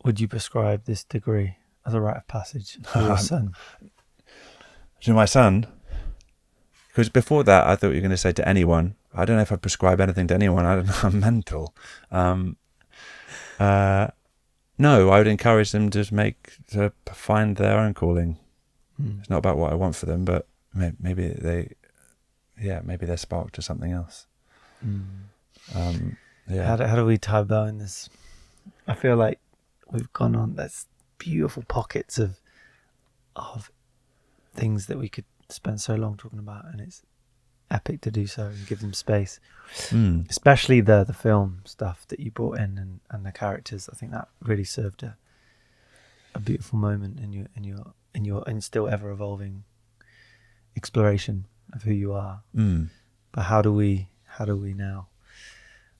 Would you prescribe this degree as a rite of passage for your son? To my son, because before that I thought you were going to say to anyone. I don't know if I prescribe anything to anyone. I don't know. I'm mental. No, I would encourage them to find their own calling. It's not about what I want for them, but maybe they're sparked to something else. How do we tie bow in this? I feel like we've gone on. There's beautiful pockets of things that we could spend so long talking about, and it's epic to do so and give them space. Especially the film stuff that you brought in and the characters. I think that really served a beautiful moment in your still ever evolving exploration of who you are. But how do we now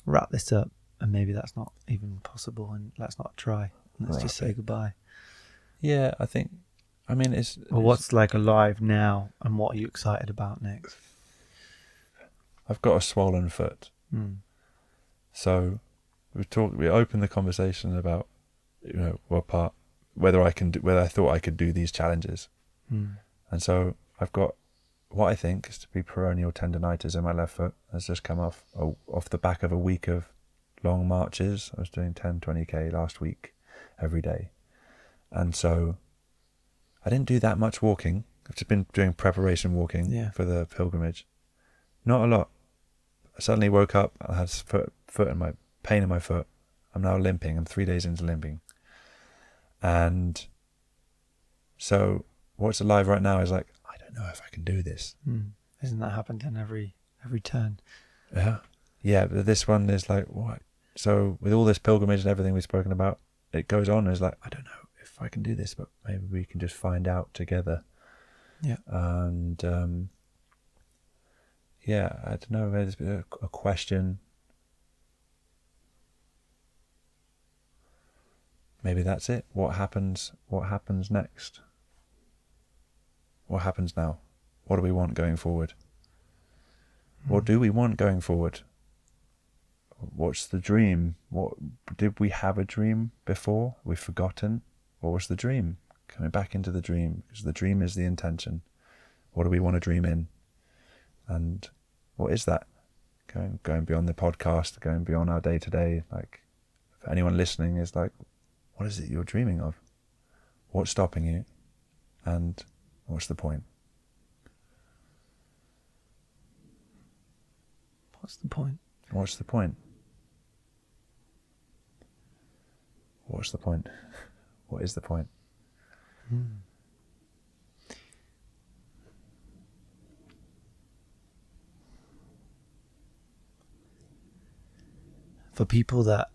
wrap this up? And maybe that's not even possible, and let's not try. Let's just say goodbye. Yeah, it's what's like alive now, and what are you excited about next? I've got a swollen foot. So we opened the conversation about, whether I thought I could do these challenges. And so I've got what I think is to be peroneal tendonitis in my left foot. Has just come off the back of a week of long marches. I was doing 10, 20k last week every day. And so I didn't do that much walking. I've just been doing preparation walking for the pilgrimage. Not a lot. I suddenly woke up. I had pain in my foot. I'm now limping. I'm 3 days into limping. And so what's alive right now is like, I don't know if I can do this. Isn't that happened in every turn? Yeah, but this one is like, what? So with all this pilgrimage and everything we've spoken about, it goes on. It's like, I don't know if I can do this, but maybe we can just find out together. Yeah. And I don't know. There's been a question. Maybe that's it. What happens next? What happens now? What do we want going forward? What do we want going forward? What's the dream? What did we have a dream before? We've forgotten. What was the dream? Coming back into the dream, because the dream is the intention. What do we want to dream in? And what is that? Going beyond the podcast, going beyond our day to day. Like, if anyone listening is like, what is it you're dreaming of? What's stopping you? And what's the point? What's the point? What's the point? What's the point? What is the point? For people that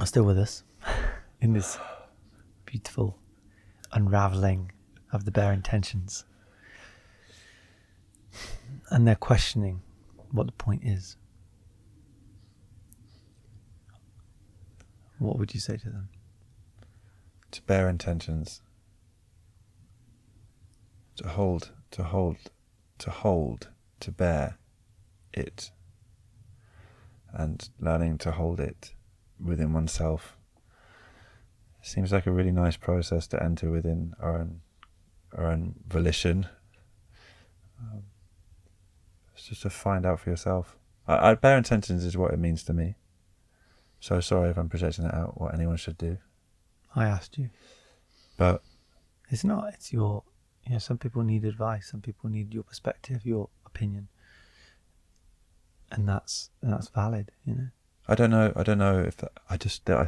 are still with us in this beautiful unraveling of the bare intentions, and they're questioning what the point is, what would you say to them? To bare intentions. To hold, to bear it. And learning to hold it within oneself seems like a really nice process to enter within our own volition. It's just to find out for yourself. Bare intentions is what it means to me. So sorry if I'm projecting that out, what anyone should do. I asked you. But it's not, it's your, some people need advice, some people need your perspective, your opinion. And that's valid, I don't know if that, I still,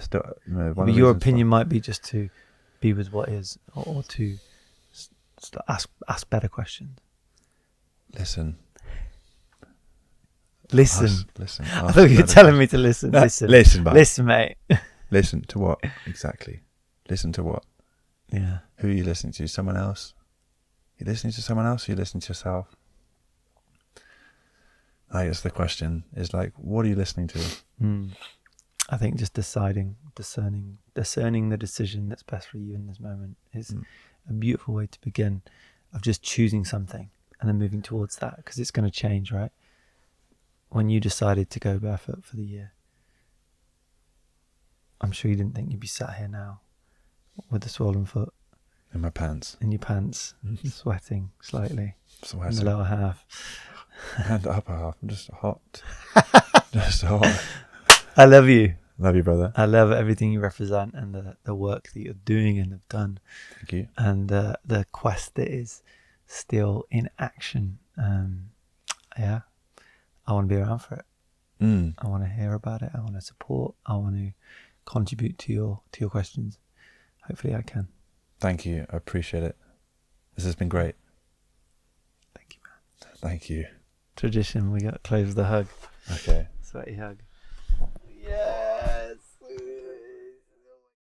one but of your the opinion might be just to be with what is, or to ask better questions. Listen. I thought you were telling me to listen. Listen, mate. Listen, mate. Listen to what exactly? Listen to what? Yeah. Who are you listening to? Someone else? You listening to someone else? Or you listening to yourself? I guess the question is like, what are you listening to? I think just discerning the decision that's best for you in this moment is a beautiful way to begin, of just choosing something and then moving towards that, because it's going to change, right? When you decided to go barefoot for the year, I'm sure you didn't think you'd be sat here now with a swollen foot. In my pants. In your pants, sweating slightly. In the lower half. And the upper half. I'm just hot. Just hot. I love you. Love you, brother. I love everything you represent and the work that you're doing and have done. Thank you. And the quest that is still in action. Yeah. I want to be around for it. I want to hear about it. I want to support. I want to contribute to your questions. Hopefully I can. Thank you. I appreciate it. This has been great. Thank you, man. Thank you. Tradition, we got to close with a hug. Okay. Sweaty hug.